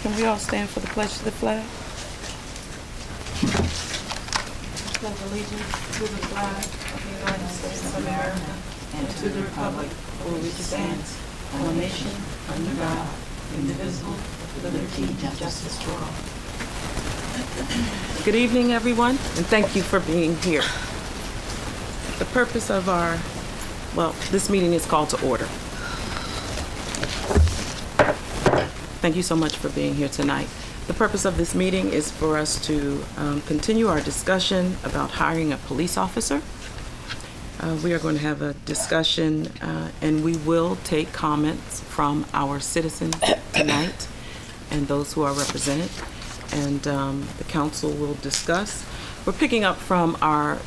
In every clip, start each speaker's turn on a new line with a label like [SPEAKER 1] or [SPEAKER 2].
[SPEAKER 1] Can we all stand for the pledge to the flag? Pledge allegiance to the flag of the United States of America and to the republic for which it stands, one nation, under God, indivisible, with liberty and justice for all. Good evening, everyone, and thank you for being here. The purpose of this meeting is called to order. Thank you so much for being here tonight. The purpose of this meeting is for us to continue our discussion about hiring a police officer. We are going to have a discussion and we will take comments from our citizens tonight and those who are represented. And the council will discuss. We're picking up from our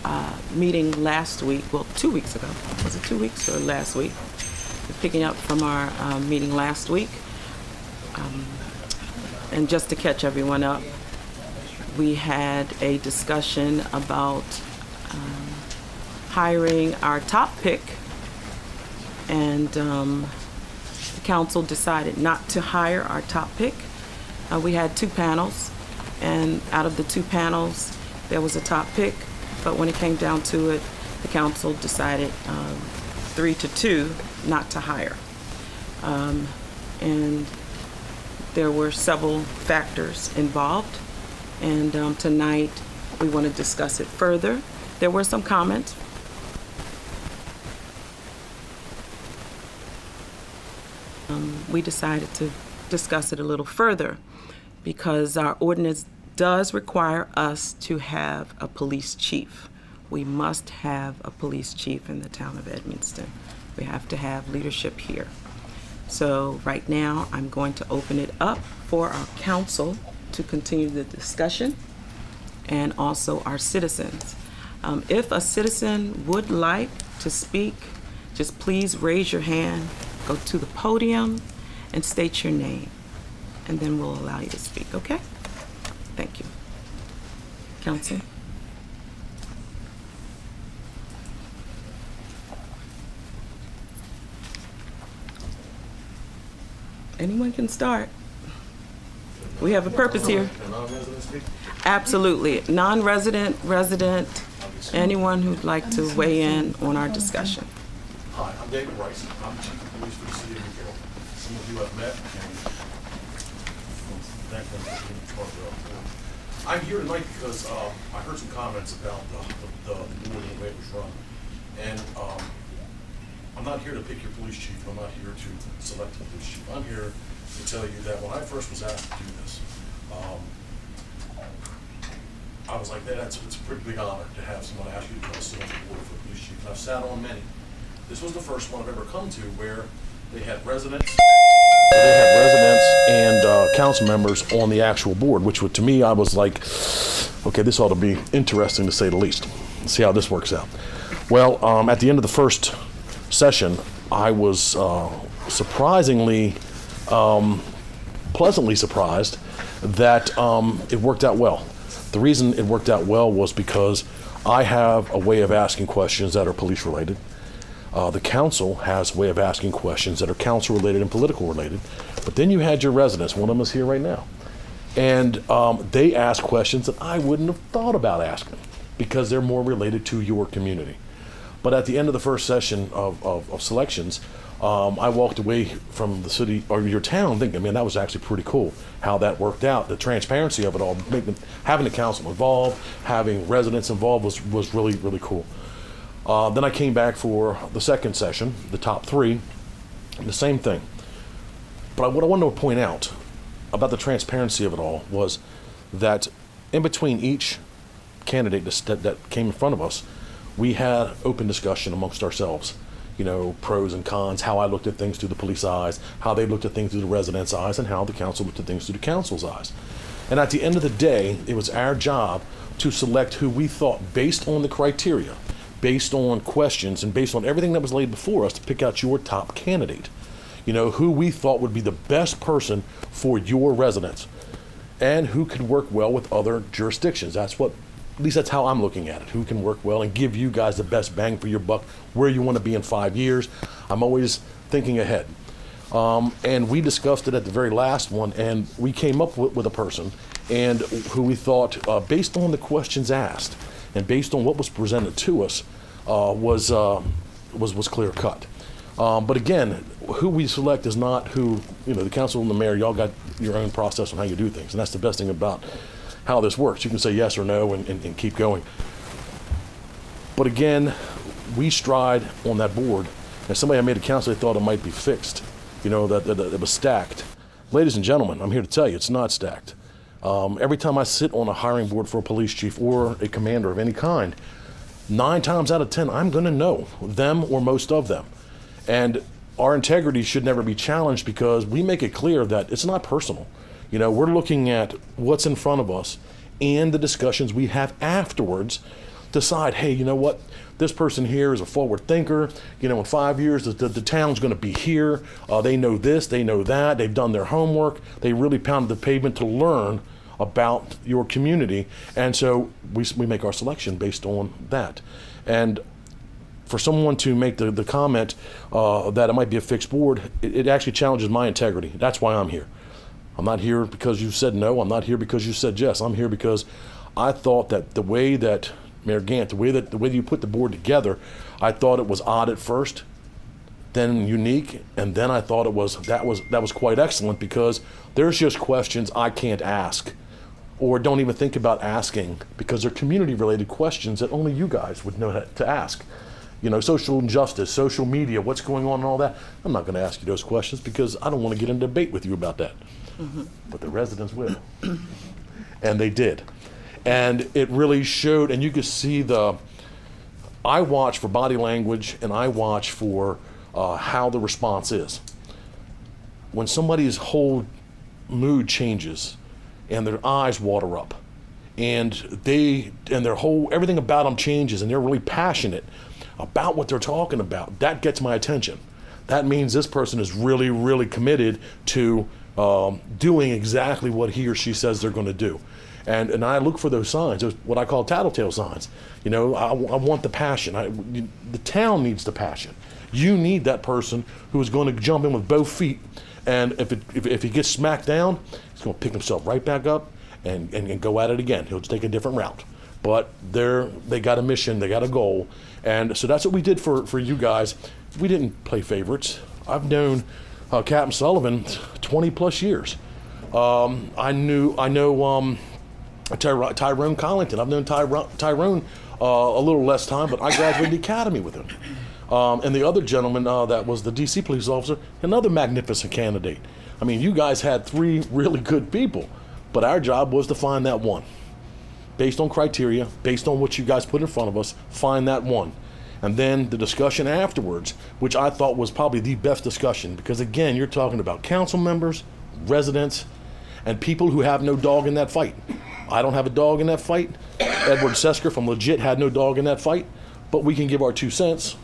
[SPEAKER 1] meeting last week, well, 2 weeks ago. Was it 2 weeks or last week? We're picking up from our meeting last week. And just to catch everyone up, we had a discussion about hiring our top pick, and the council decided not to hire our top pick. We had two panels, and out of the two panels, there was a top pick, but when it came down to it, the council decided 3-2 not to hire. And there were several factors involved, and tonight we want to discuss it further. There were some comments. We decided to discuss it a little further because our ordinance does require us to have a police chief. We must have a police chief in the town of Edmonston. We have to have leadership here. So right now, I'm going to open it up for our council to continue the discussion and also our citizens. If a citizen would like to speak, just please raise your hand, go to the podium, and state your name, and then we'll allow you to speak, okay? Thank you. Council. Anyone can start. We have a purpose here. Absolutely. Non-resident, resident, anyone who'd like to weigh in on our discussion.
[SPEAKER 2] Hi, I'm David Rice. I'm Chief of Police for the City of McGill. Some of you I've met, and I'm here tonight because I heard some comments about the board and the way it was run. And I'm not here to pick your police chief. I'm not here to select a police chief. I'm here to tell you that when I first was asked to do this, I was like, it's a pretty big honor to have someone ask you to sit on the board for a police chief. And I've sat on many. This was the first one I've ever come to where they had residents. And council members on the actual board, which to me, I was like, okay, this ought to be interesting to say the least. Let's see how this works out. Well, at the end of the first session, I was surprisingly, pleasantly surprised that it worked out well. The reason it worked out well was because I have a way of asking questions that are police related. The council has a way of asking questions that are council related and political related. But then you had your residents, one of them is here right now. And they asked questions that I wouldn't have thought about asking because they're more related to your community. But at the end of the first session of selections, I walked away from the city or your town thinking, man, that was actually pretty cool how that worked out. The transparency of it all, having the council involved, having residents involved was really, really cool. Then I came back for the second session, the top three, the same thing. But what I wanted to point out about the transparency of it all was that in between each candidate that came in front of us, we had open discussion amongst ourselves. You know, pros and cons, how I looked at things through the police eyes, how they looked at things through the residents' eyes, and how the council looked at things through the council's eyes. And at the end of the day, it was our job to select who we thought, based on the criteria, based on questions, and based on everything that was laid before us, to pick out your top candidate. You know, who we thought would be the best person for your residents and who could work well with other jurisdictions. At least that's how I'm looking at it. Who can work well and give you guys the best bang for your buck, where you want to be in 5 years. I'm always thinking ahead. And we discussed it at the very last one, and we came up with a person and who we thought, based on the questions asked and based on what was presented to us, was clear cut. But again, who we select is not who, the council and the mayor, y'all got your own process on how you do things. And that's the best thing about how this works. You can say yes or no and keep going. But again, we stride on that board. And somebody had made a council, they thought it might be fixed, that it was stacked. Ladies and gentlemen, I'm here to tell you, it's not stacked. Every time I sit on a hiring board for a police chief or a commander of any kind, 9 times out of 10, I'm going to know them or most of them. And our integrity should never be challenged because we make it clear that it's not personal. We're looking at what's in front of us and the discussions we have afterwards. Decide, hey, you know what? This person here is a forward thinker. In 5 years, the town's going to be here. They know this, they know that. They've done their homework. They really pounded the pavement to learn about your community. And so we make our selection based on that. And for someone to make the comment that it might be a fixed board, it actually challenges my integrity. That's why I'm here. I'm not here because you said no. I'm not here because you said yes. I'm here because I thought that the way that Mayor Gant, the way that you put the board together, I thought it was odd at first, then unique, and then I thought that was quite excellent because there's just questions I can't ask or don't even think about asking because they're community-related questions that only you guys would know to ask. Social injustice, social media, what's going on and all that. I'm not going to ask you those questions because I don't want to get in a debate with you about that. Mm-hmm. But the residents will. And they did. And it really showed, and you could see I watch for body language and I watch for how the response is. When somebody's whole mood changes and their eyes water up and everything about them changes and they're really passionate about what they're talking about, that gets my attention. That means this person is really, really committed to doing exactly what he or she says they're going to do. And I look for those signs, those what I call tattletale signs. I want the passion. The town needs the passion. You need that person who is going to jump in with both feet, and if he gets smacked down, he's going to pick himself right back up and go at it again. He'll take a different route. But they got a mission, they got a goal, and so that's what we did for you guys. We didn't play favorites. I've known Captain Sullivan 20 plus years. I know. Tyrone Collington. I've known Tyrone a little less time, but I graduated the academy with him. And the other gentleman that was the DC police officer, another magnificent candidate. I mean, you guys had 3 really good people, but our job was to find that one. Based on criteria, based on what you guys put in front of us, find that one. And then the discussion afterwards, which I thought was probably the best discussion, because again, you're talking about council members, residents, and people who have no dog in that fight. I don't have a dog in that fight. Edward Sesker from Legit had no dog in that fight, but we can give our 2 cents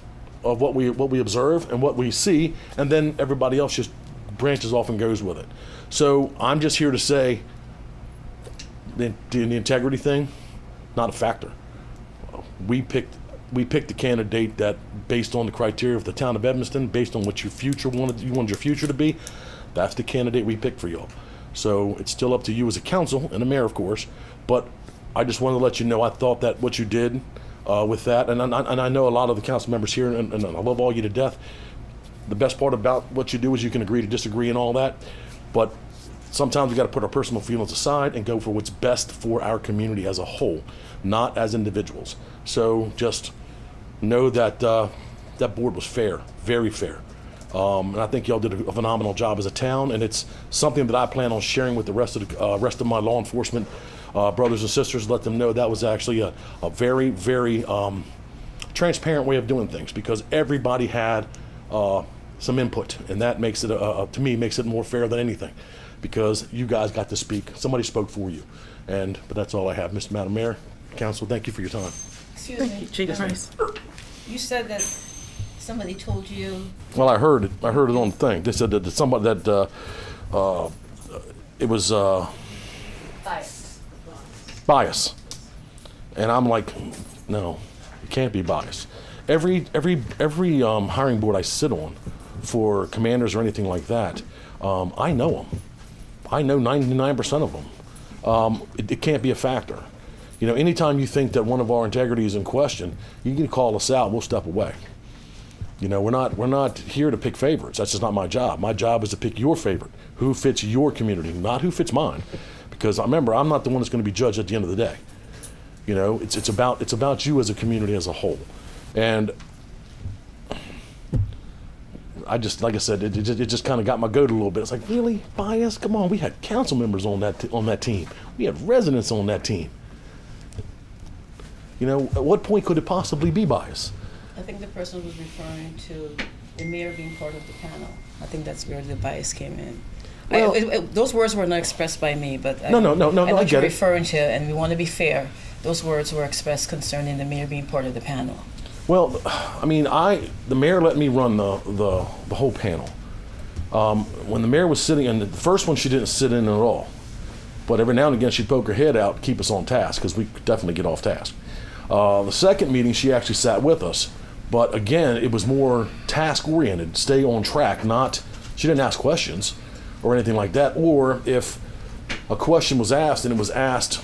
[SPEAKER 2] of what we observe and what we see, and then everybody else just branches off and goes with it. So I'm just here to say the integrity thing, not a factor. We picked the candidate that, based on the criteria of the town of Evanston, based on what you wanted your future to be, that's the candidate we picked for y'all. So it's still up to you as a council and a mayor, of course, but I just wanted to let you know I thought that what you did with that, and I know a lot of the council members here, and I love all you to death. The best part about what you do is you can agree to disagree and all that, but sometimes we got to put our personal feelings aside and go for what's best for our community as a whole, not as individuals. So just know that that board was fair, very fair. And I think y'all did a phenomenal job as a town, and it's something that I plan on sharing with the rest of my law enforcement brothers and sisters. Let them know that was actually a very, very transparent way of doing things, because everybody had some input, and that makes it to me makes it more fair than anything, because you guys got to speak. Somebody spoke for you, but that's all I have, Madam Mayor, Council. Thank you for your time.
[SPEAKER 3] Excuse me.
[SPEAKER 1] Chief Price.
[SPEAKER 3] You said that somebody told you.
[SPEAKER 2] Well, I heard it on the thing. They said that somebody that it was bias, and I'm like, no, it can't be bias. Every hiring board I sit on, for commanders or anything like that. I know them. I know 99% of them. It can't be a factor. You know, anytime you think that one of our integrity is in question, you can call us out. We'll step away. You know, we're not here to pick favorites. That's just not my job. My job is to pick your favorite, who fits your community, not who fits mine. Because remember, I'm not the one that's going to be judged at the end of the day. You know, it's about you as a community as a whole. And I just, like I said, it just kind of got my goat a little bit. It's like, really, bias? Come on, we had council members on that team. We had residents on that team. You know, at what point could it possibly be bias?
[SPEAKER 4] I think the person was referring to the mayor being part of the panel. I think that's where the bias came in.
[SPEAKER 2] Well,
[SPEAKER 4] Those words were not expressed by me, but
[SPEAKER 2] No,
[SPEAKER 4] I know
[SPEAKER 2] I
[SPEAKER 4] what
[SPEAKER 2] get
[SPEAKER 4] you're
[SPEAKER 2] it.
[SPEAKER 4] referring to, and we want to be fair. Those words were expressed concerning the mayor being part of the panel.
[SPEAKER 2] Well, I mean, the mayor let me run the whole panel. When the mayor was sitting, and the first one she didn't sit in at all, but every now and again she'd poke her head out, keep us on task, because we could definitely get off task. The second meeting she actually sat with us, but again it was more task oriented, stay on track. She didn't ask questions or anything like that, or if a question was asked and it was asked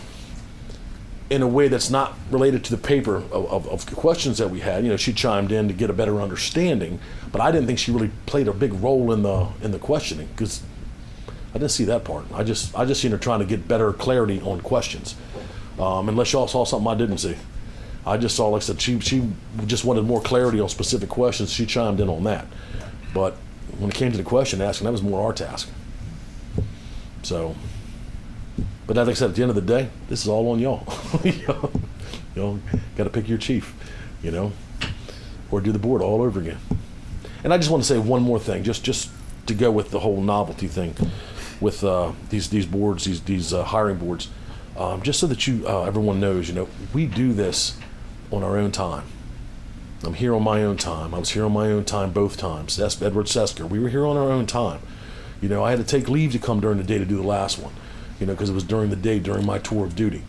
[SPEAKER 2] in a way that's not related to the paper of questions that we had, you know, she chimed in to get a better understanding, but I didn't think she really played a big role in the questioning, because I didn't see that part. I just seen her trying to get better clarity on questions. Unless y'all saw something I didn't see. I just saw, like I said, she just wanted more clarity on specific questions. She chimed in on that. But when it came to the question asking, that was more our task. So, but like I said, at the end of the day, this is all on y'all. Y'all got to pick your chief, you know, or do the board all over again. And I just want to say one more thing, just to go with the whole novelty thing with these boards, these hiring boards, just so that everyone knows, you know, we do this on our own time. I'm here on my own time. I was here on my own time both times. That's Edward Sesker. We were here on our own time. You know, I had to take leave to come during the day to do the last one, you know, because it was during the day, during my tour of duty.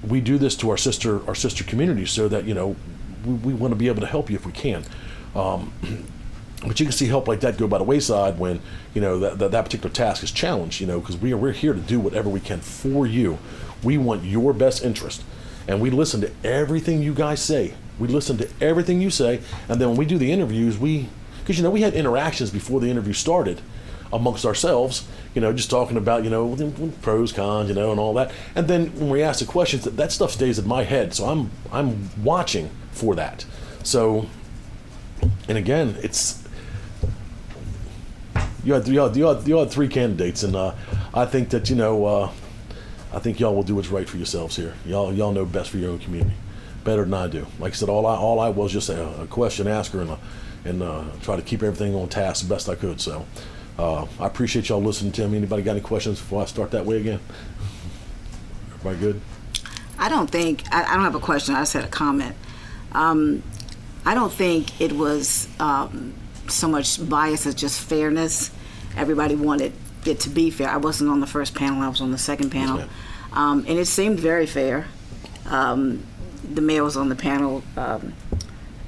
[SPEAKER 2] We do this to our sister communities so that, you know, we want to be able to help you if we can. But you can see help like that go by the wayside when, you know, that particular task is challenged, you know, because we're here to do whatever we can for you. We want your best interest. And we listen to everything you guys say. We listen to everything you say. And then when we do the interviews, because, you know, we had interactions before the interview started amongst ourselves, you know, just talking about, you know, pros, cons, you know, and all that. And then when we ask the questions, that stuff stays in my head. So I'm watching for that. So, and again, you had three candidates, and I think that, you know, I think y'all will do what's right for yourselves here. Y'all know best for your own community, better than I do. Like I said, all I was just a question asker and try to keep everything on task the best I could. So I appreciate y'all listening to me. Anybody got any questions before I start that way again? Everybody good?
[SPEAKER 5] I don't have a question. I just had a comment. I don't think it was so much bias as just fairness. Everybody wanted it to be fair. I wasn't on the first panel. I was on the second panel.
[SPEAKER 2] Yes,
[SPEAKER 5] and it seemed very fair. The mayor was on the panel,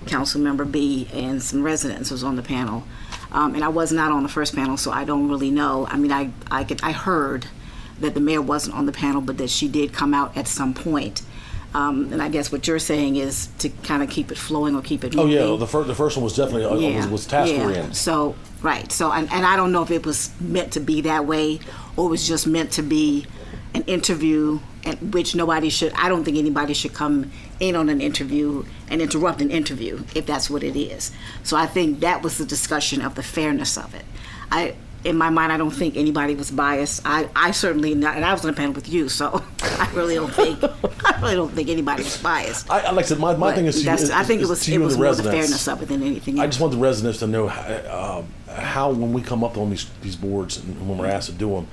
[SPEAKER 5] Council Member B, and some residents was on the panel. And I was not on the first panel, so I don't really know. I mean, I heard that the mayor wasn't on the panel, but that she did come out at some point. And I guess what you're saying is to kind of keep it flowing or keep it moving.
[SPEAKER 2] Oh yeah, the first one was definitely was task oriented.
[SPEAKER 5] So right, so and I don't know if it was meant to be that way or it was just meant to be an interview, at which I don't think anybody should come in on an interview and interrupt an interview if that's what it is. So I think that was the discussion of the fairness of it. In my mind, I don't think anybody was biased. I certainly not, and I was on the panel with you, so I really don't think anybody was biased.
[SPEAKER 2] Like I said, my thing is,
[SPEAKER 5] I think it was more the fairness of it than anything else.
[SPEAKER 2] I just want the residents to know how when we come up on these boards and when we're asked to do them,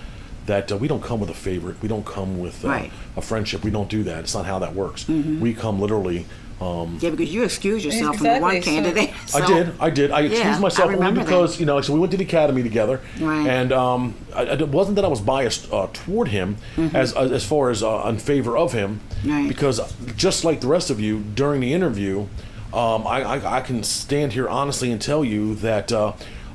[SPEAKER 2] that we don't come with a favorite. We don't come with a friendship. We don't do that. It's not how that works. Mm-hmm. We come literally.
[SPEAKER 5] Yeah, because you excused yourself from the one candidate. So.
[SPEAKER 2] I did. I excused myself only because, you know, so we went to the academy together, and it wasn't that I was biased toward him as far as in favor of him, because just like the rest of you, during the interview, I can stand here honestly and tell you that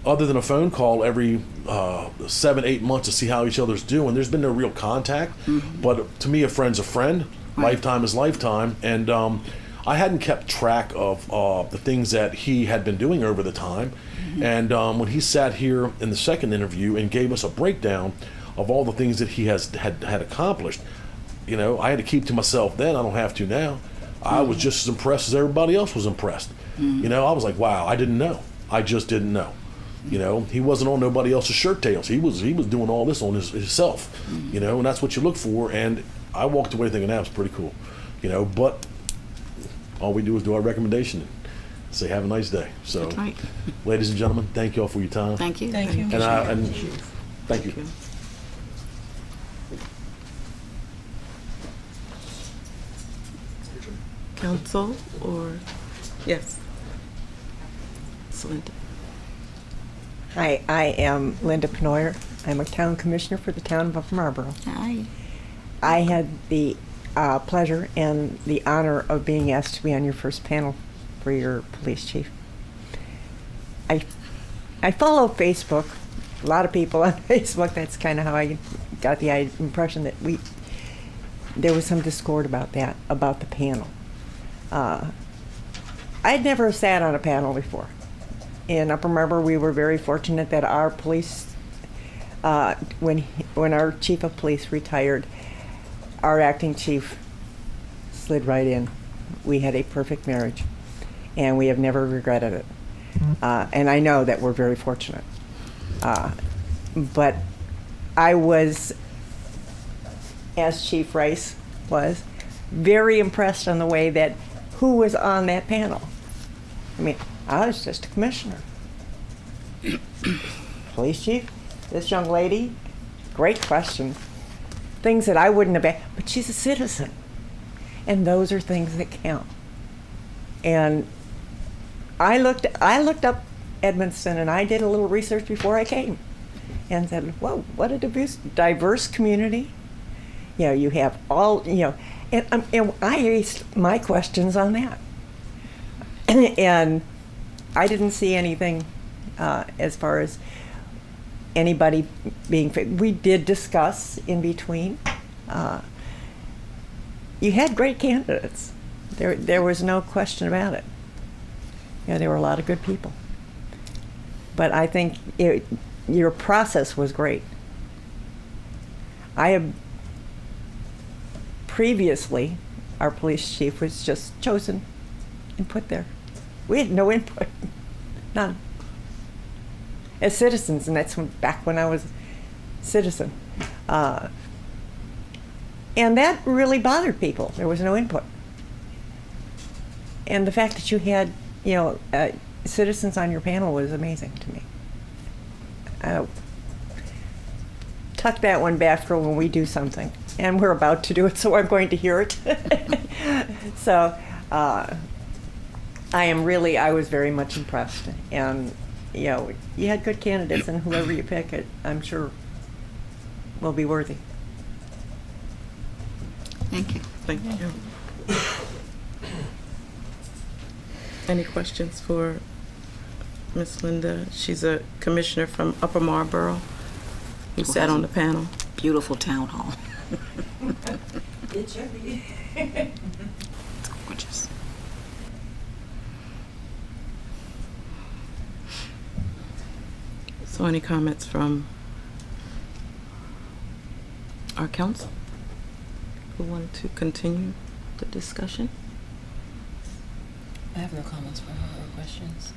[SPEAKER 2] other than a phone call every 7-8 months to see how each other's doing, there's been no real contact. But to me, a friend's a friend. Lifetime is lifetime. And I hadn't kept track of the things that he had been doing over the time. And when he sat here in the second interview and gave us a breakdown of all the things that he had accomplished, you know, I had to keep to myself then. I don't have to now. I was just as impressed as everybody else was impressed. You know, I was like, wow, I didn't know. I just didn't know. You know, he wasn't on nobody else's shirt tails. He was doing all this on himself. You know, and that's what you look for. And I walked away thinking that was pretty cool. You know, but all we do is do our recommendation and say have a nice day. So,
[SPEAKER 5] That's right.
[SPEAKER 2] ladies and gentlemen, thank you all for your time.
[SPEAKER 5] Thank you.
[SPEAKER 4] Thank you.
[SPEAKER 2] And thank you.
[SPEAKER 1] Council, or, yes. It's Linda.
[SPEAKER 6] Hi, I am Linda Penoyer. I'm a town commissioner for the town of Upper Marlboro.
[SPEAKER 5] Hi.
[SPEAKER 6] I had the pleasure and the honor of being asked to be on your first panel for your police chief. I follow Facebook. A lot of people on Facebook. That's kind of how I got the impression that there was some discord about that, about the panel. I'd never sat on a panel before. In Upper Marlboro, we were very fortunate that our police, when our chief of police retired, our acting chief slid right in. We had a perfect marriage, and we have never regretted it. And I know that we're very fortunate. But I was, as Chief Rice was, very impressed on the way that who was on that panel. I mean, I was just a commissioner. Police chief, this young lady, great question. Things that I wouldn't have asked, but she's a citizen. And those are things that count. And I looked up Edmonston, and I did a little research before I came and said, whoa, what a diverse community. You know, you have all, you know, and I based my questions on that. And I didn't see anything as far as anybody being, we did discuss in between. You had great candidates. There was no question about it. You know, there were a lot of good people. But I think your process was great. I have previously, our police chief was just chosen and put there. We had no input, none. As citizens, and that's back when I was a citizen. And that really bothered people. There was no input. And the fact that you had, you know, citizens on your panel was amazing to me. Tuck that one back for when we do something. And we're about to do it, so I'm going to hear it. So I was very much impressed. And, you know, you had good candidates, and whoever you pick, I'm sure will be worthy.
[SPEAKER 5] Thank you.
[SPEAKER 1] Thank you. Any questions for Miss Linda? She's a commissioner from Upper Marlboro who sat on the panel.
[SPEAKER 5] Beautiful town hall.
[SPEAKER 3] It should be.
[SPEAKER 5] It's gorgeous.
[SPEAKER 1] So any comments from our council who wanted to continue the discussion?
[SPEAKER 4] I have no comments for her or questions.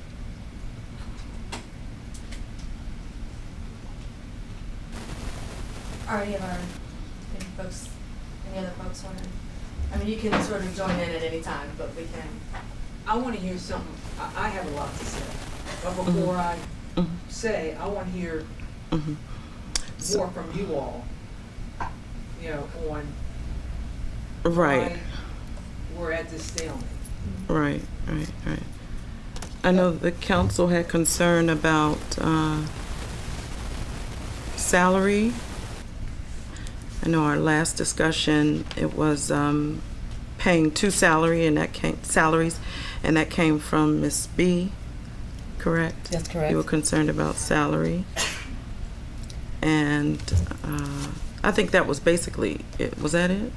[SPEAKER 7] Any other folks want to? I mean, you can sort of join in at any time, but we can.
[SPEAKER 8] I want to hear something. I have a lot to say, but before I say, I want to hear more from you all. You know, on
[SPEAKER 1] Right.
[SPEAKER 8] why we're at this stalemate.
[SPEAKER 1] Right. I know the council had concern about salary. I know our last discussion, it was paying two salaries, and that came from Ms. B, correct?
[SPEAKER 4] That's correct.
[SPEAKER 1] You were concerned about salary. And I think that was basically it. Was that it?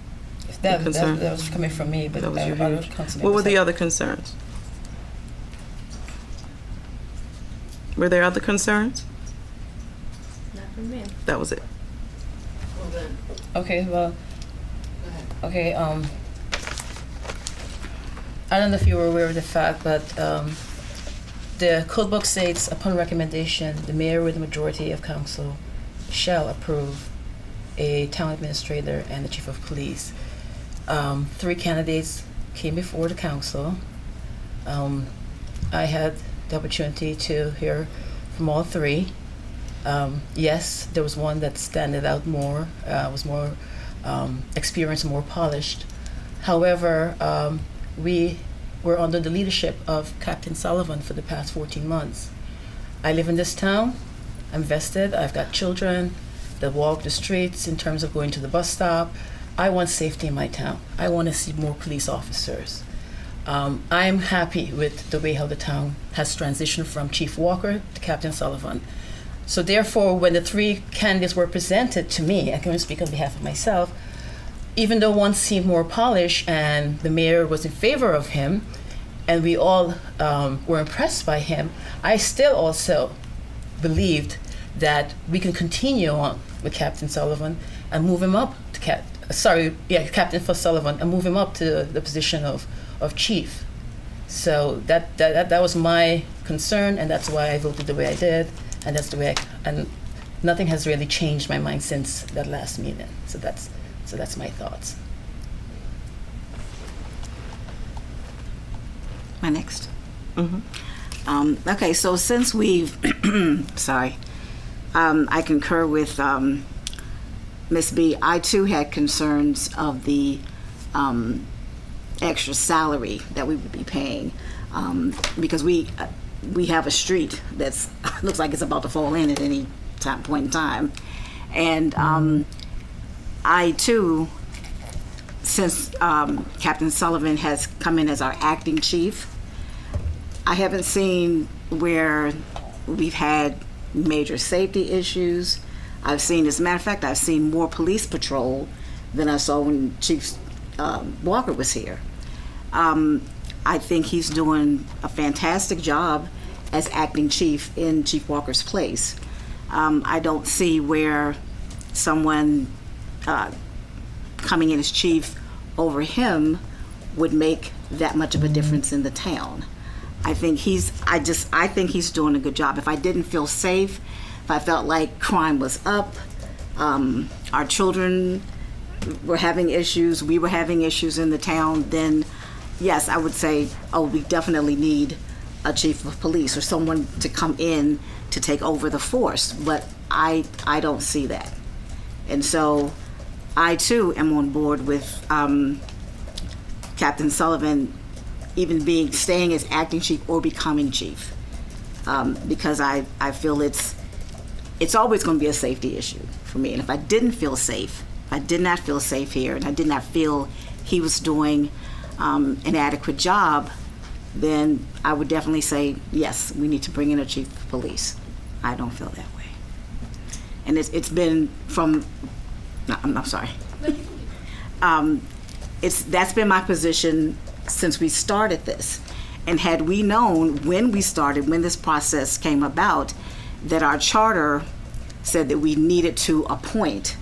[SPEAKER 4] That
[SPEAKER 1] concern?
[SPEAKER 4] was coming from me, but
[SPEAKER 1] That was your
[SPEAKER 4] other
[SPEAKER 1] huge.
[SPEAKER 4] council
[SPEAKER 1] What were
[SPEAKER 4] members
[SPEAKER 1] the
[SPEAKER 4] had-
[SPEAKER 1] other concerns? Were there other concerns?
[SPEAKER 7] Not from me.
[SPEAKER 1] That was it.
[SPEAKER 8] Well then,
[SPEAKER 4] Okay, well,
[SPEAKER 8] go ahead.
[SPEAKER 4] okay, I don't know if you were aware of the fact, but the code book states, upon recommendation, the mayor with the majority of council shall approve a town administrator and the chief of police. 3 candidates came before the council. I had the opportunity to hear from all 3. Yes, there was one that standed out more, was more experienced, more polished. However, we were under the leadership of Captain Sullivan for the past 14 months. I live in this town. I'm vested. I've got children that walk the streets in terms of going to the bus stop. I want safety in my town. I want to see more police officers. I'm happy with the way how the town has transitioned from Chief Walker to Captain Sullivan. So therefore, when the 3 candidates were presented to me, I can only speak on behalf of myself, even though one seemed more polished and the mayor was in favor of him, and we all were impressed by him, I still also believed that we can continue on with Captain Sullivan and move him up to Captain Sullivan and move him up to the position of chief. So that was my concern, and that's why I voted the way I did, and that's the way and nothing has really changed my mind since that last meeting. So that's my thoughts.
[SPEAKER 5] My next.
[SPEAKER 1] Mm-hmm.
[SPEAKER 5] Okay, so since we've, sorry, I concur with Ms. B. I too had concerns of the extra salary that we would be paying because we have a street that's looks like it's about to fall in at any point in time, and I too, since Captain Sullivan has come in as our acting chief, I haven't seen where we've had major safety issues. I've seen, as a matter of fact, I've seen more police patrol than I saw when Chief Walker was here. I think he's doing a fantastic job as acting chief in Chief Walker's place. I don't see where someone coming in as chief over him would make that much of a difference in the town. I think he's doing a good job. If I didn't feel safe, if I felt like crime was up, our children were having issues, we were having issues in the town, then yes, I would say, oh, we definitely need a chief of police or someone to come in to take over the force. But I don't see that. And so I too am on board with Captain Sullivan even staying as acting chief or becoming chief, because I feel it's always going to be a safety issue for me. And if I didn't feel safe, I did not feel safe here, and I did not feel he was doing an adequate job, then I would definitely say, yes, we need to bring in a chief of police. I don't feel that way. And it's been from, no, I'm sorry. That's been my position since we started this. And had we known when we started, when this process came about, that our charter said that we needed to appoint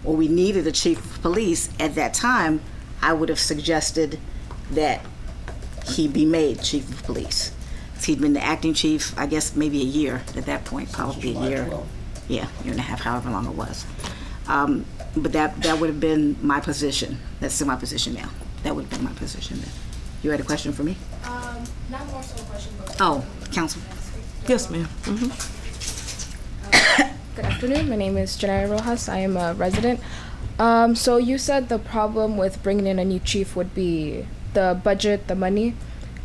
[SPEAKER 5] or we needed a chief of police, at that time, I would have suggested that he be made chief of police. So he'd been the acting chief, I guess maybe a year at that point, probably a year. Yeah, year and a half, however long it was. But that would have been my position. That's still my position now. That would have been my position then. You had a question for me?
[SPEAKER 7] Not more so a question, but.
[SPEAKER 5] Oh, Council.
[SPEAKER 1] Yes, ma'am. Mm-hmm.
[SPEAKER 7] Good afternoon. My name is Janaya Rojas. I am a resident. So you said the problem with bringing in a new chief would be the budget, the money.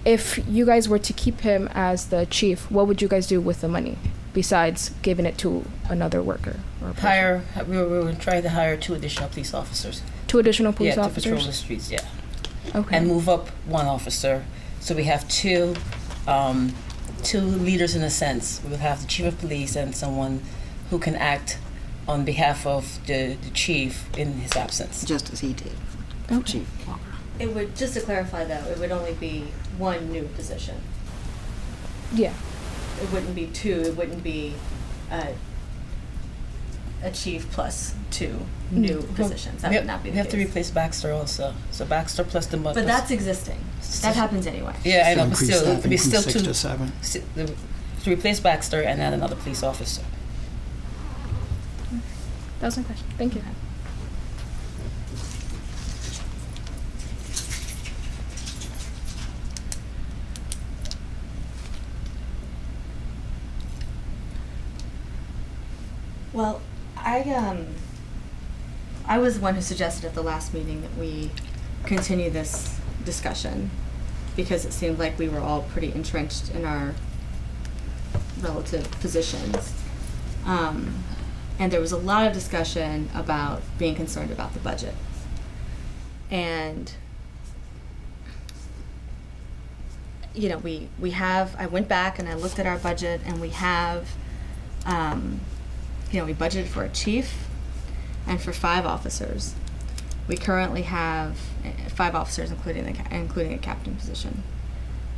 [SPEAKER 7] If you guys were to keep him as the chief, what would you guys do with the money besides giving it to another worker or person?
[SPEAKER 4] We were trying to hire 2 additional police officers.
[SPEAKER 7] 2 additional police
[SPEAKER 4] to
[SPEAKER 7] officers?
[SPEAKER 4] patrol the streets, yeah.
[SPEAKER 7] Okay.
[SPEAKER 4] and move up one officer. So we have two leaders in a sense. We would have the chief of police and someone who can act on behalf of the chief in his absence.
[SPEAKER 5] Just as he did,
[SPEAKER 7] Okay.
[SPEAKER 5] Chief Walker.
[SPEAKER 9] It would, just to clarify though, it would only be one new position.
[SPEAKER 7] Yeah.
[SPEAKER 9] It wouldn't be two, it wouldn't be a chief plus two new positions. That would not be the
[SPEAKER 4] We have to
[SPEAKER 9] case.
[SPEAKER 4] replace Baxter also. So Baxter plus the
[SPEAKER 9] But that's existing. That happens anyway.
[SPEAKER 4] yeah, I
[SPEAKER 10] So
[SPEAKER 4] know, but
[SPEAKER 10] increase
[SPEAKER 4] still, it
[SPEAKER 10] staffing
[SPEAKER 4] would be
[SPEAKER 10] from
[SPEAKER 4] still
[SPEAKER 10] 6
[SPEAKER 4] two
[SPEAKER 10] to 7.
[SPEAKER 4] to replace Baxter and add another police officer.
[SPEAKER 7] That was my question. Thank you.
[SPEAKER 9] Well, I was the one who suggested at the last meeting that we continue this discussion because it seemed like we were all pretty entrenched in our relative positions. And there was a lot of discussion about being concerned about the budget. And you know, I went back and I looked at our budget and we have, we budgeted for a chief and for 5 officers. We currently have 5 officers, including a captain position.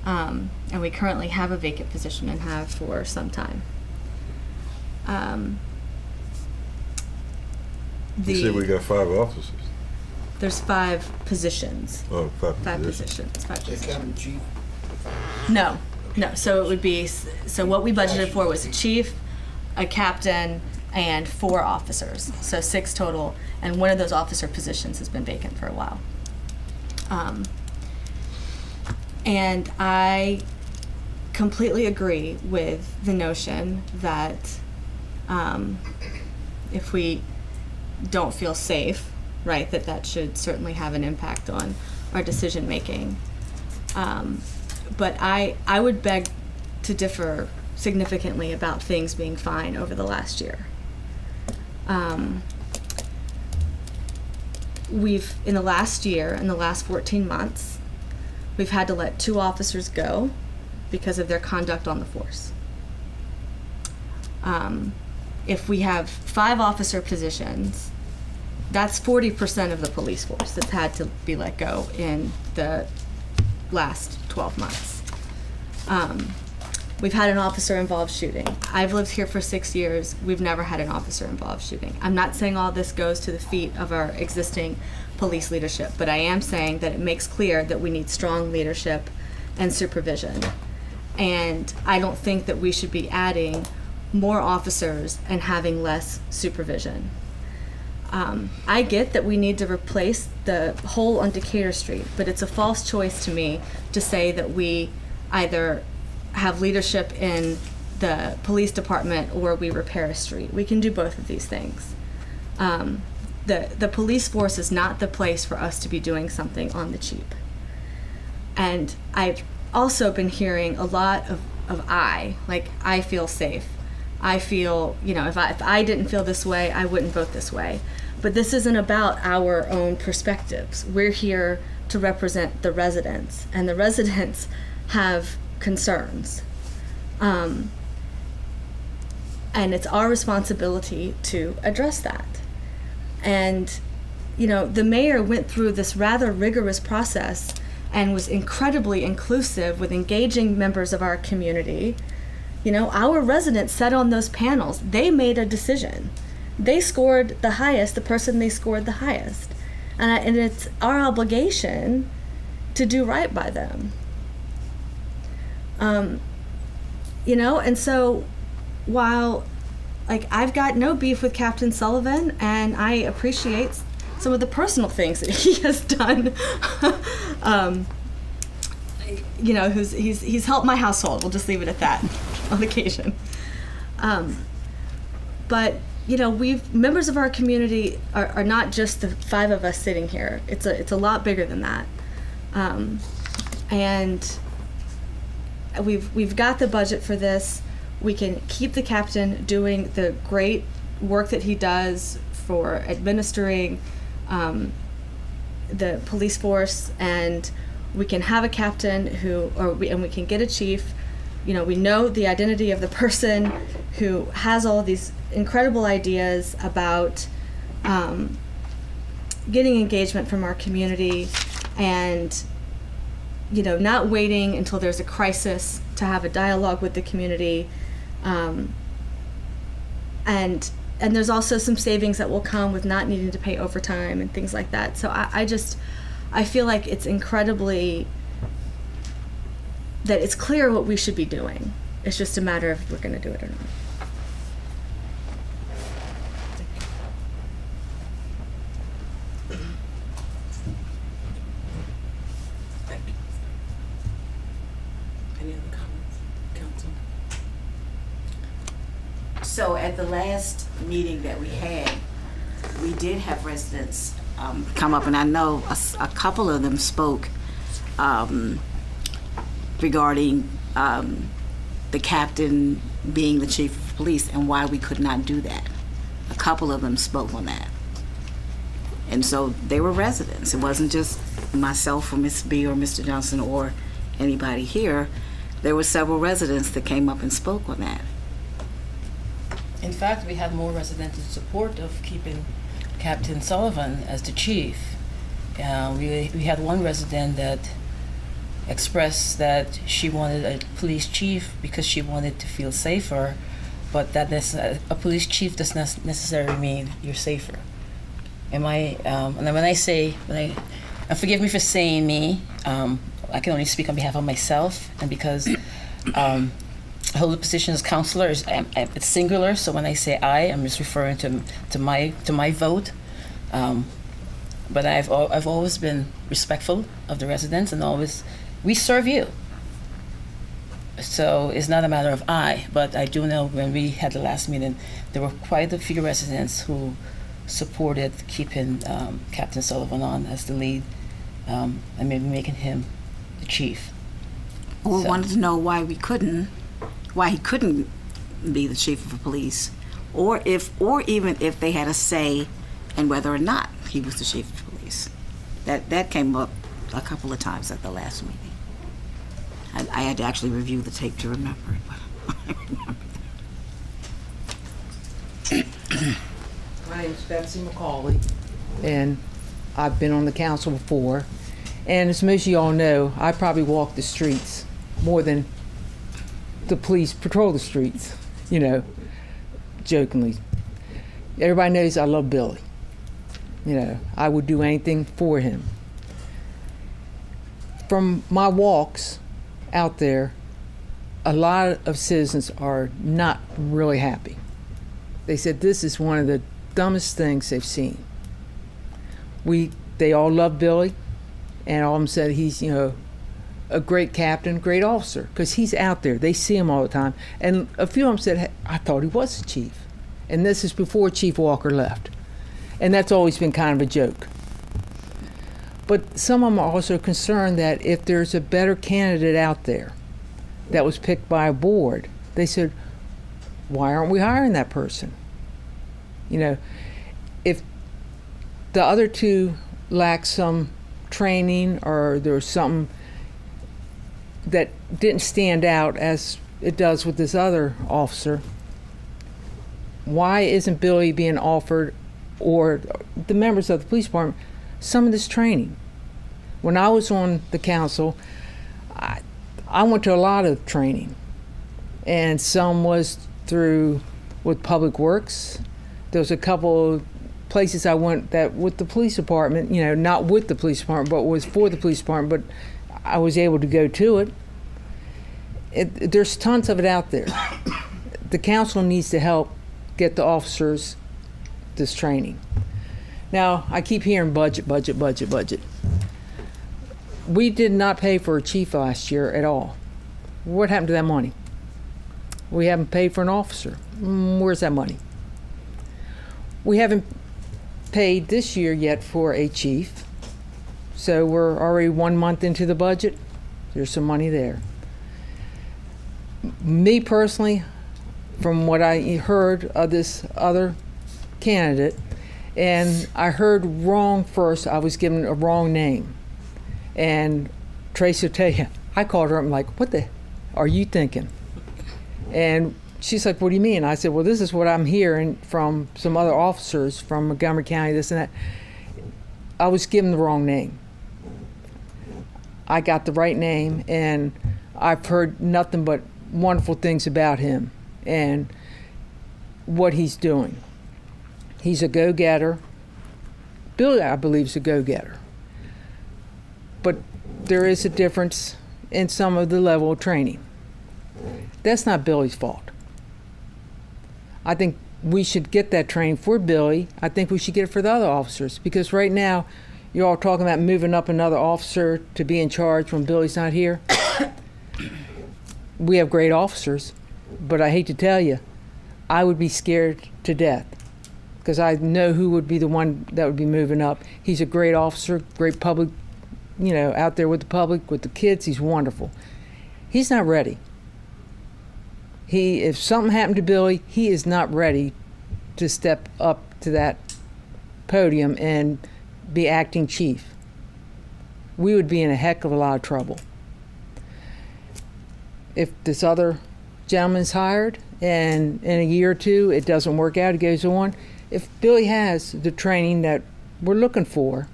[SPEAKER 9] And we currently have a vacant position and have for some time.
[SPEAKER 11] You said we got 5 officers.
[SPEAKER 9] There's 5 positions.
[SPEAKER 11] Oh, 5
[SPEAKER 9] 5
[SPEAKER 11] positions.
[SPEAKER 9] positions. 5 positions. No. So it would be, so what we budgeted for was a chief, a captain, and 4 officers. So 6 total, and one of those officer positions has been vacant for a while. And I completely agree with the notion that if we don't feel safe, right, that should certainly have an impact on our decision making. But I would beg to differ significantly about things being fine over the last year. In the last year, in the last 14 months, we've had to let 2 officers go because of their conduct on the force. If we have 5 officer positions, that's 40% of the police force that's had to be let go in the last 12 months. We've had an officer-involved shooting. I've lived here for 6 years. We've never had an officer-involved shooting. I'm not saying all this goes to the feet of our existing police leadership, but I am saying that it makes clear that we need strong leadership and supervision. And I don't think that we should be adding more officers and having less supervision. I get that we need to replace the hole on Decatur Street, but it's a false choice to me to say that we either have leadership in the police department or we repair a street. We can do both of these things. The police force is not the place for us to be doing something on the cheap. And I've also been hearing a lot of I feel safe. I feel, if I didn't feel this way, I wouldn't vote this way. But this isn't about our own perspectives. We're here to represent the residents, and the residents have concerns. And it's our responsibility to address that. And, the mayor went through this rather rigorous process and was incredibly inclusive with engaging members of our community. Our residents sat on those panels. They made a decision. They scored the highest, the person they scored the highest. And it's our obligation to do right by them. And so while, I've got no beef with Captain Sullivan, and I appreciate some of the personal things that he has done, he's helped my household. We'll just leave it at that on occasion. But members of our community are not just the 5 of us sitting here. It's a lot bigger than that. And we've got the budget for this. We can keep the captain doing the great work that he does for administering the police force, and we can have a captain and we can get a chief. You know, we know the identity of the person who has all these incredible ideas about getting engagement from our community, and, you know, not waiting until there's a crisis to have a dialogue with the community. And there's also some savings that will come with not needing to pay overtime and things like that. So I feel like it's incredibly, that it's clear what we should be doing. It's just a matter of if we're going to do it or not.
[SPEAKER 1] Any other comments, Council?
[SPEAKER 5] So at the last meeting that we had, we did have residents come up, and I know a couple of them spoke regarding the captain being the chief of police and why we could not do that. A couple of them spoke on that. And so they were residents. It wasn't just myself or Ms. B or Mr. Johnson or anybody here. There were several residents that came up and spoke on that.
[SPEAKER 4] In fact, we had more residents in support of keeping Captain Sullivan as the chief. We had one resident that expressed that she wanted a police chief because she wanted to feel safer, but that a police chief does not necessarily mean you're safer. And when I say, and forgive me for saying me, I can only speak on behalf of myself, and because I hold the position as counselor, it's singular, so when I say I, I'm just referring to my vote. But I've always been respectful of the residents, and always, we serve you. So it's not a matter of I, but I do know when we had the last meeting, there were quite a few residents who supported keeping Captain Sullivan on as the lead, and maybe making him the chief.
[SPEAKER 5] Or wanted to know why he couldn't be the chief of police, or even if they had a say in whether or not he was the chief of police. That came up a couple of times at the last meeting. I had to actually review the tape to remember it, but I remember that.
[SPEAKER 8] My name's Betsy McCauley, and I've been on the council before. And as most of y'all know, I probably walk the streets more than the police patrol the streets, you know, jokingly. Everybody knows I love Billy. You know, I would do anything for him. From my walks out there, a lot of citizens are not really happy. They said this is one of the dumbest things they've seen. They all love Billy, and all of them said he's, you know, a great captain, great officer, because he's out there. They see him all the time. And a few of them said, hey, I thought he was the chief. And this is before Chief Walker left. And that's always been kind of a joke. But some of them are also concerned that if there's a better candidate out there that was picked by a board, they said, why aren't we hiring that person? You know, if the other two lack some training, or there's something that didn't stand out as it does with this other officer, why isn't Billy being offered, or the members of the police department, some of this training? When I was on the council, I went to a lot of training, and some was with Public Works. There was a couple of places I went that with the police department, you know, not with the police department, but was for the police department, but I was able to go to it. There's tons of it out there. The council needs to help get the officers this training. Now, I keep hearing budget. We did not pay for a chief last year at all. What happened to that money? We haven't paid for an officer. Where's that money? We haven't paid this year yet for a chief. So we're already 1 month into the budget. There's some money there. Me personally, from what I heard of this other candidate, And I heard wrong first. I was given a wrong name. And Tracy will tell you, I called her up and like, what the are you thinking? And she's like, what do you mean? I said, well, this is what I'm hearing from some other officers from Montgomery County, this and that. I was given the wrong name. I got the right name, and I've heard nothing but wonderful things about him and what he's doing. He's a go-getter. Billy, I believe, is a go-getter. But there is a difference in some of the level of training. That's not Billy's fault. I think we should get that training for Billy. I think we should get it for the other officers, because right now you're all talking about moving up another officer to be in charge when Billy's not here. We have great officers, but I hate to tell you, I would be scared to death because I know who would be the one that would be moving up. He's a great officer, great public, you know, out there with the public, with the kids. He's wonderful. He's not ready. If something happened to Billy, he is not ready to step up to that podium and be acting chief. We would be in a heck of a lot of trouble. If this other gentleman's hired and in a year or two it doesn't work out, he goes on, if Billy has the training that we're looking for,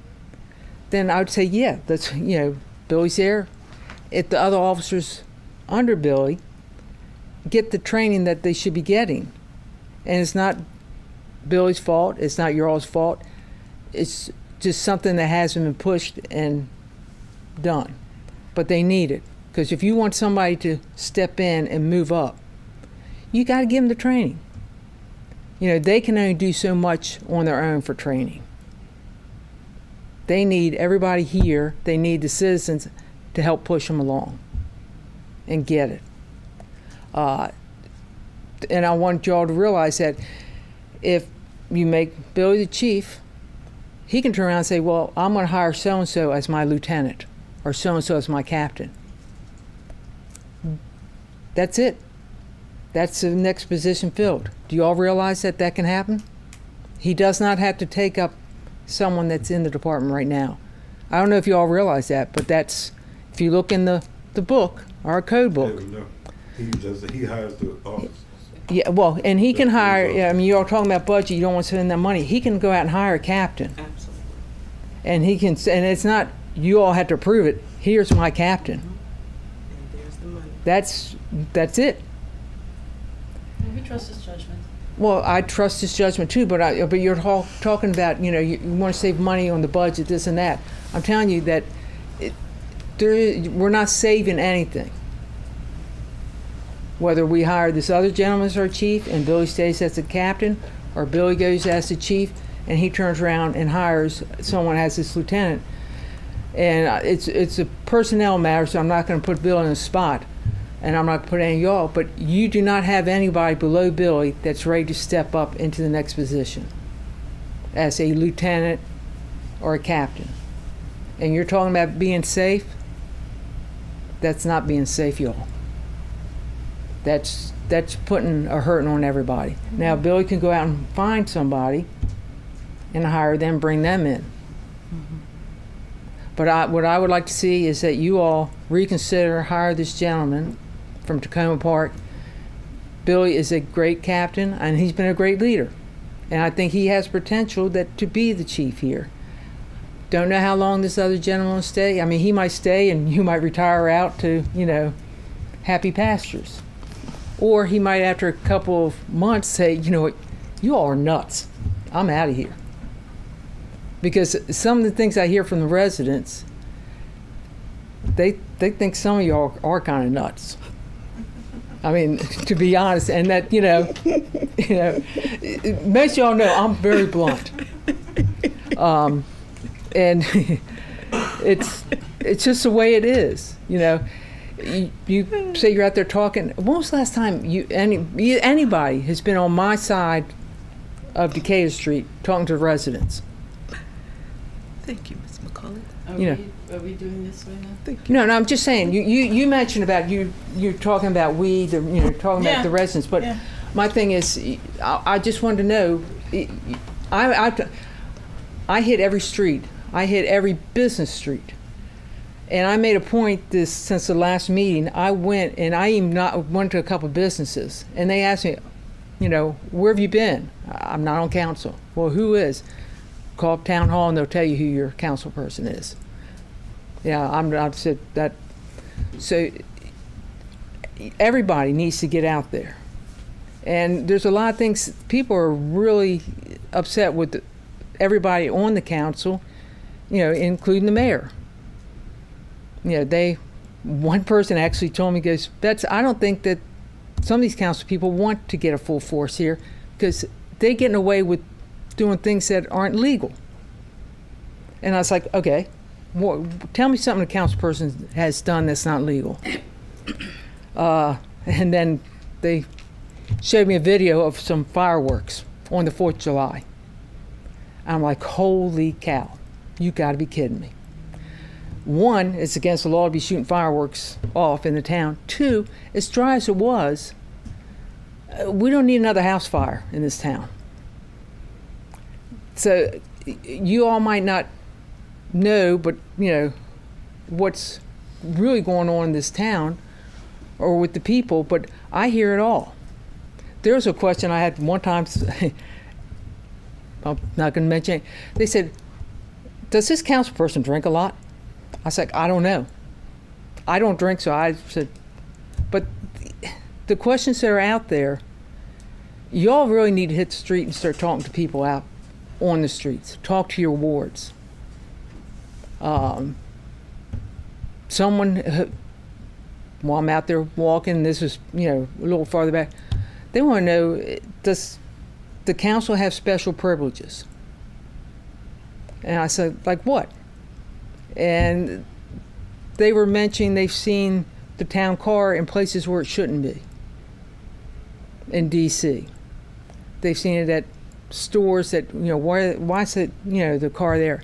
[SPEAKER 8] then I would say, yeah, that's, you know, Billy's there. If the other officers under Billy get the training that they should be getting, and it's not Billy's fault, it's not your all's fault, it's just something that hasn't been pushed and done, but they need it. Because if you want somebody to step in and move up, you got to give them the training. You know, they can only do so much on their own for training. They need everybody here, they need the citizens to help push them along and get it. And I want y'all to realize that if you make Billy the chief, he can turn around and say, well, I'm going to hire so-and-so as my lieutenant or so-and-so as my captain. That's it. That's the next position filled. Do you all realize that that can happen? He does not have to take up someone that's in the department right now. I don't know if you all realize that, but that's, if you look in the book, our code book.
[SPEAKER 11] Yeah, no. He hires the officers.
[SPEAKER 8] Yeah, well, and he can
[SPEAKER 11] That's
[SPEAKER 8] hire,
[SPEAKER 11] what
[SPEAKER 8] I mean, you're all talking about budget, you don't want to spend that money. He can go out and hire a captain.
[SPEAKER 1] Absolutely.
[SPEAKER 8] And he can, and it's not, you all have to approve it. Here's my captain.
[SPEAKER 1] And there's the money.
[SPEAKER 8] That's it.
[SPEAKER 4] We trust his judgment.
[SPEAKER 8] Well, I trust his judgment too, but you're talking about, you know, you want to save money on the budget, this and that. I'm telling you that we're not saving anything. Whether we hire this other gentleman as our chief and Billy stays as the captain, or Billy goes as the chief and he turns around and hires someone as his lieutenant. And it's a personnel matter, so I'm not going to put Bill in a spot. And I'm not going to put any of y'all, but you do not have anybody below Billy that's ready to step up into the next position as a lieutenant or a captain. And you're talking about being safe? That's not being safe, y'all. That's putting a hurting on everybody. Now, Billy can go out and find somebody and hire them, bring them in. But what I would like to see is that you all reconsider, hire this gentleman from Tacoma Park. Billy is a great captain, and he's been a great leader. And I think he has potential to be the chief here. Don't know how long this other gentleman will stay. I mean, he might stay and you might retire out to, you know, happy pastures. Or he might, after a couple of months, say, you know what, you all are nuts. I'm out of here. Because some of the things I hear from the residents, they think some of y'all are kind of nuts. I mean, to be honest, and that, you know, most of y'all know I'm very blunt. And it's just the way it is, you know. You say you're out there talking. When was the last time anybody has been on my side of Decatur Street talking to the residents?
[SPEAKER 1] Thank you, Ms. McCullough.
[SPEAKER 4] Are we doing this right now?
[SPEAKER 8] No, I'm just saying. You mentioned about you're talking about talking about the residents. But my thing is, I just wanted to know, I hit every street. I hit every business street. And I made a point since the last meeting. I went and I even went to a couple businesses, and they asked me, you know, where have you been? I'm not on council. Well, who is? Call up town hall and they'll tell you who your council person is. Yeah, I've said that. So everybody needs to get out there. And there's a lot of things, people are really upset with everybody on the council, you know, including the mayor. You know, one person actually told me, goes, I don't think that some of these council people want to get a full force here because they're getting away with doing things that aren't legal. And I was like, okay, well, tell me something a council person has done that's not legal. And then they showed me a video of some fireworks on the 4th of July. I'm like, holy cow, you gotta be kidding me. One, it's against the law to be shooting fireworks off in the town. Two, as dry as it was, we don't need another house fire in this town. So you all might not know, but you know, what's really going on in this town or with the people, but I hear it all. There was a question I had one time, I'm not going to mention it. They said, does this council person drink a lot? I was like, I don't know. I don't drink, so I said, but the questions that are out there, y'all really need to hit the street and start talking to people out on the streets. Talk to your wards. Someone, while I'm out there walking, this is, you know, a little farther back, they want to know, does the council have special privileges? And I said, like what? And they were mentioning they've seen the town car in places where it shouldn't be in DC. They've seen it at stores that, you know, why is it, you know, the car there?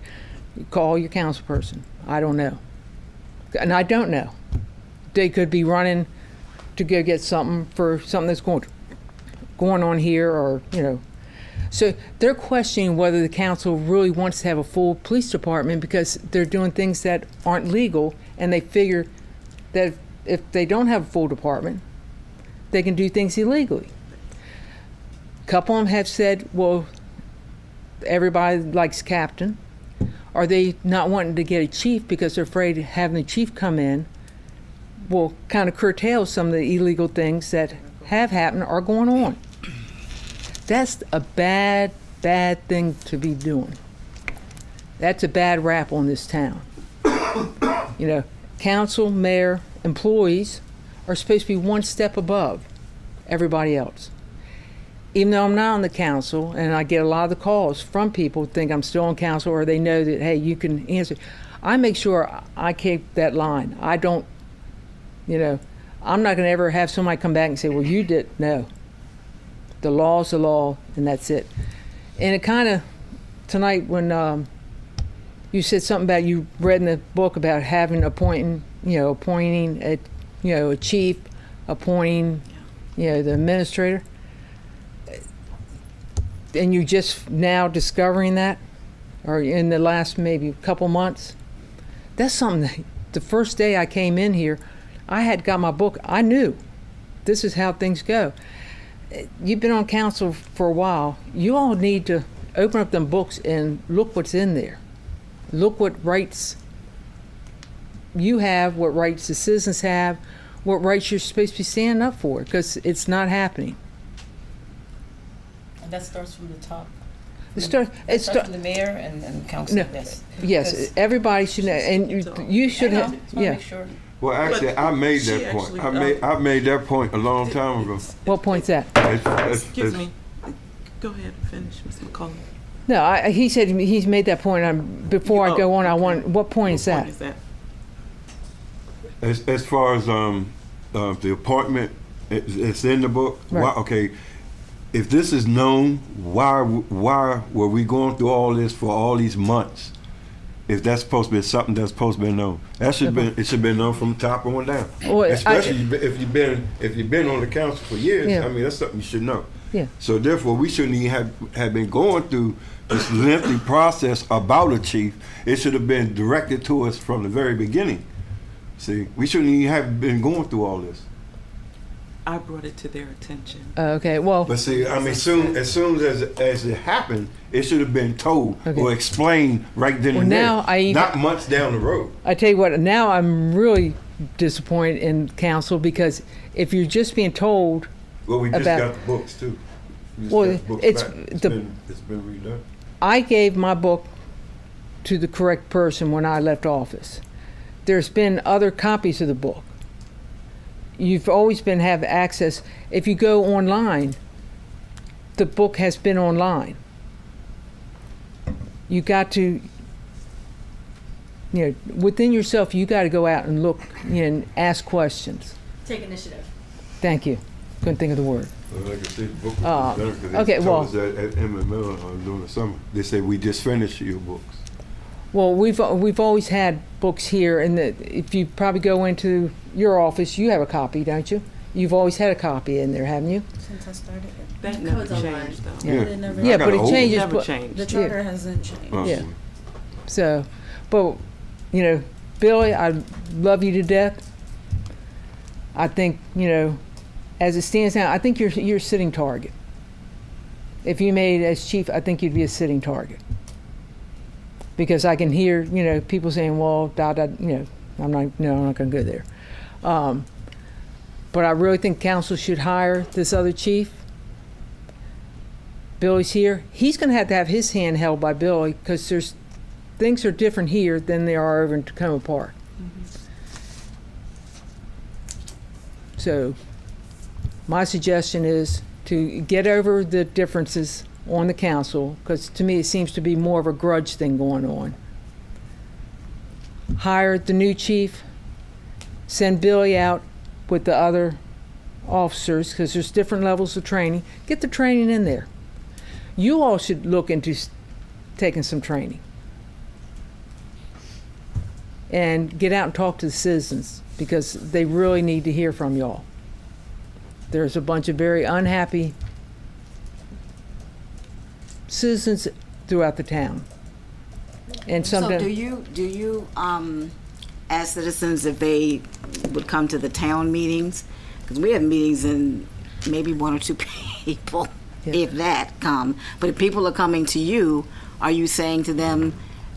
[SPEAKER 8] You call your council person. I don't know. And I don't know. They could be running to go get something for something that's going on here, or, you know. So they're questioning whether the council really wants to have a full police department because they're doing things that aren't legal, and they figure that if they don't have a full department, they can do things illegally. A couple of them have said, well, everybody likes captain. Are they not wanting to get a chief because they're afraid of having the chief come in will kind of curtail some of the illegal things that have happened or are going on? That's a bad thing to be doing. That's a bad rap on this town. You know, council, mayor, employees are supposed to be one step above everybody else. Even though I'm not on the council, and I get a lot of the calls from people who think I'm still on council, or they know that, hey, you can answer, I make sure I keep that line. I don't, you know, I'm not going to ever have somebody come back and say, well, you did. No. The law's the law, and that's it. And it kind of, tonight when you said something about, you read in the book about appointing a chief, appointing, you know, the administrator. And you just now discovering that, or in the last maybe couple months, that's something that the first day I came in here, I had got my book. I knew this is how things go. You've been on council for a while. You all need to open up them books and look what's in there. Look what rights you have, what rights the citizens have, what rights you're supposed to be standing up for, because it's not happening.
[SPEAKER 4] And that starts from the top.
[SPEAKER 8] It starts
[SPEAKER 4] from the mayor and council.
[SPEAKER 8] No, yes, everybody should know, and you should have. Yeah.
[SPEAKER 4] Sure.
[SPEAKER 11] Well, actually, I made that point. I made that point a long time ago.
[SPEAKER 8] What point's that?
[SPEAKER 1] Excuse me. Go ahead and finish, Mr. McCollum.
[SPEAKER 8] No, he said he's made that point. Before I go on, I want, what point is that?
[SPEAKER 11] As far as the appointment, it's in the book.
[SPEAKER 8] Right.
[SPEAKER 11] Why, okay, if this is known, why were we going through all this for all these months? If that's supposed to be something that's supposed to be known, it should have been known from the top on down.
[SPEAKER 8] Well,
[SPEAKER 11] especially if you've been on the council for years.
[SPEAKER 8] Yeah.
[SPEAKER 11] I mean, that's something you should know.
[SPEAKER 8] Yeah.
[SPEAKER 11] So therefore, we shouldn't even have been going through this lengthy process about a chief. It should have been directed to us from the very beginning. See, we shouldn't even have been going through all this.
[SPEAKER 1] I brought it to their attention.
[SPEAKER 8] Okay, well,
[SPEAKER 11] But see, I mean, as soon as it happened, it should have been told
[SPEAKER 8] Okay.
[SPEAKER 11] or explained right then
[SPEAKER 8] Well,
[SPEAKER 11] and there,
[SPEAKER 8] now
[SPEAKER 11] not months down the road.
[SPEAKER 8] I tell you what, now I'm really disappointed in council because if you're just being told,
[SPEAKER 11] Well, we just
[SPEAKER 8] About-
[SPEAKER 11] got the books too. We just
[SPEAKER 8] Well,
[SPEAKER 11] got the books
[SPEAKER 8] it's
[SPEAKER 11] back.
[SPEAKER 8] the-
[SPEAKER 11] It's been redone.
[SPEAKER 8] I gave my book to the correct person when I left office. There's been other copies of the book. You've always been have access. If you go online, the book has been online. You got to, within yourself, you got to go out and look, and ask questions.
[SPEAKER 9] Take initiative.
[SPEAKER 8] Thank you. Couldn't think of the word.
[SPEAKER 11] Like I said, the book was done 'cause they
[SPEAKER 8] okay,
[SPEAKER 11] told
[SPEAKER 8] well-
[SPEAKER 11] us that at MML during the summer. They said we just finished your books.
[SPEAKER 8] Well, we've always had books here, and if you probably go into your office, you have a copy, don't you? You've always had a copy in there, haven't you?
[SPEAKER 3] Since I started it.
[SPEAKER 1] That
[SPEAKER 3] The
[SPEAKER 1] never
[SPEAKER 3] code's online.
[SPEAKER 1] changed, though.
[SPEAKER 8] Yeah.
[SPEAKER 3] But it never,
[SPEAKER 8] Yeah,
[SPEAKER 11] I got
[SPEAKER 8] but
[SPEAKER 11] an
[SPEAKER 8] it
[SPEAKER 11] old one.
[SPEAKER 8] changes.
[SPEAKER 1] Never
[SPEAKER 8] but-
[SPEAKER 1] changed.
[SPEAKER 3] the charter hasn't changed.
[SPEAKER 11] Oh.
[SPEAKER 8] Yeah. So, but Billy, I love you to death. I think as it stands now, I think you're a sitting target. If you made it as chief, I think you'd be a sitting target. Because I can hear people saying, "Well, I'm not going to go there." But I really think council should hire this other chief. Billy's here. He's going to have his hand held by Billy because things are different here than they are over in Tacoma Park. So my suggestion is to get over the differences on the council, because to me it seems to be more of a grudge thing going on. Hire the new chief, send Billy out with the other officers, because there's different levels of training. Get the training in there. You all should look into taking some training. And get out and talk to the citizens, because they really need to hear from y'all. There's a bunch of very unhappy citizens throughout the town. And
[SPEAKER 5] So
[SPEAKER 8] sometimes
[SPEAKER 5] do you ask citizens if they would come to the town meetings? Because we have meetings and maybe one or two people, if that, come. But if people are coming to you, are you saying to them,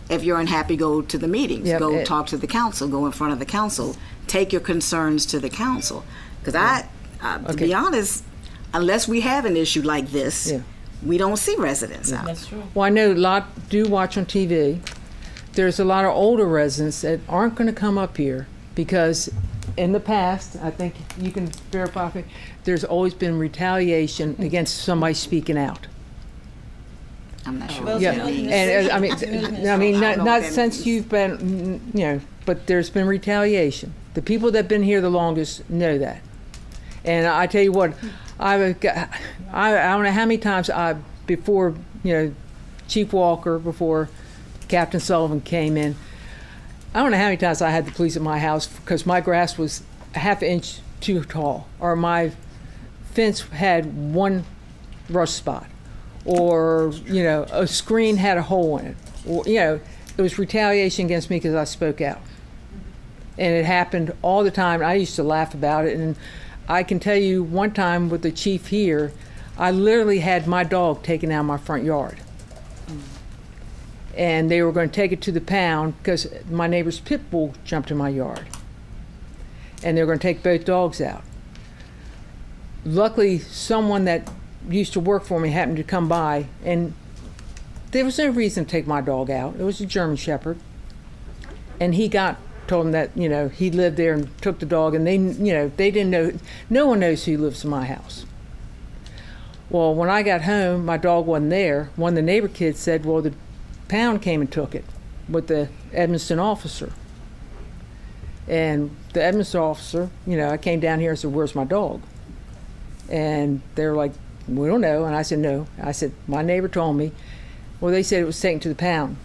[SPEAKER 5] if you're unhappy, go to the meetings,
[SPEAKER 8] Yep,
[SPEAKER 5] go talk to the council, go in front of the council, take your concerns to the council? Because to
[SPEAKER 8] Okay.
[SPEAKER 5] be honest, unless we have an issue like this,
[SPEAKER 8] Yeah.
[SPEAKER 5] we don't see residents out.
[SPEAKER 3] That's true.
[SPEAKER 8] Well, I know a lot do watch on TV. There's a lot of older residents that aren't going to come up here because in the past, I think you can verify, there's always been retaliation against somebody speaking out.
[SPEAKER 5] I'm not sure.
[SPEAKER 3] Well,
[SPEAKER 5] what
[SPEAKER 8] Yeah,
[SPEAKER 5] that
[SPEAKER 3] you
[SPEAKER 5] means.
[SPEAKER 8] and I mean,
[SPEAKER 5] I don't know
[SPEAKER 8] not
[SPEAKER 5] what that
[SPEAKER 8] since
[SPEAKER 5] means.
[SPEAKER 8] you've been, but there's been retaliation. The people that've been here the longest know that. And I tell you what, I don't know how many times before Chief Walker, before Captain Sullivan came in, I don't know how many times I had the police at my house because my grass was a half inch too tall, or my fence had one rust spot, or a screen had a hole in it, or it was retaliation against me because I spoke out, and it happened all the time. I used to laugh about it, and I can tell you one time with the chief here, I literally had my dog taken out of my front yard. And they were going to take it to the pound because my neighbor's pit bull jumped in my yard. And they were going to take both dogs out. Luckily, someone that used to work for me happened to come by, and there was no reason to take my dog out. It was a German Shepherd. And he told him that, he lived there and took the dog, and they didn't know, no one knows who lives in my house. Well, when I got home, my dog wasn't there. One of the neighbor kids said, well, the pound came and took it with the Edmiston officer. And the Edmiston officer, I came down here and said, where's my dog? And they were like, we don't know. And I said, no. I said, my neighbor told me. Well, they said it was taken to the pound.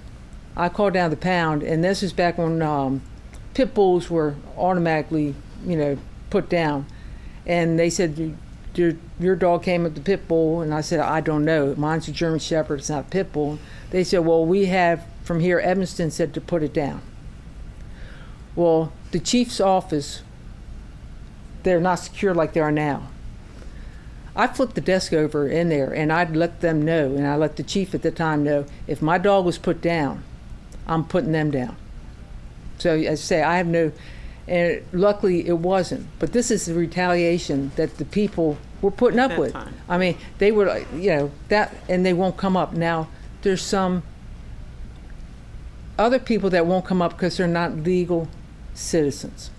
[SPEAKER 8] I called down the pound, and this is back when pit bulls were automatically, put down. And they said, your dog came with the pit bull, and I said, I don't know. Mine's a German Shepherd. It's not a pit bull. They said, well, we have from here. Evanston said to put it down. Well, the chief's office, they're not secure like they are now. I flipped the desk over in there, and I'd let them know, and I let the chief at the time know, if my dog was put down, I'm putting them down. So as I say, I have no, and luckily it wasn't. But this is the retaliation that the people were putting up with.
[SPEAKER 1] Time.
[SPEAKER 8] I mean, they were like, that, and they won't come up. Now, there's some other people that won't come up because they're not legal citizens.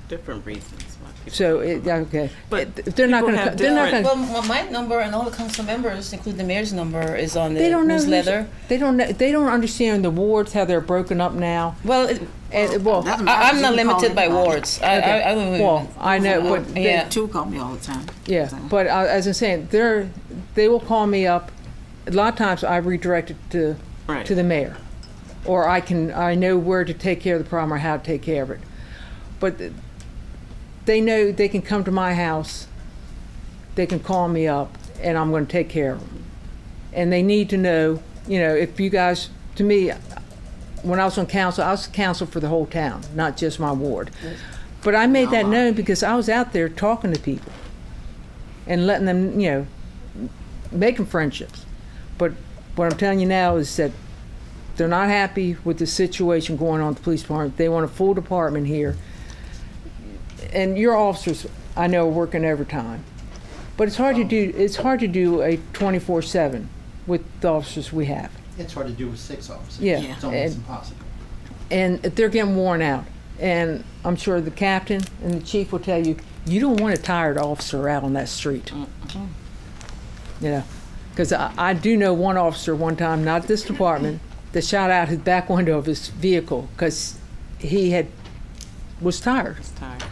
[SPEAKER 1] Different reasons why people
[SPEAKER 8] So,
[SPEAKER 1] don't come up.
[SPEAKER 8] okay.
[SPEAKER 1] But
[SPEAKER 8] They're not
[SPEAKER 1] people
[SPEAKER 8] going to,
[SPEAKER 1] have
[SPEAKER 8] they're not going
[SPEAKER 1] different-
[SPEAKER 8] to.
[SPEAKER 4] Well, my number and all the council members, including the mayor's number, is on the
[SPEAKER 8] They don't know
[SPEAKER 4] newsletter.
[SPEAKER 8] They don't know. They don't understand the wards, how they're broken up now.
[SPEAKER 4] Well,
[SPEAKER 8] And well,
[SPEAKER 5] Doesn't matter,
[SPEAKER 4] I'm
[SPEAKER 5] you
[SPEAKER 4] not
[SPEAKER 5] can call
[SPEAKER 4] limited by
[SPEAKER 5] anybody.
[SPEAKER 4] wards. I don't even.
[SPEAKER 8] well, I know, but they,
[SPEAKER 4] Yeah.
[SPEAKER 5] Two call me all the time.
[SPEAKER 8] yeah. But as I'm saying, they will call me up. A lot of times, I redirect it to
[SPEAKER 1] Right.
[SPEAKER 8] the mayor, or I know where to take care of the problem or how to take care of it. But they know they can come to my house. They can call me up, and I'm going to take care of them. And they need to know, if you guys, to me, when I was on council, I was council for the whole town, not just my ward. But I made that known because I was out there talking to people and letting them, making friendships. But what I'm telling you now is that they're not happy with the situation going on at the police department. They want a full department here. And your officers, I know, are working overtime. But it's hard to do. It's hard to do a 24/7 with the officers we have.
[SPEAKER 10] It's hard to do with 6 officers.
[SPEAKER 8] Yeah.
[SPEAKER 10] It's almost
[SPEAKER 8] And-
[SPEAKER 10] impossible.
[SPEAKER 8] And they're getting worn out. And I'm sure the captain and the chief will tell you, you don't want a tired officer out on that street. Because I do know one officer one time, not this department, that shot out his back window of his vehicle because he was tired.
[SPEAKER 1] It's tired.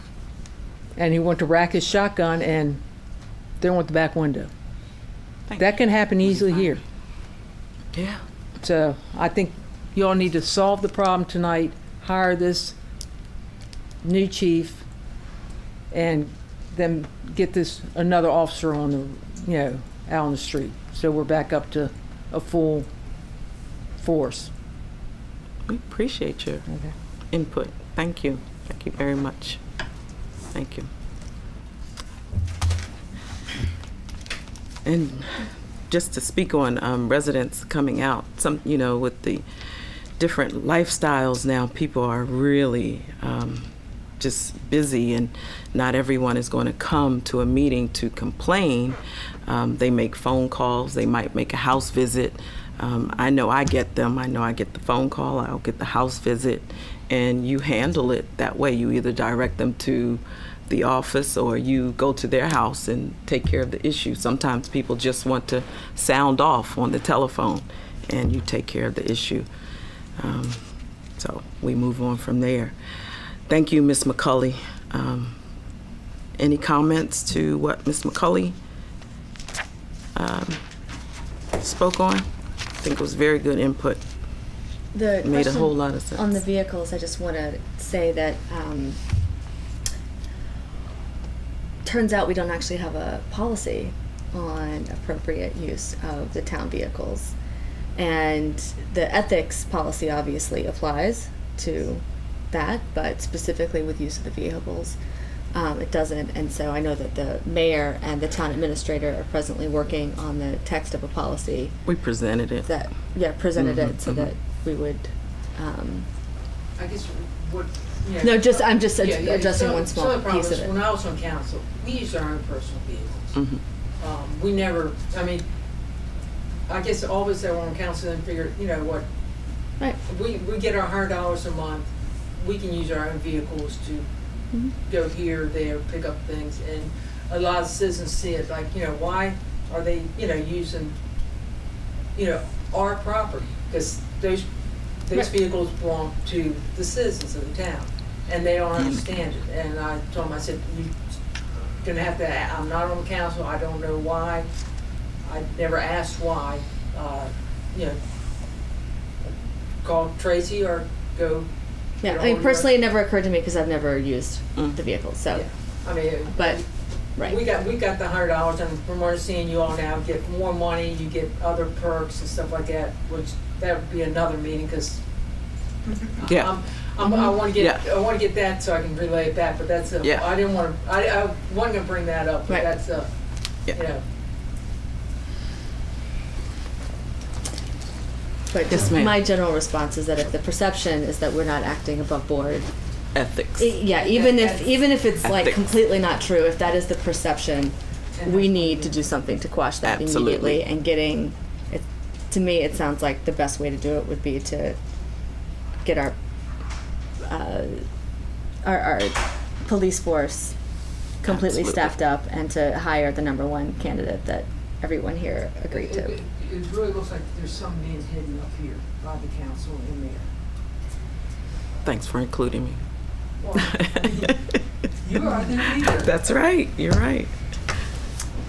[SPEAKER 8] And he went to rack his shotgun and there went the back window. That can happen easily here.
[SPEAKER 1] Yeah.
[SPEAKER 8] So I think you all need to solve the problem tonight, hire this new chief, and then get this another officer on the, out on the street. So we're back up to a full force.
[SPEAKER 1] We appreciate your
[SPEAKER 8] Okay.
[SPEAKER 1] input. Thank you. Thank you very much. Thank you. And just to speak on residents coming out, with the different lifestyles now, people are really just busy, and not everyone is going to come to a meeting to complain. They make phone calls. They might make a house visit. I know I get them. I know I get the phone call. I'll get the house visit, and you handle it that way. You either direct them to the office or you go to their house and take care of the issue. Sometimes people just want to sound off on the telephone, and you take care of the issue. So we move on from there. Thank you, Ms. McCulley. Any comments to what Ms. McCulley spoke on? I think it was very good input.
[SPEAKER 9] The
[SPEAKER 1] It made a
[SPEAKER 9] question
[SPEAKER 1] whole lot of sense.
[SPEAKER 9] on the vehicles, I just want to say that turns out we don't actually have a policy on appropriate use of the town vehicles. And the ethics policy obviously applies to that, but specifically with use of the vehicles, it doesn't. And so I know that the mayor and the town administrator are presently working on the text of a policy
[SPEAKER 1] We presented it.
[SPEAKER 9] that, presented it so that we would,
[SPEAKER 8] I guess what.
[SPEAKER 9] no, I'm just addressing one small piece of it.
[SPEAKER 8] When I was on council, we used our own personal vehicles.
[SPEAKER 1] Mhm.
[SPEAKER 8] We never, I guess all of us that were on council then figured, what,
[SPEAKER 9] Right.
[SPEAKER 8] we get our $100 a month, we can use our own vehicles to go here, there, pick up things, and a lot of citizens see it like, why are they, using, our property? Because those
[SPEAKER 9] Right.
[SPEAKER 8] vehicles belong to the citizens of the town, and they don't understand it. And I told them, I said, you're gonna have to, I'm not on the council, I don't know why, I never asked why, call Tracy or go.
[SPEAKER 9] Yeah,
[SPEAKER 8] get a
[SPEAKER 9] I mean,
[SPEAKER 8] hold of her.
[SPEAKER 9] personally, it never occurred to me because I've never used the vehicle. So,
[SPEAKER 8] Yeah.
[SPEAKER 9] but Right.
[SPEAKER 12] We got the $100, and from what I'm seeing, you all now get more money, you get other perks and stuff like that, which that would be another meeting, because
[SPEAKER 1] Yeah.
[SPEAKER 12] I want to get
[SPEAKER 1] Yeah.
[SPEAKER 12] I want to get that so I can relay it back. But that's
[SPEAKER 1] Yeah.
[SPEAKER 12] I didn't want to. I wasn't going to bring that up. But
[SPEAKER 9] Right.
[SPEAKER 12] that's
[SPEAKER 1] Yeah.
[SPEAKER 12] you know.
[SPEAKER 9] But
[SPEAKER 1] Yes, ma'am.
[SPEAKER 9] my general response is that if the perception is that we're not acting above board,
[SPEAKER 1] Ethics.
[SPEAKER 9] yeah, even if it's like
[SPEAKER 1] Ethics.
[SPEAKER 9] completely not true, if that is the perception, we need to do something to quash that
[SPEAKER 1] Absolutely.
[SPEAKER 9] immediately. And getting it, to me, it sounds like the best way to do it would be to get our police force completely
[SPEAKER 1] Absolutely.
[SPEAKER 9] staffed up and to hire the number one candidate that everyone here agreed to.
[SPEAKER 12] It really looks like there's some being hidden up here by the council and mayor.
[SPEAKER 1] Thanks for including me.
[SPEAKER 12] Well, you are the leader.
[SPEAKER 1] That's right. You're right.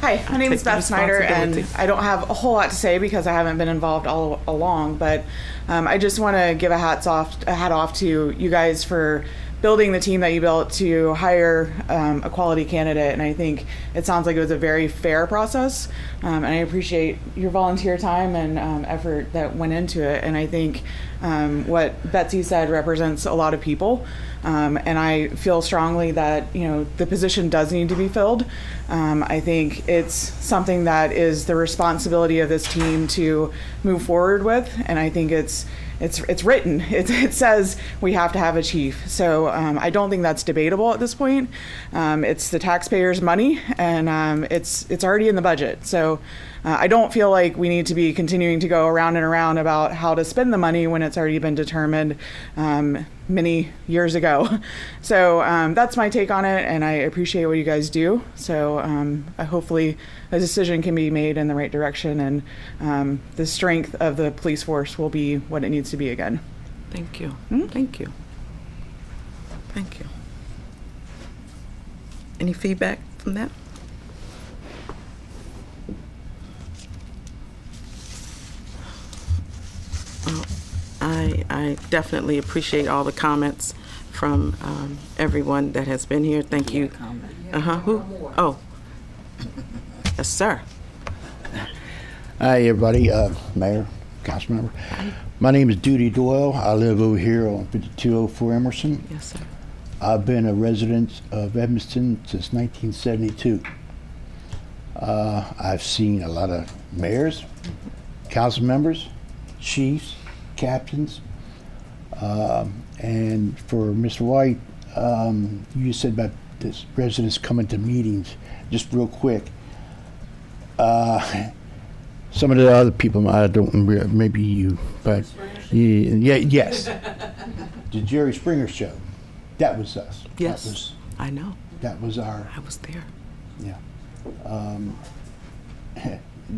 [SPEAKER 13] Hi, my name is
[SPEAKER 1] Take the
[SPEAKER 13] Beth Snyder, and
[SPEAKER 1] responsibility.
[SPEAKER 13] I don't have a whole lot to say because I haven't been involved all along. But I just want to give a hat off to you guys for building the team that you built to hire a quality candidate. And I think it sounds like it was a very fair process. And I appreciate your volunteer time and effort that went into it. And I think what Betsy said represents a lot of people. And I feel strongly that, the position does need to be filled. I think it's something that is the responsibility of this team to move forward with. And I think it's written. It says we have to have a chief. So I don't think that's debatable at this point. It's the taxpayers' money, and it's already in the budget. So I don't feel like we need to be continuing to go around and around about how to spend the money when it's already been determined many years ago. So that's my take on it, and I appreciate what you guys do. So hopefully a decision can be made in the right direction, and the strength of the police force will be what it needs to be again.
[SPEAKER 1] Thank you. Thank you. Thank you. Any feedback from that? I definitely appreciate all the comments from everyone that has been here. Thank you. Who? Oh. Yes, sir.
[SPEAKER 10] Hi, everybody. Mayor, council member. My name is Duty Doyle. I live over here on 5204 Emerson.
[SPEAKER 1] Yes, sir.
[SPEAKER 10] I've been a resident of Evanston since 1972. I've seen a lot of mayors, council members, chiefs, captains, and for Mr. White, you said about this residents coming to meetings. Just real quick, some of the other people, I don't remember, maybe you, but yes, the Jerry Springer show, that was us.
[SPEAKER 1] Yes, I know.
[SPEAKER 10] That was our.
[SPEAKER 1] I was there.
[SPEAKER 10] Yeah.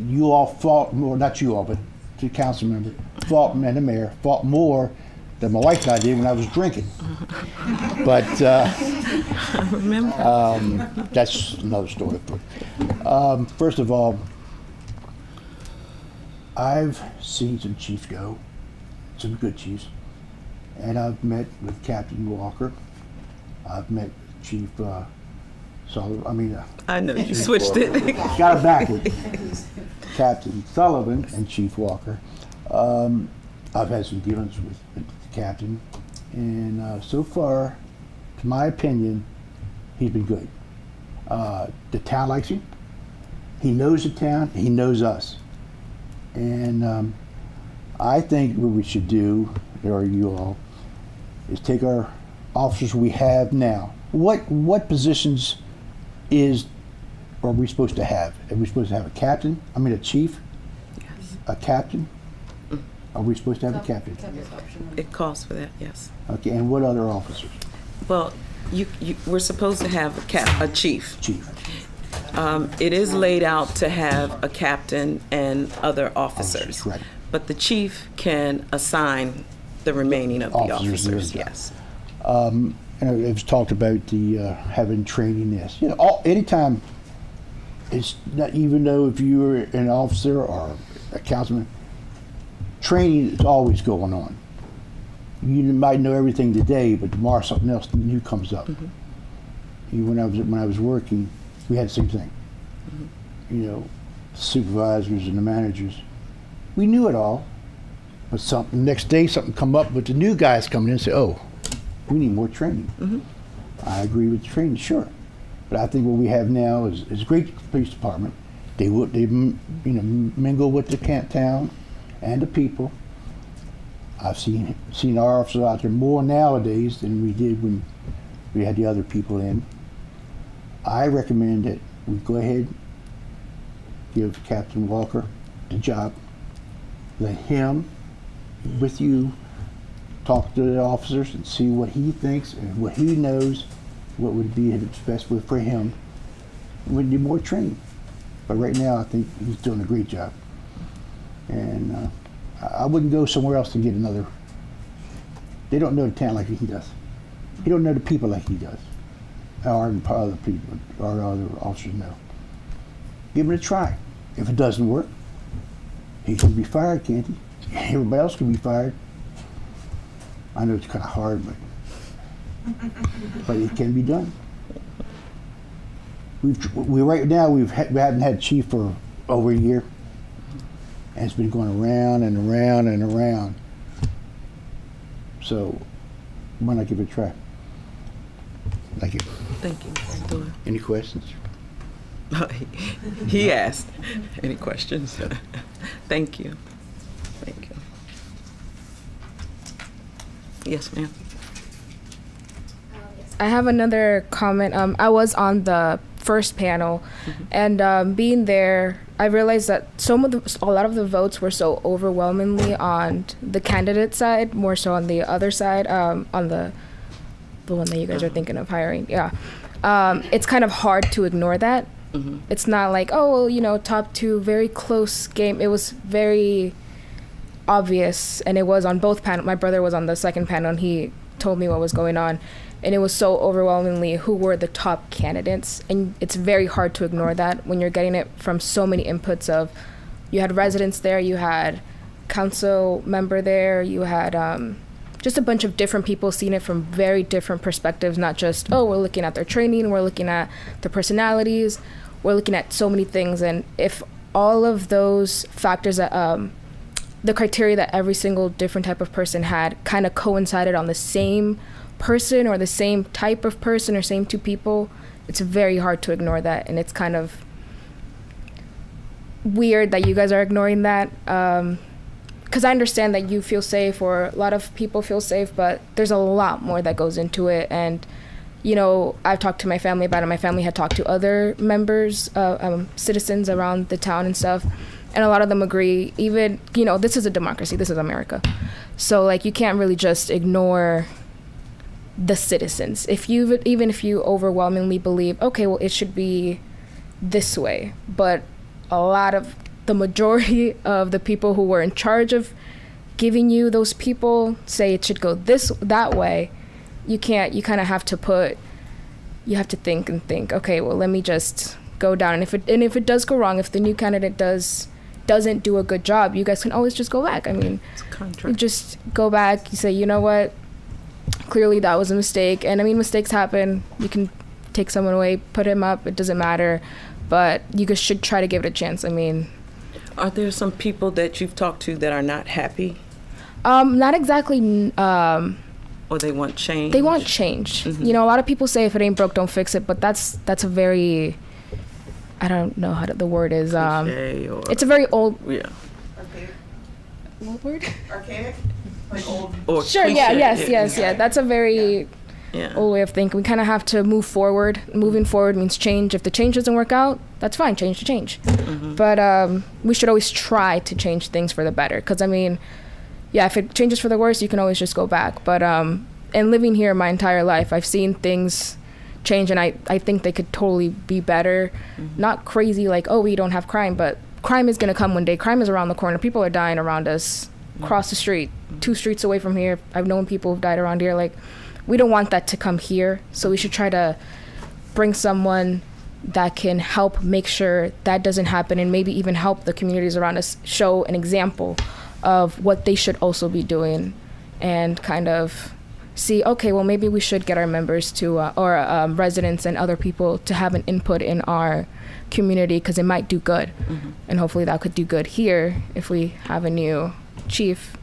[SPEAKER 10] You all fought more, not you all, but the council member fought, and the mayor fought more than my wife and I did when I was drinking. But
[SPEAKER 1] I remember.
[SPEAKER 10] that's another story. First of all, I've seen some chiefs go, some good chiefs, and I've met with Captain Walker. I've met Chief Sullivan.
[SPEAKER 1] I know you switched it.
[SPEAKER 10] Got it backward. Captain Sullivan and Chief Walker. I've had some dealings with the captain, and so far, to my opinion, he's been good. The town likes him. He knows the town. He knows us. And I think what we should do, or you all, is take our officers we have now. What positions are we supposed to have? Are we supposed to have a chief?
[SPEAKER 1] Yes.
[SPEAKER 10] A captain? Are we supposed to have a captain?
[SPEAKER 1] It calls for that, yes.
[SPEAKER 10] Okay, and what other officers?
[SPEAKER 1] Well, we're supposed to have a chief.
[SPEAKER 10] Chief.
[SPEAKER 1] It is laid out to have a captain and other officers.
[SPEAKER 10] Right.
[SPEAKER 1] But the chief can assign the remaining of the officers,
[SPEAKER 10] there,
[SPEAKER 1] yes.
[SPEAKER 10] It was talked about the having training this. Anytime, it's not, even though if you're an officer or a councilman, training is always going on. You might know everything today, but tomorrow something else new comes up.
[SPEAKER 1] Mm-hmm.
[SPEAKER 10] When I was working, we had the same thing. You know, supervisors and the managers, we knew it all, but the next day something come up with the new guys coming in and say, oh, we need more training. I agree with the training, sure. But I think what we have now is a great police department. They mingle with the town and the people. I've seen our officers out there more nowadays than we did when we had the other people in. I recommend that we go ahead, give Captain Walker the job, let him, with you, talk to the officers and see what he thinks and what he knows, what would be the best way for him. We need more training. But right now, I think he's doing a great job. And I wouldn't go somewhere else to get another. They don't know the town like he does. He don't know the people like he does. Our other people, our other officers know. Give him a try. If it doesn't work, he can be fired, can't he? Everybody else can be fired. I know it's kind of hard, but it can be done. We right now we haven't had chief for over a year, and it's been going around and around and around. So why not give it a try? Thank you.
[SPEAKER 1] Thank you.
[SPEAKER 10] Any questions?
[SPEAKER 1] He asked. Any questions? Thank you. Thank you. Yes, ma'am.
[SPEAKER 7] I have another comment. I was on the first panel, and being there, I realized that a lot of the votes were so overwhelmingly on the candidate side, more so on the other side, on the one that you guys are thinking of hiring. Yeah, it's kind of hard to ignore that. It's not like, oh, you know, top two, very close game. It was very obvious, and it was on both panels. My brother was on the second panel, and he told me what was going on. And it was so overwhelmingly who were the top candidates. And it's very hard to ignore that when you're getting it from so many inputs of, you had residents there, you had council member there, you had just a bunch of different people seeing it from very different perspectives, not just, oh, we're looking at their training, we're looking at their personalities, we're looking at so many things. And if all of those factors that, the criteria that every single different type of person had kind of coincided on the same person or the same type of person or same two people, it's very hard to ignore that. And it's kind of weird that you guys are ignoring that, because I understand that you feel safe, or a lot of people feel safe, but there's a lot more that goes into it. And you know, I've talked to my family about it. My family had talked to other members, citizens around the town and stuff, and a lot of them agree. Even, you know, this is a democracy, this is America, so like you can't really just ignore the citizens. Even if you overwhelmingly believe, okay, well, it should be this way, but the majority of the people who were in charge of giving you those people say it should go that way, you kind of have to think, okay, well, let me just go down, and if it does go wrong, if the new candidate doesn't do a good job, you guys can always just go back. I mean, you just go back, you say, you know what, clearly that was a mistake. And I mean, mistakes happen. You can take someone away, put him up, it doesn't matter, but you guys should try to give it a chance. I mean,
[SPEAKER 1] are there some people that you've talked to that are not happy?
[SPEAKER 7] Not exactly.
[SPEAKER 1] Or they want change?
[SPEAKER 7] They want change. You know, a lot of people say if it ain't broke, don't fix it, but that's a very, I don't know how the word is. It's a very old.
[SPEAKER 1] Yeah.
[SPEAKER 7] Archaic. What word?
[SPEAKER 12] Archaic? Like old.
[SPEAKER 1] Or
[SPEAKER 7] sure,
[SPEAKER 1] cliche.
[SPEAKER 7] Yeah. That's a very old way of thinking. We kind of have to move forward. Moving forward means change. If the change doesn't work out, that's fine. Change to change. But we should always try to change things for the better. Because, I mean, yeah, if it changes for the worse, you can always just go back. But and living here my entire life, I've seen things change, and I think they could totally be better. Not crazy like, oh, we don't have crime, but crime is going to come one day. Crime is around the corner. People are dying around us. Across the street, 2 streets away from here. I've known people who've died around here. Like, we don't want that to come here, so we should try to bring someone that can help make sure that doesn't happen, and maybe even help the communities around us show an example of what they should also be doing, and kind of see, okay, well, maybe we should get our members to, or residents and other people to have an input in our community because it might do good. And hopefully that could do good here if we have a new chief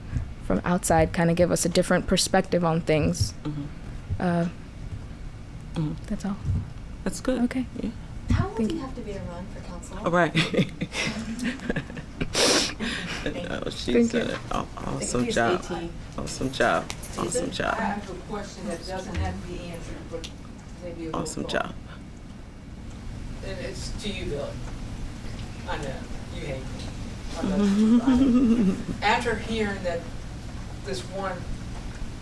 [SPEAKER 7] from outside kind of give us a different perspective on things. That's all.
[SPEAKER 1] That's good.
[SPEAKER 7] Okay.
[SPEAKER 1] Yeah.
[SPEAKER 9] How old do you have to be to run for council?
[SPEAKER 1] All right. She
[SPEAKER 7] Thank
[SPEAKER 1] said
[SPEAKER 7] you.
[SPEAKER 1] it. Awesome
[SPEAKER 9] He's
[SPEAKER 1] job.
[SPEAKER 9] 18.
[SPEAKER 1] Awesome job. Awesome
[SPEAKER 12] I
[SPEAKER 1] job.
[SPEAKER 12] have a question that doesn't have to be answered, but maybe a little
[SPEAKER 1] Awesome
[SPEAKER 12] thought.
[SPEAKER 1] job.
[SPEAKER 12] And it's to you, Billy. I know, you hate me. I know. After hearing that this one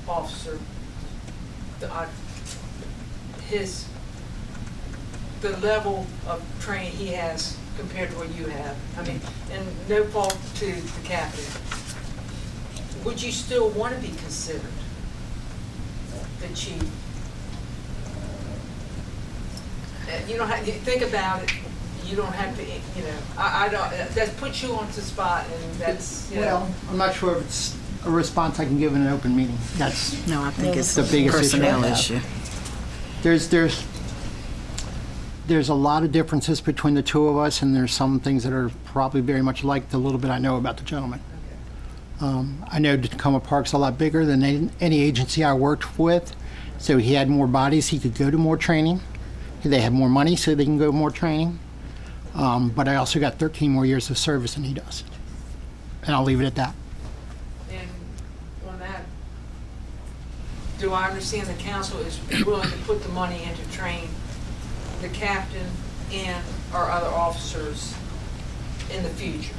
[SPEAKER 12] officer, the level of training he has compared to what you have, I mean, and no fault to the captain, would you still want to be considered the chief? You don't have, you think about it, you don't have to, you know, I don't, that puts you on the spot, and that's, you know.
[SPEAKER 14] Well, I'm not sure if it's a response I can give in an open meeting. That's
[SPEAKER 5] No, I think it's
[SPEAKER 14] the biggest
[SPEAKER 5] personnel
[SPEAKER 14] issue.
[SPEAKER 5] issue.
[SPEAKER 14] There's a lot of differences between the two of us, and there's some things that are probably very much like the little bit I know about the gentleman. I know Tacoma Park's a lot bigger than any agency I worked with, so he had more bodies, he could go to more training. They have more money, so they can go more training. But I also got 13 more years of service than he does. And I'll leave it at that.
[SPEAKER 12] And on that, do I understand the council is willing to put the money in to train the captain and our other officers in the future?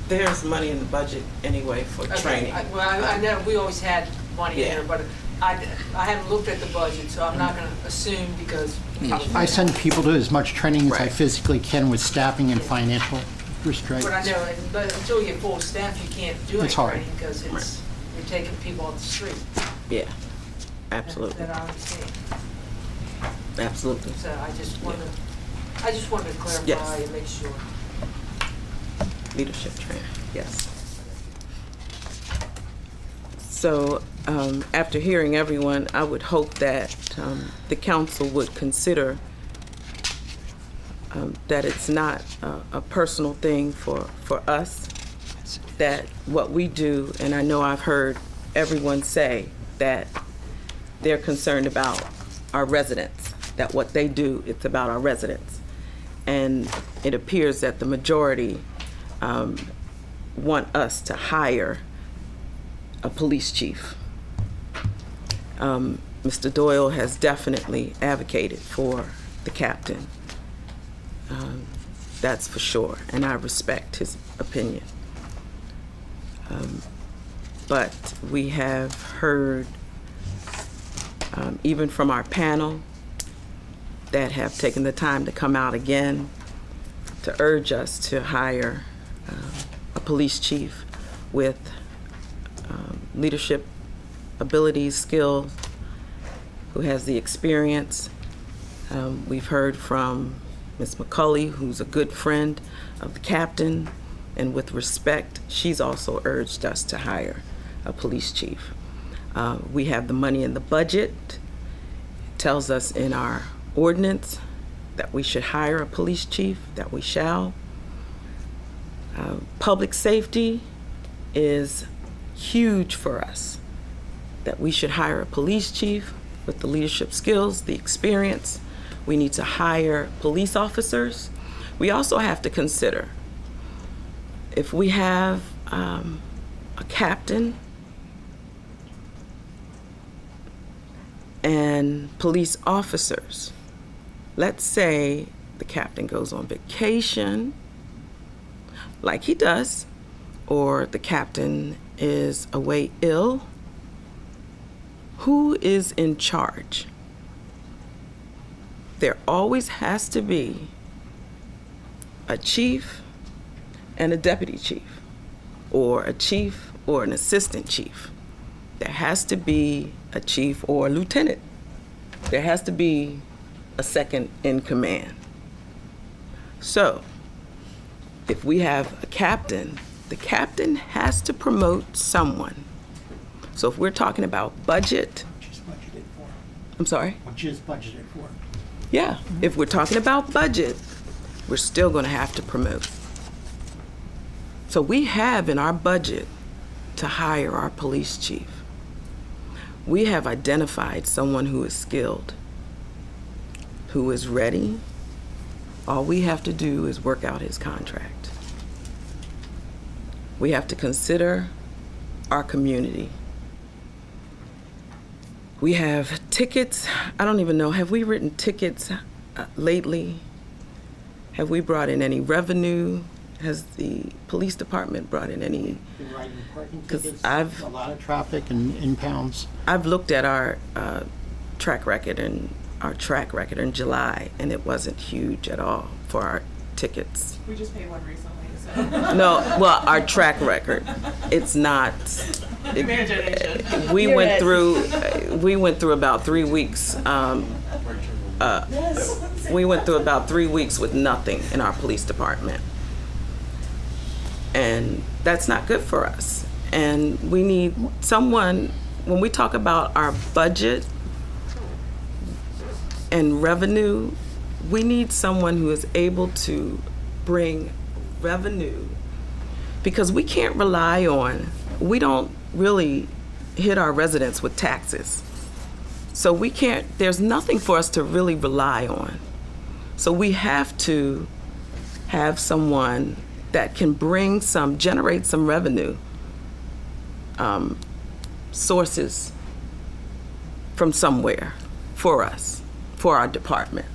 [SPEAKER 1] There's money in the budget anyway for training.
[SPEAKER 12] I know we always had money
[SPEAKER 1] Yeah.
[SPEAKER 12] there, but I haven't looked at the budget, so I'm not going to assume because.
[SPEAKER 14] I send people to as much training as I
[SPEAKER 1] Right.
[SPEAKER 14] physically can with staffing and financial restraints.
[SPEAKER 12] But I know, but until you get full staff, you can't do any
[SPEAKER 14] It's hard.
[SPEAKER 12] training because it's, you're taking people off the street.
[SPEAKER 1] Yeah, absolutely,
[SPEAKER 12] That I understand.
[SPEAKER 1] absolutely.
[SPEAKER 12] So I just wanted to clarify
[SPEAKER 1] Yes.
[SPEAKER 12] and make sure.
[SPEAKER 1] Leadership training, yes. So, after hearing everyone, I would hope that the council would consider that it's not a personal thing for us, that what we do, and I know I've heard everyone say that they're concerned about our residents, that what they do, it's about our residents. And it appears that the majority want us to hire a police chief. Mr. Doyle has definitely advocated for the captain. That's for sure, and I respect his opinion. But we have heard, even from our panel, that have taken the time to come out again to urge us to hire a police chief with leadership abilities, skills, who has the experience. We've heard from Ms. McCulley, who's a good friend of the captain, and with respect, she's also urged us to hire a police chief. We have the money in the budget. It tells us in our ordinance that we should hire a police chief, that we shall. Public safety is huge for us, that we should hire a police chief with the leadership skills, the experience. We need to hire police officers. We also have to consider if we have a captain and police officers. Let's say the captain goes on vacation, like he does, or the captain is away ill. Who is in charge? There always has to be a chief and a deputy chief, or a chief or an assistant chief. There has to be a chief or a lieutenant. There has to be a second in command. So, if we have a captain, the captain has to promote someone So if we're talking about budget,
[SPEAKER 14] Which is budgeted for.
[SPEAKER 1] I'm sorry?
[SPEAKER 14] Which is budgeted for.
[SPEAKER 1] Yeah, if we're talking about budget, we're still going to have to promote. So we have in our budget to hire our police chief. We have identified someone who is skilled, who is ready. All we have to do is work out his contract. We have to consider our community. We have tickets. I don't even know, have we written tickets lately? Have we brought in any revenue? Has the police department brought in any?
[SPEAKER 14] Been writing parking
[SPEAKER 1] 'Cause
[SPEAKER 14] tickets,
[SPEAKER 1] I've-
[SPEAKER 14] a lot of traffic and impounds.
[SPEAKER 1] I've looked at our track record in July, and it wasn't huge at all for our tickets.
[SPEAKER 13] We just paid one recently,
[SPEAKER 1] No, well, our track record, it's not. We went through about 3 weeks. We went through about 3 weeks with nothing in our police department. And that's not good for us. And we need someone, when we talk about our budget and revenue, we need someone who is able to bring revenue, because we can't rely on, we don't really hit our residents with taxes. So we can't, there's nothing for us to really rely on. So we have to have someone that can generate some revenue sources from somewhere for us, for our department.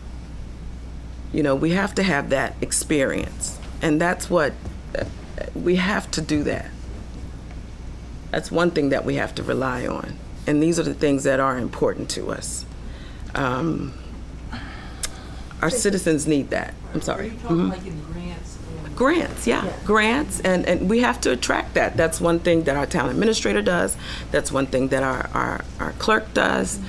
[SPEAKER 1] You know, we have to have that experience, and that's what, we have to do that. That's one thing that we have to rely on, and these are the things that are important to us. Our citizens need that. I'm sorry.
[SPEAKER 12] Are you talking like in grants?
[SPEAKER 1] Grants, yeah, grants, and we have to attract that. That's one thing that our town administrator does. That's one thing that our clerk does.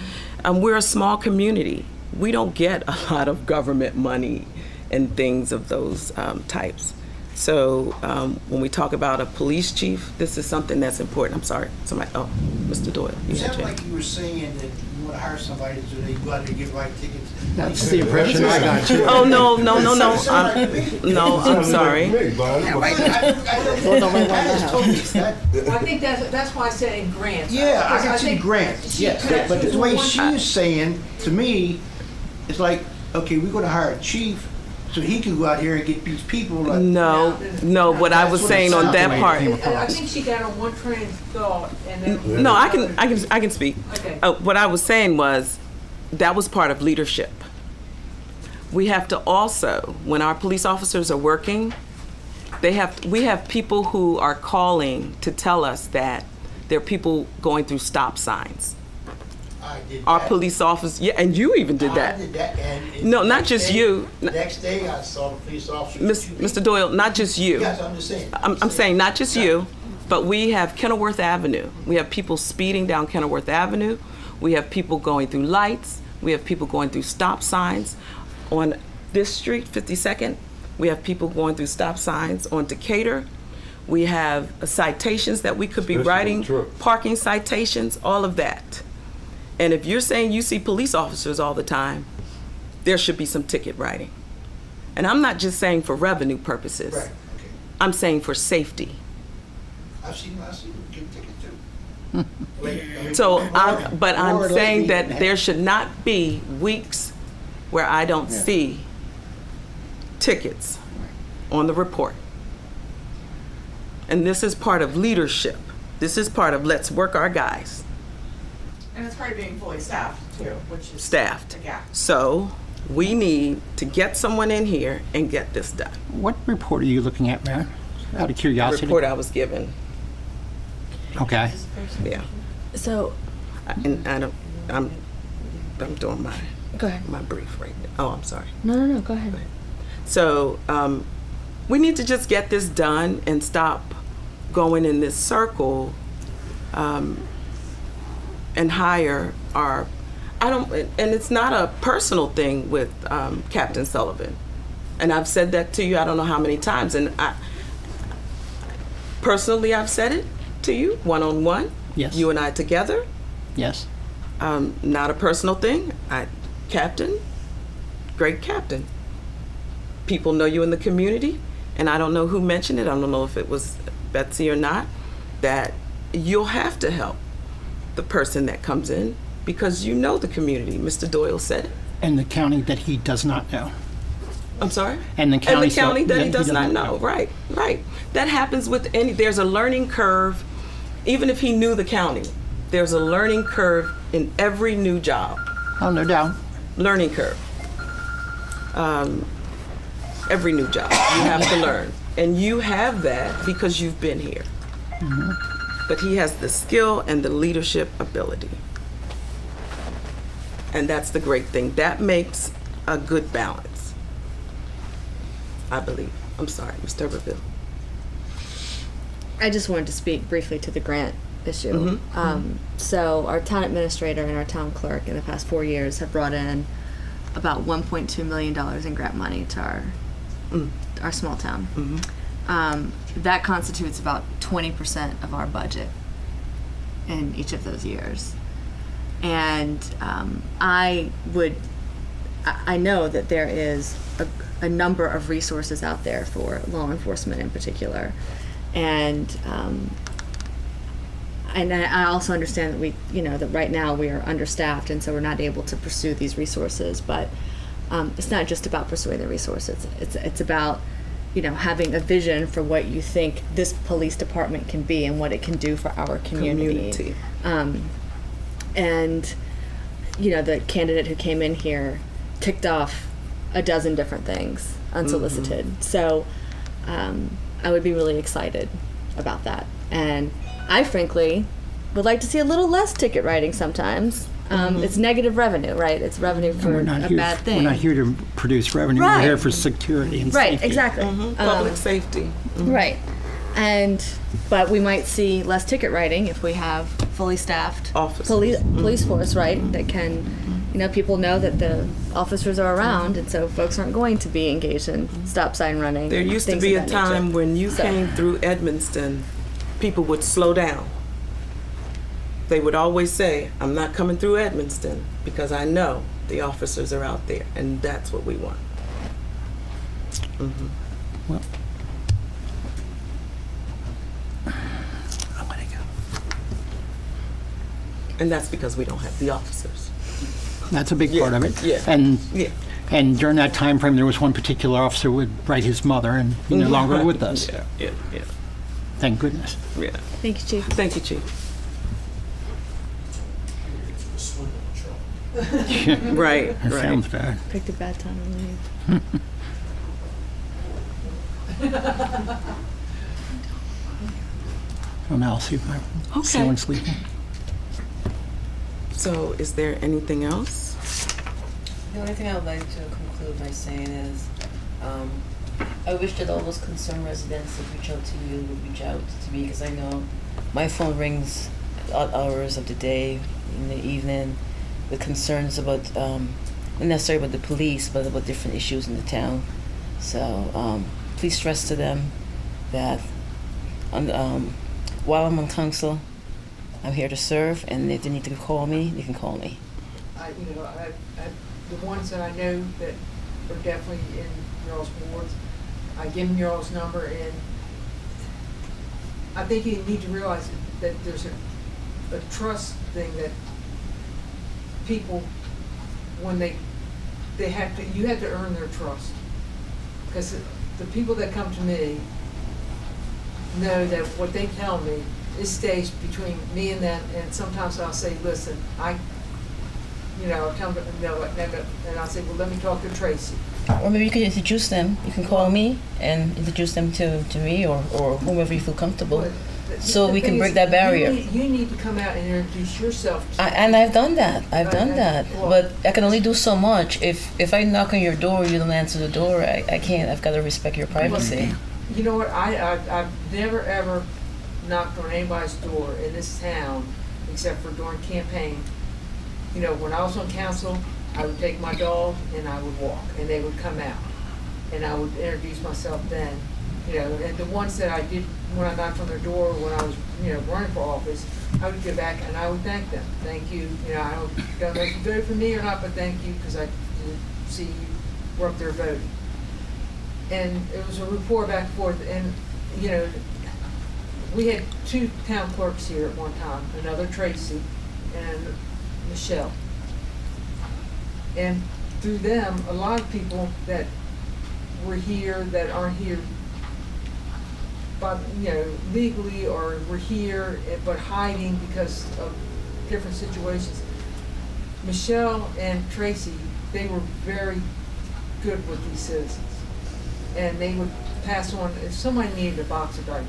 [SPEAKER 1] We're a small community. We don't get a lot of government money and things of those types. So when we talk about a police chief, this is something that's important. I'm sorry, somebody, oh, Mr. Doyle.
[SPEAKER 15] It sounded like you were saying that you want to hire somebody so they go out there and get right tickets.
[SPEAKER 14] That's the impression I got too.
[SPEAKER 1] Oh, no. I'm sorry.
[SPEAKER 12] Well, I think that's why I said in grants.
[SPEAKER 15] Yeah, I
[SPEAKER 12] Because
[SPEAKER 15] can see
[SPEAKER 12] think
[SPEAKER 15] grants,
[SPEAKER 12] she
[SPEAKER 15] yes.
[SPEAKER 12] could-
[SPEAKER 15] But the way
[SPEAKER 12] one-
[SPEAKER 15] she is saying, to me, it's like, okay, we're going to hire a chief so he can go out here and get these people. Like,
[SPEAKER 1] No, what I was
[SPEAKER 15] That's what it
[SPEAKER 1] saying on
[SPEAKER 15] sounds
[SPEAKER 1] that
[SPEAKER 15] like.
[SPEAKER 1] part.
[SPEAKER 12] I think she got on one train of thought and then.
[SPEAKER 1] No, I can speak.
[SPEAKER 12] Okay.
[SPEAKER 1] What I was saying was, that was part of leadership. We have to also, when our police officers are working, we have people who are calling to tell us that there are people going through stop signs.
[SPEAKER 15] I did
[SPEAKER 1] Our
[SPEAKER 15] that.
[SPEAKER 1] police officers, yeah, and you even did
[SPEAKER 15] I
[SPEAKER 1] that.
[SPEAKER 15] did that. And
[SPEAKER 1] No,
[SPEAKER 15] the
[SPEAKER 1] not
[SPEAKER 15] next
[SPEAKER 1] just
[SPEAKER 15] day-
[SPEAKER 1] you.
[SPEAKER 15] The next day, I saw the police officer.
[SPEAKER 1] Mr. Doyle, not just you.
[SPEAKER 15] Yes, I'm just saying.
[SPEAKER 1] I'm saying not just you, but we have Kenilworth Avenue. We have people speeding down Kenilworth Avenue. We have people going through lights. We have people going through stop signs on this street, 52nd. We have people going through stop signs on Decatur. We have citations that we could be
[SPEAKER 11] Especially
[SPEAKER 1] writing,
[SPEAKER 11] on trucks.
[SPEAKER 1] parking citations, all of that. And if you're saying you see police officers all the time, there should be some ticket writing. And I'm not just saying for revenue purposes.
[SPEAKER 15] Right, okay.
[SPEAKER 1] I'm saying for safety.
[SPEAKER 15] I've seen them get tickets too.
[SPEAKER 1] So, I'm
[SPEAKER 15] Or
[SPEAKER 1] saying
[SPEAKER 15] lately,
[SPEAKER 1] that there should not be weeks where I don't see tickets on the report. And this is part of leadership. This is part of let's work our guys,
[SPEAKER 13] And it's part of being fully staffed too, which is
[SPEAKER 1] staffed.
[SPEAKER 13] a gap.
[SPEAKER 1] So we need to get someone in here and get this done.
[SPEAKER 14] What report are you looking at, Mayor? Out of
[SPEAKER 1] The
[SPEAKER 14] curiosity.
[SPEAKER 1] report I was given,
[SPEAKER 14] Okay.
[SPEAKER 1] yeah.
[SPEAKER 7] So,
[SPEAKER 1] And I'm doing
[SPEAKER 7] go ahead.
[SPEAKER 1] my brief right now. Oh, I'm sorry.
[SPEAKER 7] No, go ahead.
[SPEAKER 1] So we need to just get this done and stop going in this circle and hire our, and it's not a personal thing with Captain Sullivan. And I've said that to you, I don't know how many times. And personally, I've said it to you one-on-one.
[SPEAKER 14] Yes.
[SPEAKER 1] You and I together,
[SPEAKER 14] Yes.
[SPEAKER 1] not a personal thing. Captain, great captain. People know you in the community, and I don't know who mentioned it. I don't know if it was Betsy or not, that you'll have to help the person that comes in because you know the community. Mr. Doyle said it.
[SPEAKER 14] And the county that he does not know.
[SPEAKER 1] I'm sorry?
[SPEAKER 14] And the county,
[SPEAKER 1] that he does not know. Right, right. That happens with there's a learning curve. Even if he knew the county, there's a learning curve in every new job.
[SPEAKER 14] Oh, no doubt.
[SPEAKER 1] Learning curve. Every new job, you have to learn. And you have that because you've been here. But he has the skill and the leadership ability. And that's the great thing. That makes a good balance, I believe. I'm sorry, Mr. Everville.
[SPEAKER 9] I just wanted to speak briefly to the grant issue. So our town administrator and our town clerk in the past 4 years have brought in about $1.2 million in grant money to our small town. That constitutes about 20% of our budget in each of those years. And I know that there is a number of resources out there for law enforcement in particular. And I also understand that that right now we are understaffed, and so we're not able to pursue these resources. But it's not just about pursuing the resources. It's about having a vision for what you think this police department can be and what it can do for our community. And the candidate who came in here ticked off a dozen different things unsolicited. So I would be really excited about that. And I frankly would like to see a little less ticket writing sometimes. It's negative revenue, right? It's revenue for a bad thing.
[SPEAKER 14] We're not here to produce revenue.
[SPEAKER 9] Right.
[SPEAKER 14] We're here for security and safety.
[SPEAKER 9] Right, exactly.
[SPEAKER 1] Public safety.
[SPEAKER 9] Right. But we might see less ticket writing if we have fully staffed police force, right? That can, people know that the officers are around, and so folks aren't going to be engaged in stop sign running.
[SPEAKER 1] There used to be a time when you came through Edmonston, people would slow down. They would always say, I'm not coming through Edmonston because I know the officers are out there, and that's what we want.
[SPEAKER 14] Well, I'm gonna go.
[SPEAKER 1] And that's because we don't have the officers.
[SPEAKER 14] That's a big part of it.
[SPEAKER 1] Yeah.
[SPEAKER 14] And during that time frame, there was one particular officer who would write his mother, and he's no longer with us.
[SPEAKER 1] Yeah.
[SPEAKER 14] Thank goodness.
[SPEAKER 1] Yeah.
[SPEAKER 9] Thank you, Chief.
[SPEAKER 1] Thank you, Chief. Right.
[SPEAKER 14] That sounds bad.
[SPEAKER 9] Picked a bad time to leave.
[SPEAKER 14] Well, now I'll see if my ceiling's sleeping.
[SPEAKER 1] So is there anything else?
[SPEAKER 4] The only thing I would like to conclude by saying is, I wish that all those concerned residents that reach out to you would reach out to me, because I know my phone rings at odd hours of the day, in the evening, with concerns about, not necessarily about the police, but about different issues in the town. So please stress to them that while I'm on council, I'm here to serve, and if they need to call me, they can call me.
[SPEAKER 12] The ones that I know that are definitely in y'all's wards, I give them y'all's number, and I think you need to realize that there's a trust thing that people, when they have to, you have to earn their trust, because the people that come to me know that what they tell me is stays between me and them, and sometimes I'll say, listen, tell them no, and I'll say, well, let me talk to Tracy.
[SPEAKER 4] Or maybe you can introduce them. You can call me and introduce them to me or whomever you feel comfortable, so we can break that barrier.
[SPEAKER 12] You need to come out and introduce yourself.
[SPEAKER 4] And I've done that. But I can only do so much. If I knock on your door, you don't answer the door. I can't. I've got to respect your privacy.
[SPEAKER 12] You know what? I've never ever knocked on anybody's door in this town except for during campaign. When I was on council, I would take my dog and I would walk, and they would come out, and I would introduce myself then. You know, and the ones that I did when I knocked on their door when I was, you know, running for office, I would go back and I would thank them. Thank you. You know, I don't know if you voted for me or not, but thank you because I did see you were up there voting. And it was a rapport back and forth. And, you know, we had 2 town clerks here at one time, another Tracy and Michelle. And through them, a lot of people that were here that aren't here, but you know, legally or were here but hiding because of different situations. Michelle and Tracy, they were very good with these citizens, and they would pass on if somebody needed a box of diapers.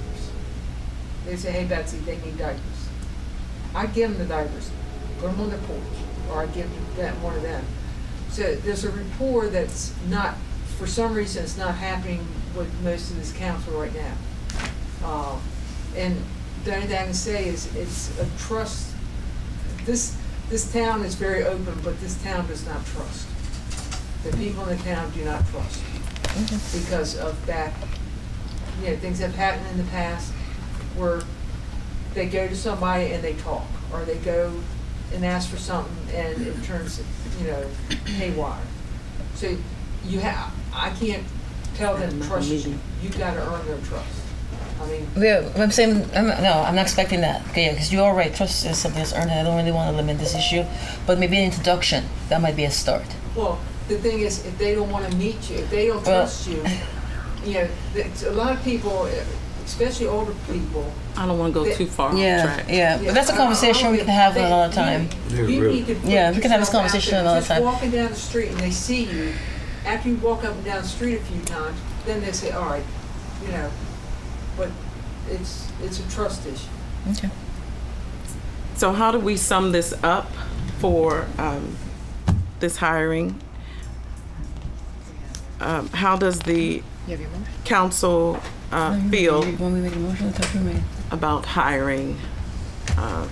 [SPEAKER 12] They'd say, "Hey Betsy, they need diapers." I'd give them the diapers, put them on the porch, or I'd give that one of them. So there's a rapport that's not, for some reason, it's not happening with most of this council right now. And the only thing I can say is it's a trust. This town is very open, but this town does not trust. The people in the town do not trust because of that. You know, things have happened in the past where they go to somebody and they talk, or they go and ask for something and it turns, you know, haywire. So I can't tell them to trust you. You got to earn their trust. I mean,
[SPEAKER 4] Yeah, I'm saying, I'm not expecting that. Okay, because you're right, trust is something that's earned, and I don't really want to limit this issue, but maybe an introduction, that might be a start.
[SPEAKER 12] well, the thing is, if they don't want to meet you, if they don't trust you, you know, a lot of people, especially older people.
[SPEAKER 1] I don't want to go too far off track.
[SPEAKER 4] But that's a conversation we can have another time.
[SPEAKER 12] You need to put
[SPEAKER 4] we can have this
[SPEAKER 12] yourself out
[SPEAKER 4] conversation
[SPEAKER 12] there.
[SPEAKER 4] another
[SPEAKER 12] Just
[SPEAKER 4] time.
[SPEAKER 12] walking down the street and they see you, after you walk up and down the street a few times, then they say, all right, you know, but it's a trust issue.
[SPEAKER 4] Okay.
[SPEAKER 1] So how do we sum this up for this hiring? How does the council feel
[SPEAKER 4] When we make a motion, that's for me.
[SPEAKER 1] about hiring a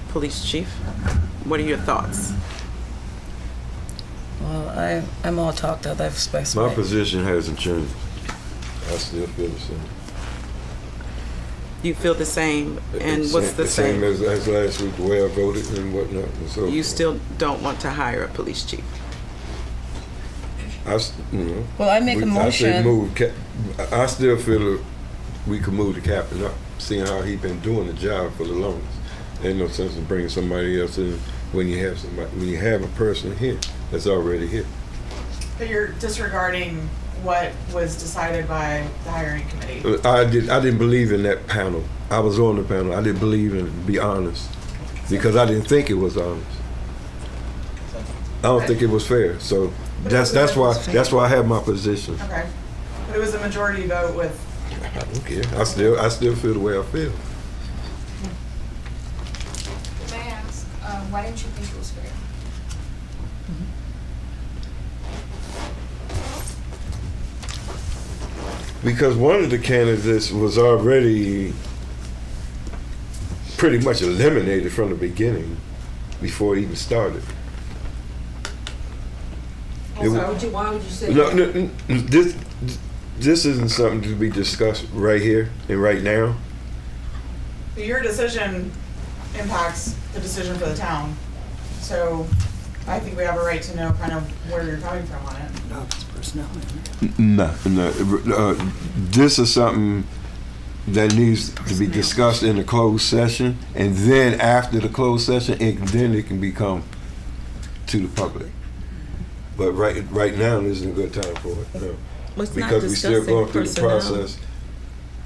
[SPEAKER 1] police chief? What are your thoughts?
[SPEAKER 4] Well, I'm all talked out. I've expressed
[SPEAKER 11] My position hasn't changed. I still feel the same.
[SPEAKER 1] You feel the same, and
[SPEAKER 11] It's
[SPEAKER 1] what's the same?
[SPEAKER 11] as last week, the way I voted and whatnot and so
[SPEAKER 1] You
[SPEAKER 11] forth.
[SPEAKER 1] still don't want to hire a police chief?
[SPEAKER 4] Well, I make a
[SPEAKER 11] I say
[SPEAKER 4] motion.
[SPEAKER 11] move. I still feel that we could move the captain up, seeing how he been doing the job for the longest. Ain't no sense in bringing somebody else in when you have a person here that's already here.
[SPEAKER 13] But you're disregarding what was decided by the hiring committee.
[SPEAKER 11] I didn't believe in that panel. I was on the panel. I didn't believe in it, to be honest, because I didn't think it was honest. I don't think it was fair. So that's why I have my position.
[SPEAKER 13] Okay. But it was a majority vote with.
[SPEAKER 11] I don't care. I still feel the way I feel.
[SPEAKER 7] May I ask, why didn't you think it was fair?
[SPEAKER 11] Because one of the candidates was already pretty much eliminated from the beginning before it even started.
[SPEAKER 12] Why would you say
[SPEAKER 11] No,
[SPEAKER 12] that?
[SPEAKER 11] this isn't something to be discussed right here and right now.
[SPEAKER 13] Your decision impacts the decision for the town. So I think we have a right to know kind of where you're coming from on it.
[SPEAKER 4] No, it's personnel.
[SPEAKER 11] No. This is something that needs to be discussed in the closed session, and then after the closed session, then it can become to the public. But right now isn't a good time for it. No.
[SPEAKER 1] Well, it's not
[SPEAKER 11] Because we're still
[SPEAKER 1] discussing
[SPEAKER 11] going through the
[SPEAKER 1] personnel.
[SPEAKER 11] process.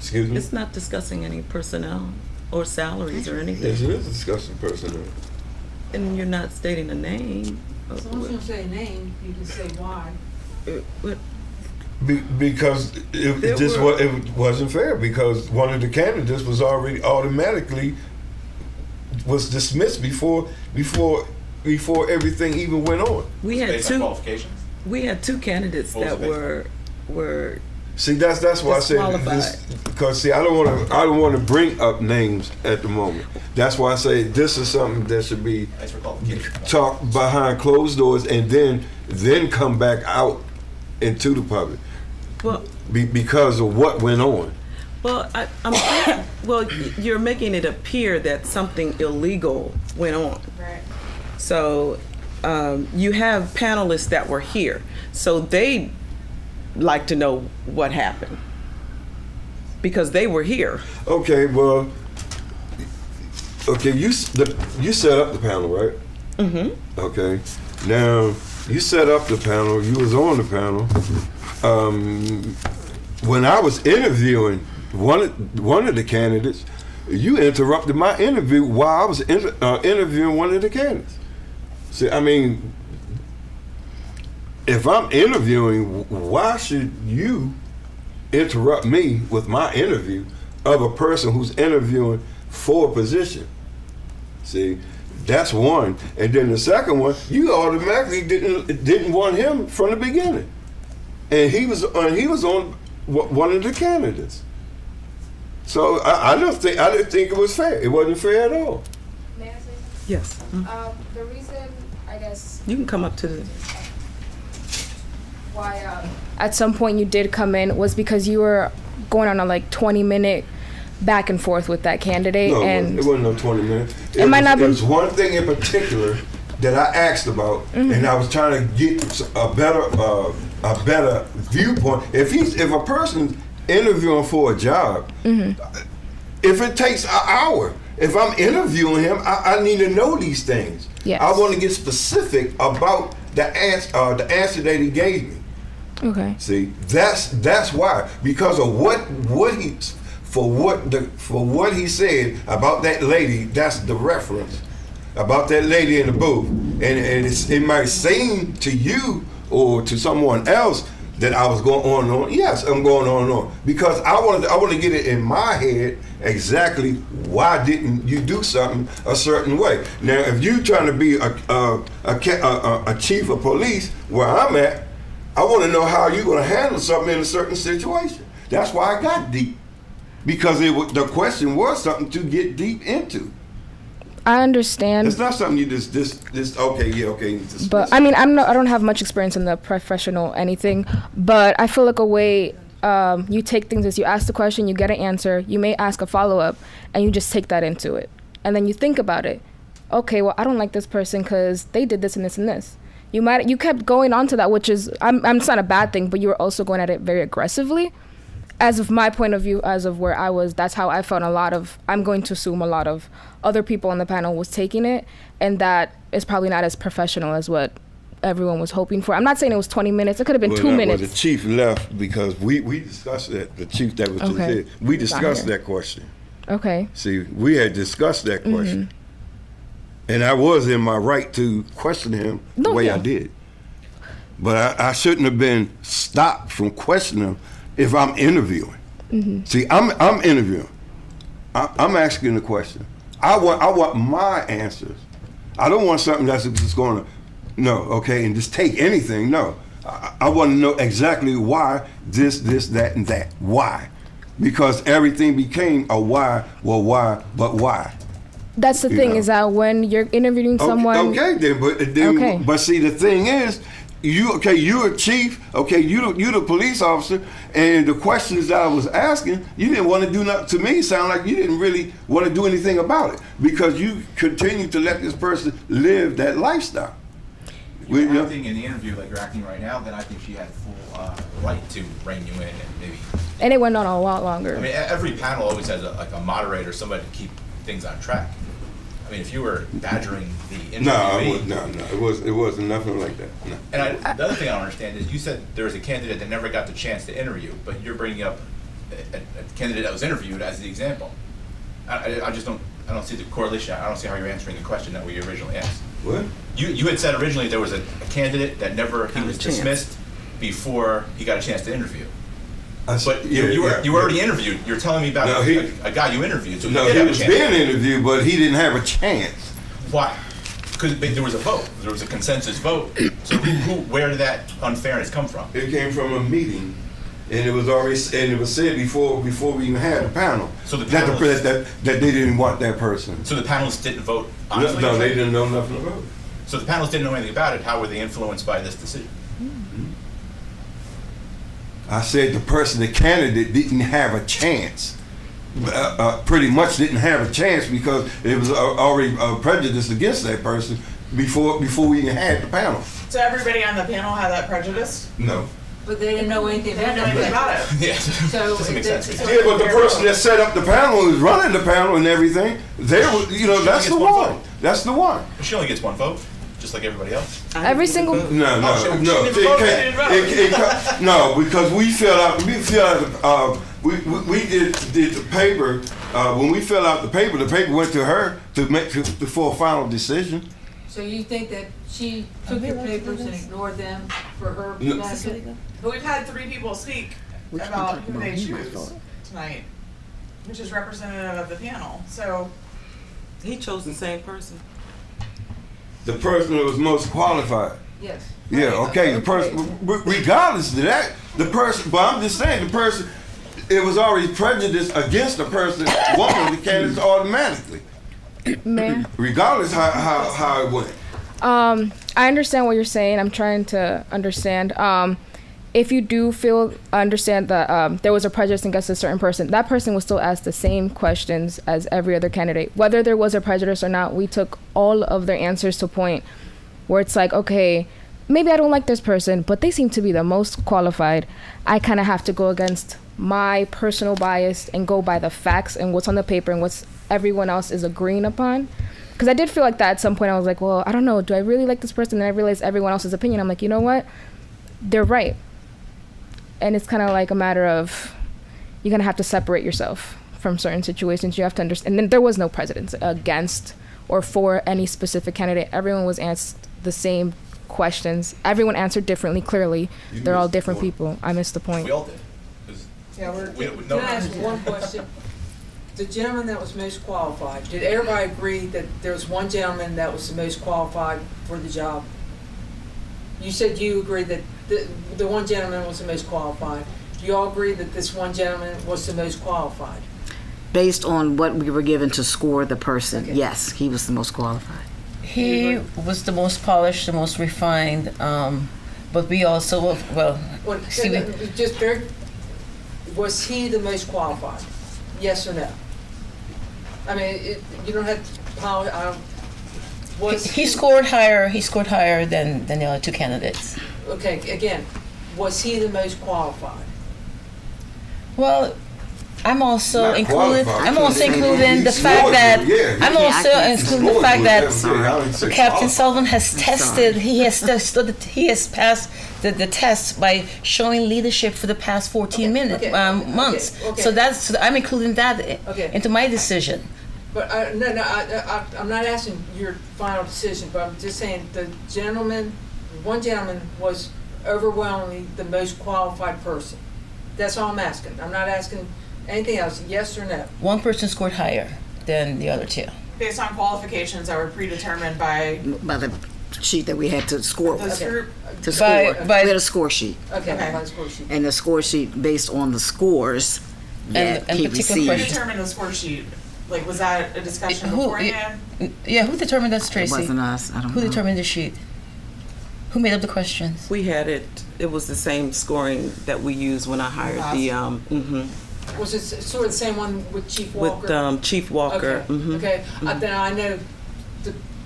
[SPEAKER 11] Excuse me?
[SPEAKER 1] It's not discussing any personnel or salaries or anything.
[SPEAKER 11] Yes, it is discussing personnel.
[SPEAKER 1] And you're not stating a name.
[SPEAKER 12] As long as you don't say a name, you can say why.
[SPEAKER 11] Because it wasn't fair, because one of the candidates was already automatically was dismissed before everything even went on.
[SPEAKER 1] We had two candidates that were
[SPEAKER 11] See, that's why I said this, because see, I don't want to bring up names at the moment. That's why I say this is something that should be talked behind closed doors and then come back out into the public.
[SPEAKER 1] Well,
[SPEAKER 11] because of what went on.
[SPEAKER 1] well, you're making it appear that something illegal went on.
[SPEAKER 12] Right.
[SPEAKER 1] So you have panelists that were here, so they like to know what happened because they were here.
[SPEAKER 11] Okay, well, okay, you set up the panel, right?
[SPEAKER 1] Mm-hmm.
[SPEAKER 11] Okay, now you set up the panel. You was on the panel. When I was interviewing one of the candidates, you interrupted my interview while I was interviewing one of the candidates. See, I mean, if I'm interviewing, why should you interrupt me with my interview of a person who's interviewing for a position? See, that's one. And then the second one, you automatically didn't want him from the beginning, and he was on one of the candidates. So I didn't think it was fair. It wasn't fair at all.
[SPEAKER 7] May I say something?
[SPEAKER 1] Yes.
[SPEAKER 7] The reason, I guess,
[SPEAKER 1] You can come up to the.
[SPEAKER 7] why at some point you did come in was because you were going on a like 20-minute back and forth with that candidate.
[SPEAKER 11] No,
[SPEAKER 7] and
[SPEAKER 11] it wasn't no 20 minutes.
[SPEAKER 7] It might not be.
[SPEAKER 11] There was one thing in particular that I asked about, and I was trying to get a better viewpoint. If a person's interviewing for a job, if it takes an hour, if I'm interviewing him, I need to know these things.
[SPEAKER 7] Yes.
[SPEAKER 11] I want to get specific about the answer that he gave me.
[SPEAKER 7] Okay.
[SPEAKER 11] See, that's why, because of what he said about that lady. That's the reference about that lady in the booth, and it might seem to you or to someone else that I was going on and on. Yes, I'm going on and on because I want to get it in my head exactly why didn't you do something a certain way. Now, if you trying to be a chief of police where I'm at, I want to know how you're going to handle something in a certain situation. That's why I got deep, because the question was something to get deep into.
[SPEAKER 7] I understand.
[SPEAKER 11] It's not something you just okay, yeah, okay.
[SPEAKER 7] But I mean, I don't have much experience in the professional anything, but I feel like a way you take things is you ask the question, you get an answer, you may ask a follow-up, and you just take that into it. And then you think about it. Okay, well, I don't like this person because they did this and this and this. You kept going on to that, which is, it's not a bad thing, but you were also going at it very aggressively. As of my point of view, as of where I was, that's how I felt I'm going to assume a lot of other people on the panel was taking it, and that is probably not as professional as what everyone was hoping for. I'm not saying it was 20 minutes. It could have been 2 minutes.
[SPEAKER 11] Well, the chief left because we discussed that. The chief that was just there, we discussed that question.
[SPEAKER 7] Okay.
[SPEAKER 11] See, we had discussed that question. And I was in my right to question him the way I did. But I shouldn't have been stopped from questioning him if I'm interviewing. See, I'm interviewing. I'm asking the question. I want my answers. I don't want something that's just going to, and just take anything. No, I want to know exactly why this, that, and that. Why? Because everything became a why. Well, why? But why?
[SPEAKER 7] That's the thing, is that when you're interviewing someone.
[SPEAKER 11] But see, the thing is, you're a chief, you're the police officer, and the questions that I was asking, you didn't want to do nothing. To me, sound like you didn't really want to do anything about it because you continue to let this person live that lifestyle.
[SPEAKER 16] You're acting in the interview like you're acting right now, then I think she had full right to rein you in and maybe.
[SPEAKER 7] And it went on a lot longer.
[SPEAKER 16] I mean, every panel always has a moderator, somebody to keep things on track. I mean, if you were badgering the interviewee...
[SPEAKER 11] No, it wasn't nothing like that. No.
[SPEAKER 16] And the other thing I don't understand is you said there was a candidate that never got the chance to interview, but you're bringing up a candidate that was interviewed as the example. I don't see the correlation. I don't see how you're answering the question that we originally asked.
[SPEAKER 11] What?
[SPEAKER 16] You had said originally there was a candidate that he was dismissed before he got a chance to interview. But you were already interviewed. You're telling me about a guy you interviewed. So he was
[SPEAKER 11] being interviewed, but he didn't have a chance.
[SPEAKER 16] Why? Because there was a vote. There was a consensus vote. So where did that unfairness come from?
[SPEAKER 11] It came from a meeting, and it was already said before we even had the panel.
[SPEAKER 16] So the
[SPEAKER 11] that they didn't want that person.
[SPEAKER 16] So the panelists didn't vote.
[SPEAKER 11] No, they didn't know nothing about it.
[SPEAKER 16] So the panelists didn't know anything about it. How were they influenced by this decision?
[SPEAKER 11] I said the candidate didn't have a chance. Pretty much didn't have a chance because it was already prejudiced against that person before we even had the panel.
[SPEAKER 13] So everybody on the panel had that prejudice?
[SPEAKER 11] No.
[SPEAKER 12] But they didn't know anything about
[SPEAKER 13] it.
[SPEAKER 16] Yeah,
[SPEAKER 12] So
[SPEAKER 16] doesn't make sense.
[SPEAKER 11] Yeah, but the person that set up the panel, who's running the panel and everything, they were, you know, that's the one. That's the one.
[SPEAKER 16] She only gets one vote, just like everybody else.
[SPEAKER 7] Every single.
[SPEAKER 11] No,
[SPEAKER 16] Oh, she
[SPEAKER 11] no.
[SPEAKER 16] didn't vote?
[SPEAKER 11] No, because we filled out. We did the paper. When we filled out the paper went to her to make for a final decision.
[SPEAKER 12] So you think that she took the papers and ignored them for her benefit?
[SPEAKER 13] But we've had 3 people speak about who they choose tonight, which is representative of the panel. So
[SPEAKER 1] He chose the same person.
[SPEAKER 11] The person that was most qualified.
[SPEAKER 12] Yes.
[SPEAKER 11] Yeah. Okay. The person, regardless of that, the person. But I'm just saying, the person. It was already prejudiced against the person. One of the candidates automatically.
[SPEAKER 7] Mayor?
[SPEAKER 11] Regardless how it went.
[SPEAKER 7] I understand what you're saying. I'm trying to understand. If you do understand that there was a prejudice against a certain person, that person was still asked the same questions as every other candidate. Whether there was a prejudice or not, we took all of their answers to a point where it's like, okay, maybe I don't like this person, but they seem to be the most qualified. I kind of have to go against my personal bias and go by the facts and what's on the paper and what's everyone else is agreeing upon. Because I did feel like that at some point. I was like, well, I don't know. Do I really like this person? And I realized everyone else's opinion. I'm like, you know what? They're right. And it's kind of like a matter of you're going to have to separate yourself from certain situations. You have to understand. And then there was no precedence against or for any specific candidate. Everyone was asked the same questions. Everyone answered differently, clearly. They're all different people. I missed the point.
[SPEAKER 16] We all did.
[SPEAKER 12] Yeah,
[SPEAKER 16] Can
[SPEAKER 12] I ask one question? The gentleman that was most qualified, did everybody agree that there was one gentleman that was the most qualified for the job? You said you agreed that the one gentleman was the most qualified. Do you all agree that this one gentleman was the most qualified?
[SPEAKER 5] Based on what we were given to score the person, yes, he was the most qualified.
[SPEAKER 4] He was the most polished, the most refined, but we also,
[SPEAKER 12] Was he the most qualified? Yes or no? I mean, you don't have to
[SPEAKER 4] he scored higher. He scored higher than the other 2 candidates.
[SPEAKER 12] Okay, again, was he the most qualified?
[SPEAKER 4] Well, I'm also
[SPEAKER 11] Not
[SPEAKER 4] including.
[SPEAKER 11] qualified.
[SPEAKER 4] I'm also
[SPEAKER 11] He
[SPEAKER 4] including the
[SPEAKER 11] scored
[SPEAKER 4] fact that
[SPEAKER 11] you, yeah.
[SPEAKER 4] I'm also including the fact that Captain Sullivan has
[SPEAKER 5] I'm
[SPEAKER 4] tested.
[SPEAKER 5] sorry.
[SPEAKER 4] He has tested. He has passed the test by showing leadership for the past 14 months.
[SPEAKER 12] Okay.
[SPEAKER 4] So I'm including that into my decision.
[SPEAKER 12] But I'm not asking your final decision, but I'm just saying one gentleman was overwhelmingly the most qualified person. That's all I'm asking. I'm not asking anything else, yes or no.
[SPEAKER 4] One person scored higher than the other 2.
[SPEAKER 13] based on qualifications that were predetermined by
[SPEAKER 5] the sheet that we had to score.
[SPEAKER 13] this group.
[SPEAKER 5] To score. We had a score sheet.
[SPEAKER 12] Okay. By the score sheet.
[SPEAKER 5] And the score sheet based on the scores that he received.
[SPEAKER 13] Who determined the score sheet? Like, was that a discussion beforehand?
[SPEAKER 4] Who determined that, Tracy?
[SPEAKER 5] It wasn't us. I don't know.
[SPEAKER 4] Who determined the sheet? Who made up the questions?
[SPEAKER 1] We had it. It was the same scoring that we used when I hired the.
[SPEAKER 12] Was it sort of the same one with Chief Walker?
[SPEAKER 1] With Chief Walker.
[SPEAKER 12] Okay. Okay. Then I know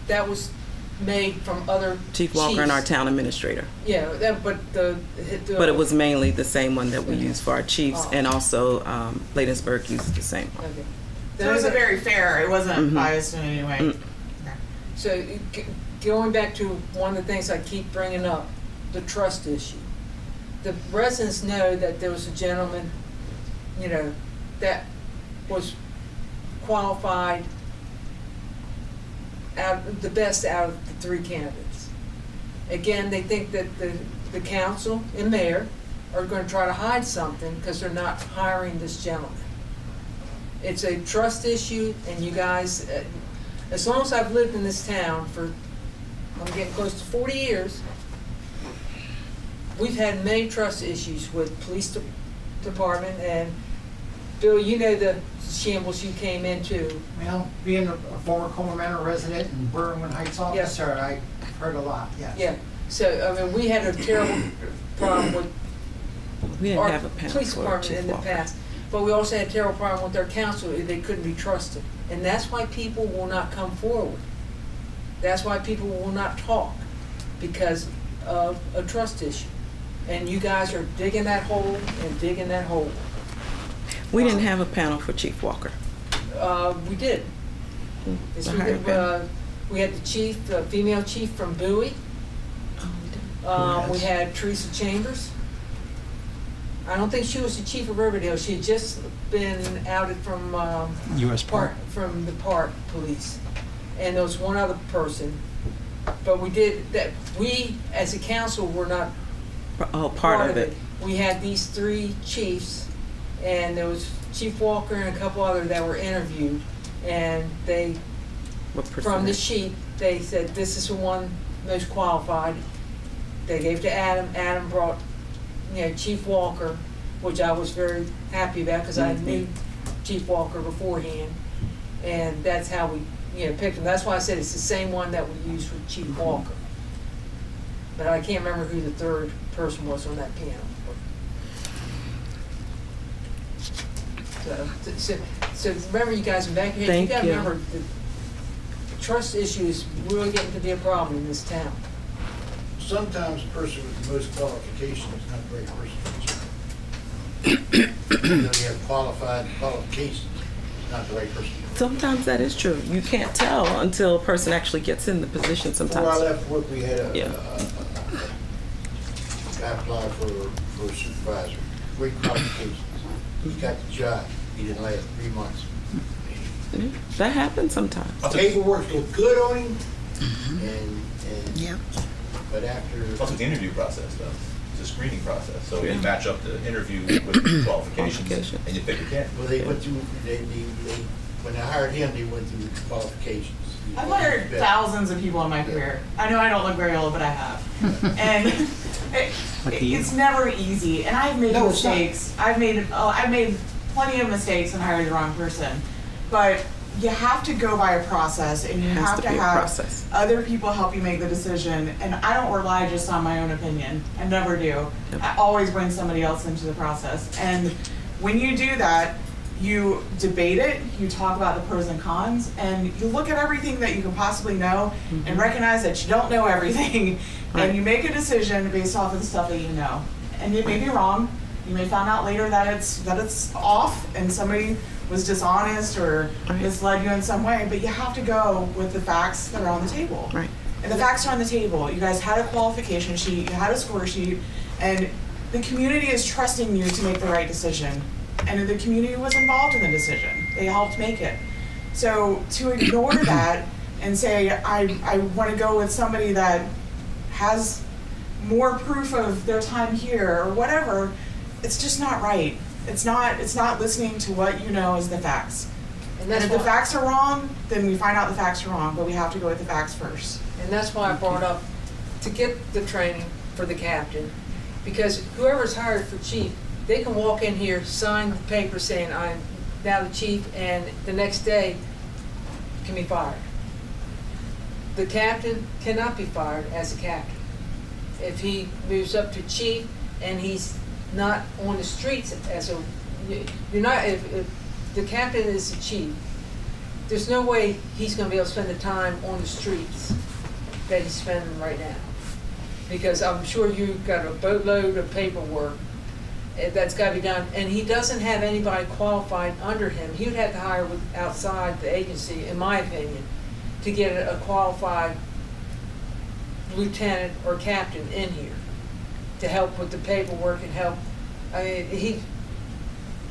[SPEAKER 12] that was made from other
[SPEAKER 1] Chief Walker and our town administrator.
[SPEAKER 12] Yeah, but
[SPEAKER 1] but it was mainly the same one that we used for our chiefs, and also Bladensburg uses the same one.
[SPEAKER 12] Okay.
[SPEAKER 13] So it was very fair. It wasn't biased in any way.
[SPEAKER 12] So going back to one of the things I keep bringing up, the trust issue. The residents know that there was a gentleman, that was qualified, the best out of the 3 candidates. Again, they think that the council and mayor are going to try to hide something because they're not hiring this gentleman. It's a trust issue, and you guys, as long as I've lived in this town for, I'm getting close to 40 years, we've had many trust issues with police department, and Bill, you know the shambles you came into.
[SPEAKER 14] Well, being a former Coleman Manor resident and Berwyn Heights officer, I've heard a lot, yes.
[SPEAKER 12] Yeah, so, we had a terrible problem with
[SPEAKER 1] We didn't
[SPEAKER 12] our
[SPEAKER 1] have a panel
[SPEAKER 12] police
[SPEAKER 1] for
[SPEAKER 12] department
[SPEAKER 1] Chief
[SPEAKER 12] in the
[SPEAKER 1] Walker.
[SPEAKER 12] past. But we also had a terrible problem with their council, they couldn't be trusted. And that's why people will not come forward. That's why people will not talk, because of a trust issue. And you guys are digging that hole and digging that hole.
[SPEAKER 1] We didn't have a panel for Chief Walker.
[SPEAKER 12] We did. Yes,
[SPEAKER 1] The
[SPEAKER 12] we
[SPEAKER 1] higher
[SPEAKER 12] did.
[SPEAKER 1] panel.
[SPEAKER 12] We had the chief, the female chief from Bowie. We had Teresa Chambers. I don't think she was the chief of Riverdale. She had just been outed from
[SPEAKER 14] U.S. Park.
[SPEAKER 12] from the park police, and there was one other person. But we did that. We, as a council, were not
[SPEAKER 1] Oh, part of it.
[SPEAKER 12] We had these 3 chiefs, and there was Chief Walker and a couple other that were interviewed, and they, from the sheet, they said this is the one most qualified. They gave to Adam. Adam brought, Chief Walker, which I was very happy about because I knew Chief Walker beforehand, and that's how we, picked him. That's why I said it's the same one that we used with Chief Walker. But I can't remember who the 3rd person was on that panel. So remember, you guys, back here, you got to remember the trust issue is really getting to be a problem in this town.
[SPEAKER 15] Sometimes the person with the most qualification is not the right person for the job. Even though you have qualifications, it's not the right person.
[SPEAKER 1] Sometimes that is true. You can't tell until a person actually gets in the position sometimes.
[SPEAKER 15] Before I left work, we had a guy apply for a supervisor. Great qualifications. He got the job. He didn't last 3 months.
[SPEAKER 1] That happens sometimes.
[SPEAKER 15] Paperwork looked good on him, and but after
[SPEAKER 16] Also the interview process, though. It's a screening process. So you match up the interview with the qualifications, and you pick a candidate.
[SPEAKER 15] well, they went through. When they hired him, they went through the qualifications.
[SPEAKER 13] I've hired thousands of people in my career. I know I don't look very old, but I have. And it's never easy. And I've made mistakes. I've made plenty of mistakes and hired the wrong person. But you have to go by a process, and you have to have other people help you make the decision. And I don't rely just on my own opinion. I never do. I always bring somebody else into the process. And when you do that, you debate it, you talk about the pros and cons, and you look at everything that you can possibly know and recognize that you don't know everything, and you make a decision based off of the stuff that you know. And you may be wrong. You may find out later that it's off and somebody was dishonest or misled you in some way, but you have to go with the facts that are on the table.
[SPEAKER 1] Right.
[SPEAKER 13] And the facts are on the table. You guys had a qualification sheet, you had a score sheet, and the community is trusting you to make the right decision. And the community was involved in the decision. They helped make it. So to ignore that and say, I want to go with somebody that has more proof of their time here or whatever, it's just not right. It's not listening to what you know as the facts. And if the facts are wrong, then we find out the facts are wrong, but we have to go with the facts first.
[SPEAKER 12] And that's why I brought up to get the training for the captain, because whoever's hired for chief, they can walk in here, sign the paper saying I'm now the chief, and the next day can be fired. The captain cannot be fired as a captain. If he moves up to chief and he's not on the streets as a, you're not, if the captain is the chief, there's no way he's going to be able to spend the time on the streets that he's spending right now. Because I'm sure you've got a boatload of paperwork that's got to be done, and he doesn't have anybody qualified under him. He would have to hire outside the agency, in my opinion, to get a qualified lieutenant or captain in here to help with the paperwork and help. I mean,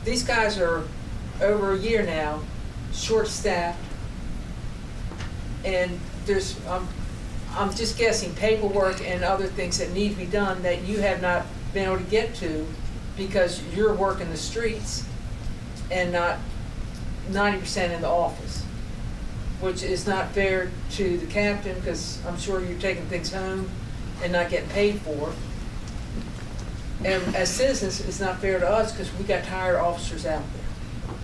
[SPEAKER 12] these guys are over a year now, short-staffed, and there's, I'm just guessing, paperwork and other things that need to be done that you have not been able to get to because you're working the streets and not 90% in the office, which is not fair to the captain because I'm sure you're taking things home and not getting paid for. And as citizens, it's not fair to us because we got tired officers out there.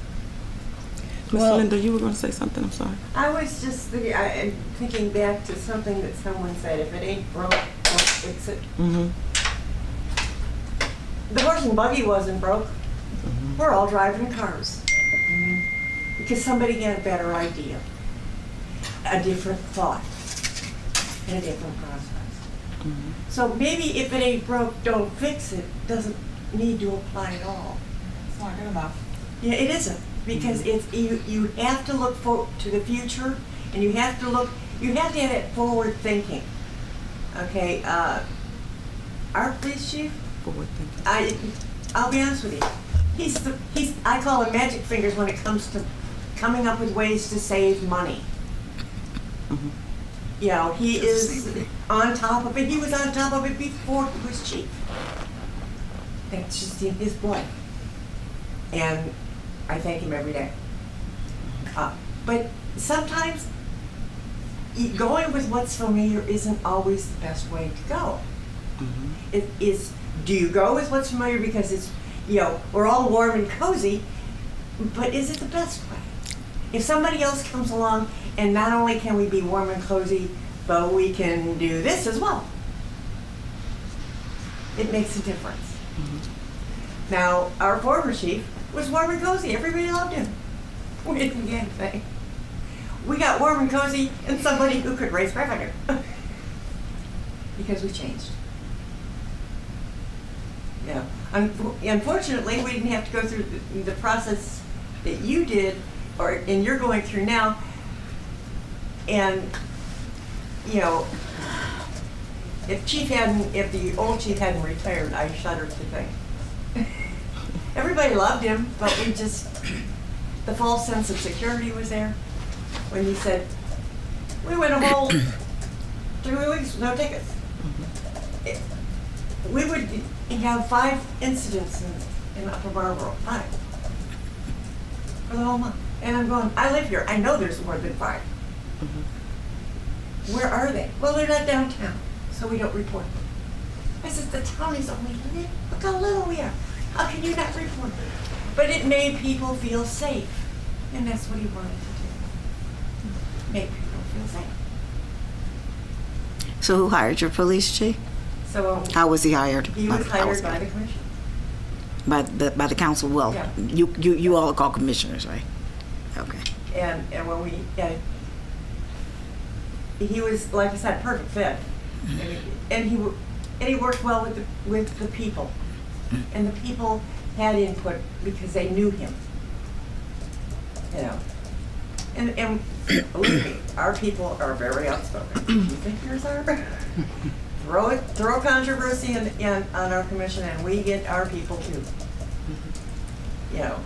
[SPEAKER 1] Ms. Linda, you were going to say something, I'm sorry.
[SPEAKER 6] I was just thinking back to something that someone said, if it ain't broke, don't fix it.
[SPEAKER 17] the horse and buggy wasn't broke. We're all driving cars. Because somebody had a better idea, a different thought, and a different process. So maybe if it ain't broke, don't fix it, doesn't need to apply at all.
[SPEAKER 12] It's not good enough.
[SPEAKER 17] Yeah, it isn't, because it's, you have to look to the future, and you have to have that forward thinking. Okay, our police chief,
[SPEAKER 1] Forward thinking.
[SPEAKER 17] I'll be honest with you, I call him magic fingers when it comes to coming up with ways to save money. You know, he is on top of it. He was on top of it before he was chief. That's just in his blood. And I thank him every day. But sometimes going with what's familiar isn't always the best way to go. Do you go with what's familiar because it's, you know, we're all warm and cozy, but is it the best way? If somebody else comes along and not only can we be warm and cozy, but we can do this as well, it makes a difference. Now, our former chief was warm and cozy. Everybody loved him. We didn't get anything. We got warm and cozy and somebody who could raise revenue because we changed. Yeah. Unfortunately, we didn't have to go through the process that you did, and you're going through now. And you know, if the old chief hadn't retired, I shudder to think. Everybody loved him, but the false sense of security was there when he said, we went a whole 3 weeks with no tickets. We would have 5 incidents in Upper Marlboro, 5, for the whole month. And I'm going, I live here, I know there's more than 5. Where are they? Well, they're not downtown, so we don't report them. I said, the town is only little. Look how little we are. How can you not report them? But it made people feel safe, and that's what he wanted to do. Make people feel safe.
[SPEAKER 5] So who hired your police chief?
[SPEAKER 17] So
[SPEAKER 5] how was he hired?
[SPEAKER 17] He was hired by the commission.
[SPEAKER 5] By the council. Well,
[SPEAKER 17] yeah.
[SPEAKER 5] You all are called commissioners, right? Okay.
[SPEAKER 17] And when he was, like I said, perfect fit, and he worked well with the people, and the people had input because they knew him. You know, and believe me, our people are very outspoken. You think yours are? Throw controversy on our commission, and we get our people too. You know,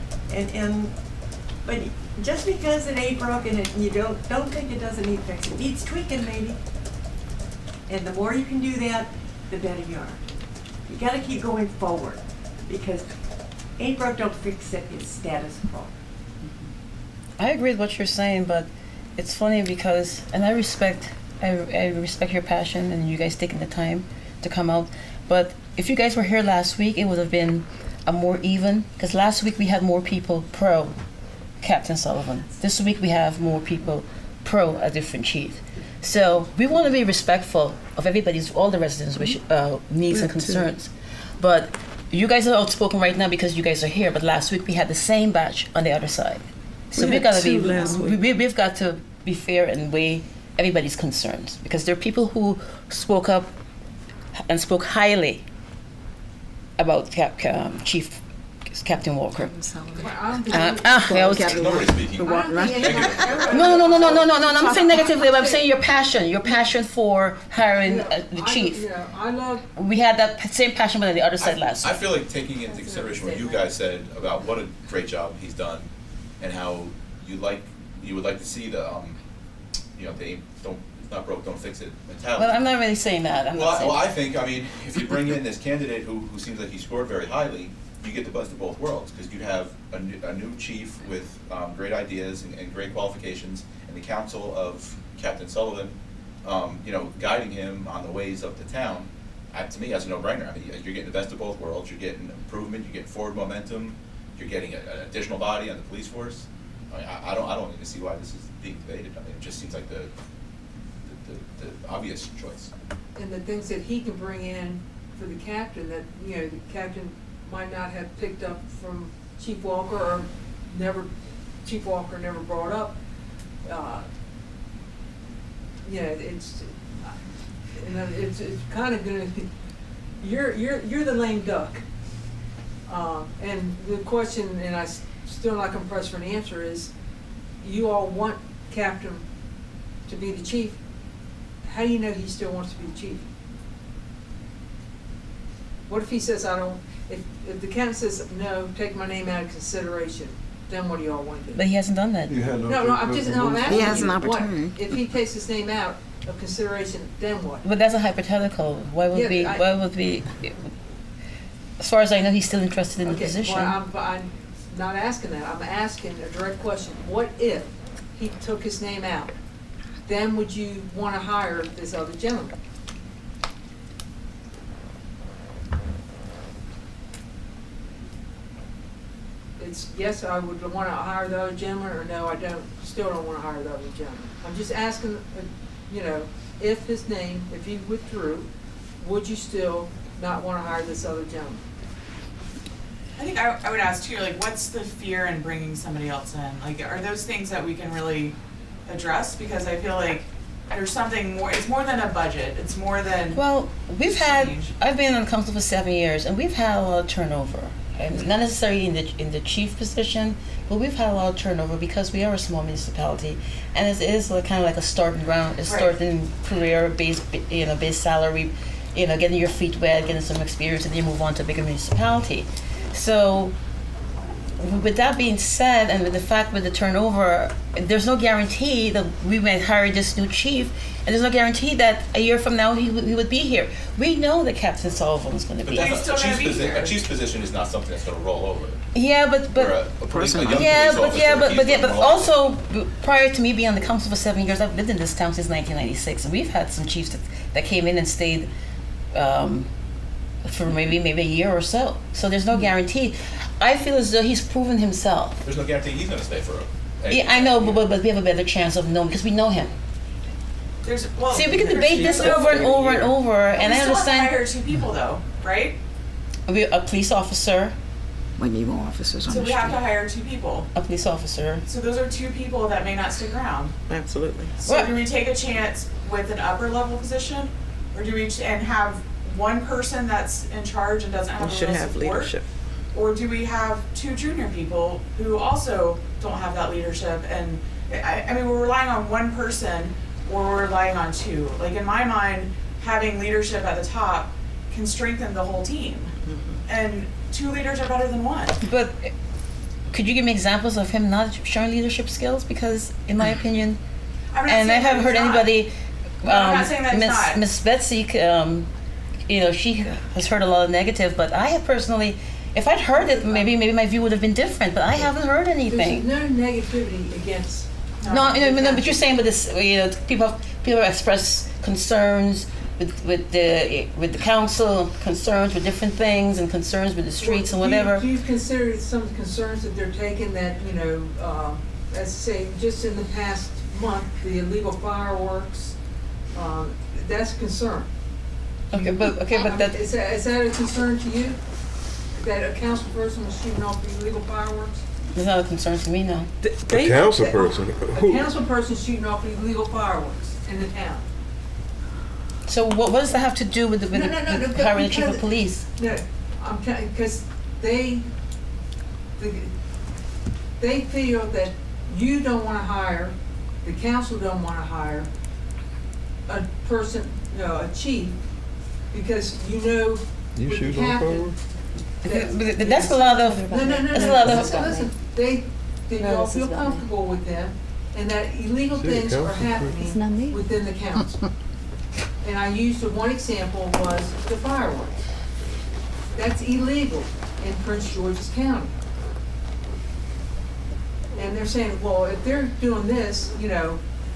[SPEAKER 17] but just because it ain't broken, and you don't think it doesn't need fixing. It needs tweaking, maybe. And the more you can do that, the better you are. You got to keep going forward, because ain't broke, don't fix it is status quo.
[SPEAKER 4] I agree with what you're saying, but it's funny because, and I respect your passion and you guys taking the time to come out. But if you guys were here last week, it would have been a more even, because last week we had more people pro Captain Sullivan. This week we have more people pro a different chief. So we want to be respectful of all the residents' needs and concerns. But you guys are outspoken right now because you guys are here. But last week we had the same batch on the other side. So we've got to be fair and weigh everybody's concerns, because there are people who spoke up and spoke highly about Chief Captain Walker. No, I'm saying negatively, but I'm saying your passion for hiring the chief. We had that same passion on the other side last week.
[SPEAKER 16] I feel like taking into consideration what you guys said about what a great job he's done, and how you would like to see the it's not broke, don't fix it mentality.
[SPEAKER 4] Well, I'm not really saying that.
[SPEAKER 16] I think, if you bring in this candidate who seems like he scored very highly, you get the best of both worlds, because you have a new chief with great ideas and great qualifications, and the council of Captain Sullivan, guiding him on the ways of the town. To me, that's a no-brainer. You're getting the best of both worlds. You're getting improvement. You're getting forward momentum. You're getting an additional body on the police force. I don't even see why this is being debated. It just seems like the obvious choice.
[SPEAKER 12] And the things that he can bring in for the captain, that the captain might not have picked up from Chief Walker, or Chief Walker never brought up. It's kind of gonna. You're the lame duck. And the question, and I still not gonna press for an answer, is you all want Captain to be the chief. How do you know he still wants to be the chief? What if he says, I don't, if the captain says, no, take my name out of consideration, then what do y'all want to do?
[SPEAKER 4] But he hasn't done that.
[SPEAKER 12] No, I'm asking
[SPEAKER 5] He has
[SPEAKER 12] you,
[SPEAKER 5] an opportunity.
[SPEAKER 12] what, if he takes his name out of consideration, then what?
[SPEAKER 4] But that's a hypothetical. Why would be? As far as I know, he's still interested in the position.
[SPEAKER 12] Well, I'm not asking that. I'm asking a direct question. What if he took his name out? Then would you want to hire this other gentleman? It's yes, I would want to hire the other gentleman, or no, I don't. Still don't want to hire the other gentleman. I'm just asking, if his name, if he withdrew, would you still not want to hire this other gentleman?
[SPEAKER 13] I think I would ask too, like, what's the fear in bringing somebody else in? Like, are those things that we can really address? Because I feel like there's something more. It's more than a budget. It's more than.
[SPEAKER 4] Well, I've been on the council for 7 years, and we've had a lot of turnover. And not necessarily in the chief position, but we've had a lot of turnover because we are a small municipality, and it is kind of like a starting ground, starting career based salary, getting your feet wet, getting some experience, and then you move on to a bigger municipality. So, with that being said, and with the fact with the turnover, there's no guarantee that we might hire this new chief, and there's no guarantee that a year from now he would be here. We know that Captain Sullivan is going to be here.
[SPEAKER 16] A chief's position is not something that's going to roll over.
[SPEAKER 4] Yeah, but also prior to me being on the council for 7 years, I've lived in this town since 1996, and we've had some chiefs that came in and stayed for maybe a year or so. So there's no guarantee. I feel as though he's proven himself.
[SPEAKER 16] There's no guarantee he's going to stay for a.
[SPEAKER 4] Yeah, I know, but we have a better chance of knowing because we know him. See, we can debate this over and over and over, and I understand.
[SPEAKER 13] We still have to hire 2 people, though, right?
[SPEAKER 4] A police officer.
[SPEAKER 5] We need more officers on
[SPEAKER 13] So
[SPEAKER 5] the
[SPEAKER 13] we
[SPEAKER 5] street.
[SPEAKER 13] have to hire 2 people.
[SPEAKER 4] A police officer.
[SPEAKER 13] So those are 2 people that may not stick around.
[SPEAKER 4] Absolutely.
[SPEAKER 13] So do we take a chance with an upper level position, or do we and have one person that's in charge and doesn't have a little support?
[SPEAKER 1] Leadership.
[SPEAKER 13] Or do we have 2 junior people who also don't have that leadership? And I mean, we're relying on one person, or we're relying on 2. Like, in my mind, having leadership at the top can strengthen the whole team. Mm-hmm. And 2 leaders are better than 1.
[SPEAKER 4] But could you give me examples of him not showing leadership skills? Because, in my opinion, and I haven't heard anybody.
[SPEAKER 13] I'm not saying that he's not.
[SPEAKER 4] Miss Betsy, she has heard a lot of negative, but I have personally. If I'd heard it, maybe my view would have been different. But I haven't heard anything.
[SPEAKER 12] There's no negativity against.
[SPEAKER 4] No, but you're saying with this, people express concerns with the council, concerns with different things, and concerns with the streets and whatever.
[SPEAKER 12] Do you consider some of the concerns that they're taking that let's say just in the past month, the illegal fireworks, that's a concern.
[SPEAKER 4] But that
[SPEAKER 12] is that a concern to you? That a council person was shooting off the illegal fireworks?
[SPEAKER 4] It's not a concern to me, no.
[SPEAKER 11] A council person?
[SPEAKER 12] A council person shooting off illegal fireworks in the town.
[SPEAKER 4] So what does that have to do with the hiring the chief of police?
[SPEAKER 12] No, I'm telling because they feel that you don't want to hire, the council don't want to hire a person, a chief, because
[SPEAKER 11] you shoot on fireworks.
[SPEAKER 4] That's a lot of.
[SPEAKER 12] No. Listen. They all feel comfortable with them, and that illegal things are happening within the council. And I used one example was the fireworks. That's illegal in Prince George's County. And they're saying, well, if they're doing this,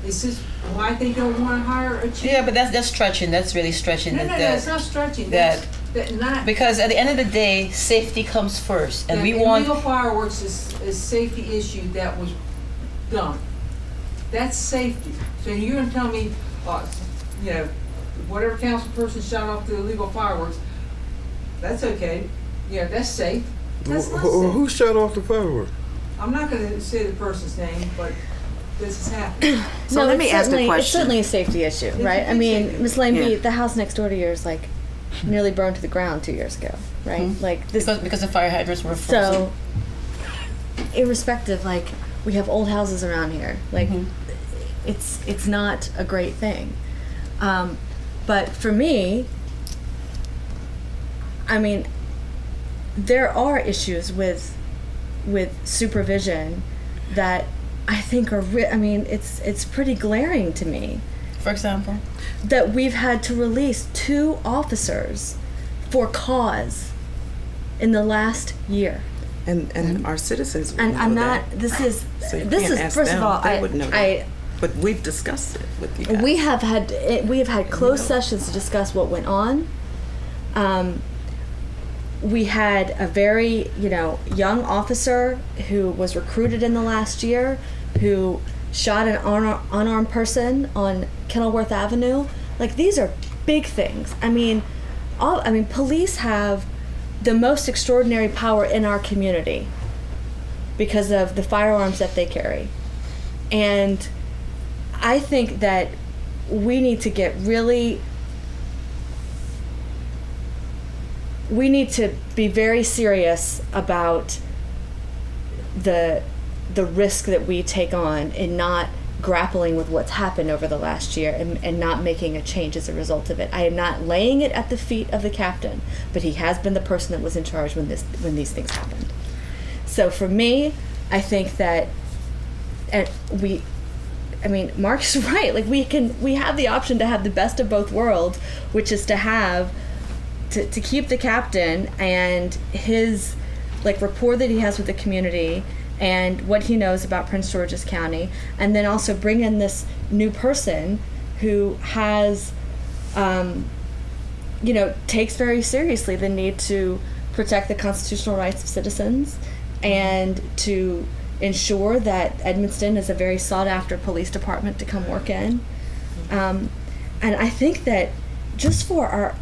[SPEAKER 12] is this why they don't want to hire a chief?
[SPEAKER 4] Yeah, but that's stretching. That's really stretching.
[SPEAKER 12] No, it's not stretching.
[SPEAKER 4] Because at the end of the day, safety comes first, and we want.
[SPEAKER 12] Illegal fireworks is a safety issue that was done. That's safety. So you're going to tell me, whatever council person shot off the illegal fireworks, that's okay. Yeah, that's safe. That's not safe.
[SPEAKER 11] Who shut off the fireworks?
[SPEAKER 12] I'm not gonna say the person's name, but this has happened.
[SPEAKER 5] So let me ask the
[SPEAKER 9] It's
[SPEAKER 5] question.
[SPEAKER 9] certainly a safety issue,
[SPEAKER 12] It's
[SPEAKER 9] right?
[SPEAKER 12] a
[SPEAKER 9] I
[SPEAKER 12] big
[SPEAKER 9] mean,
[SPEAKER 12] safety
[SPEAKER 9] Miss Lane,
[SPEAKER 5] Yeah.
[SPEAKER 9] the house next door to yours, like, nearly burned to the ground 2 years ago, right? Like this.
[SPEAKER 4] Because the fire hydrants were frozen.
[SPEAKER 9] So, irrespective, like we have old houses around here. Like, it's not a great thing. But for me, I mean, there are issues with supervision that I think are. I mean, it's pretty glaring to me.
[SPEAKER 4] For example?
[SPEAKER 9] That we've had to release 2 officers for cause in the last year.
[SPEAKER 1] And our citizens would
[SPEAKER 9] And
[SPEAKER 1] know
[SPEAKER 9] I'm
[SPEAKER 1] that.
[SPEAKER 9] not. This is.
[SPEAKER 1] So you
[SPEAKER 9] this
[SPEAKER 1] can't
[SPEAKER 9] is
[SPEAKER 1] ask
[SPEAKER 9] first
[SPEAKER 1] them.
[SPEAKER 9] of all.
[SPEAKER 1] They would know that. But we've discussed it with you guys.
[SPEAKER 9] We have had closed sessions to discuss what went on. We had a very young officer who was recruited in the last year, who shot an unarmed person on Kenilworth Avenue. Like, these are big things. I mean, police have the most extraordinary power in our community because of the firearms that they carry. And I think that we need to be very serious about the risk that we take on in not grappling with what's happened over the last year and not making a change as a result of it. I am not laying it at the feet of the captain, but he has been the person that was in charge when these things happened. So for me, I think that Mark is right. Like, we have the option to have the best of both worlds, which is to keep the captain and his rapport that he has with the community and what he knows about Prince George's County, and then also bring in this new person who has, takes very seriously the need to protect the constitutional rights of citizens and to ensure that Edmonston is a very sought-after police department to come work in. And I think that just for our,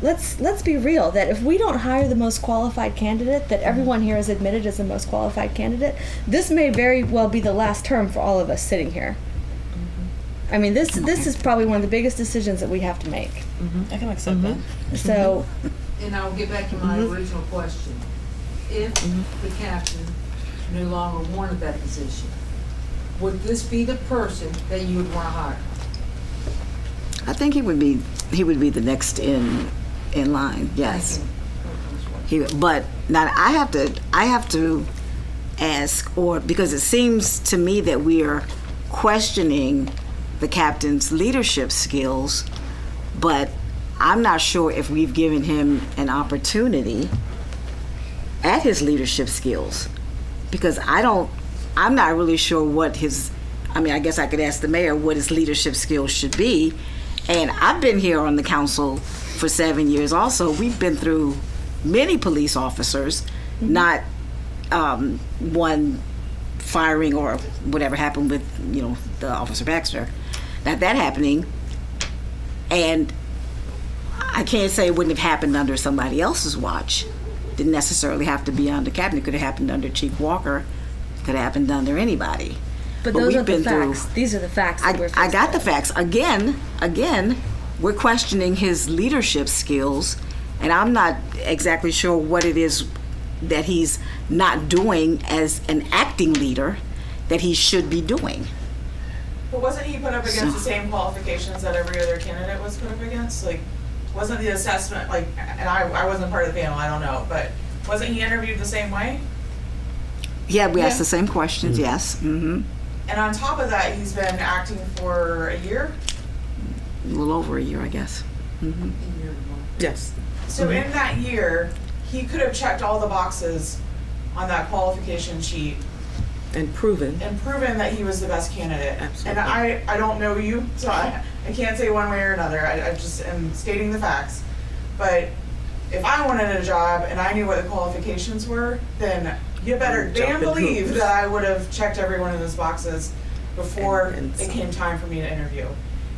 [SPEAKER 9] let's be real, that if we don't hire the most qualified candidate that everyone here has admitted is the most qualified candidate, this may very well be the last term for all of us sitting here. I mean, this is probably one of the biggest decisions that we have to make.
[SPEAKER 4] I can accept that.
[SPEAKER 9] So,
[SPEAKER 12] And I'll get back to my original question. If the captain no longer wanted that position, would this be the person that you would want to hire?
[SPEAKER 5] I think he would be the next in line. Yes. But now I have to ask, or because it seems to me that we are questioning the captain's leadership skills, but I'm not sure if we've given him an opportunity at his leadership skills, because I'm not really sure what I guess I could ask the mayor what his leadership skills should be. And I've been here on the council for 7 years also. We've been through many police officers, not one firing or whatever happened with, the Officer Baxter. Not that happening. And I can't say it wouldn't have happened under somebody else's watch. Didn't necessarily have to be under captain. It could have happened under Chief Walker. It could have happened under anybody.
[SPEAKER 9] but those are the facts. These are the facts that we're
[SPEAKER 5] I got
[SPEAKER 9] faced
[SPEAKER 5] the facts. Again, we're questioning his leadership skills, and I'm not exactly sure what it is that he's not doing as an acting leader that he should be doing.
[SPEAKER 13] But wasn't he put up against the same qualifications that every other candidate was put up against? Like, wasn't the assessment, and I wasn't part of the panel, I don't know, but wasn't he interviewed the same way?
[SPEAKER 5] Yeah, we asked the same questions, yes. Mm-hmm.
[SPEAKER 13] And on top of that, he's been acting for a year?
[SPEAKER 5] A little over a year, I guess. Mm-hmm.
[SPEAKER 1] Yes.
[SPEAKER 13] So in that year, he could have checked all the boxes on that qualification sheet
[SPEAKER 1] And proven.
[SPEAKER 13] that he was the best candidate.
[SPEAKER 1] Absolutely.
[SPEAKER 13] And I don't know you, so I can't say one way or another. I just am stating the facts. But if I wanted a job and I knew what the qualifications were, then you better damn believe that I would have checked every one of those boxes before it came time for me to interview.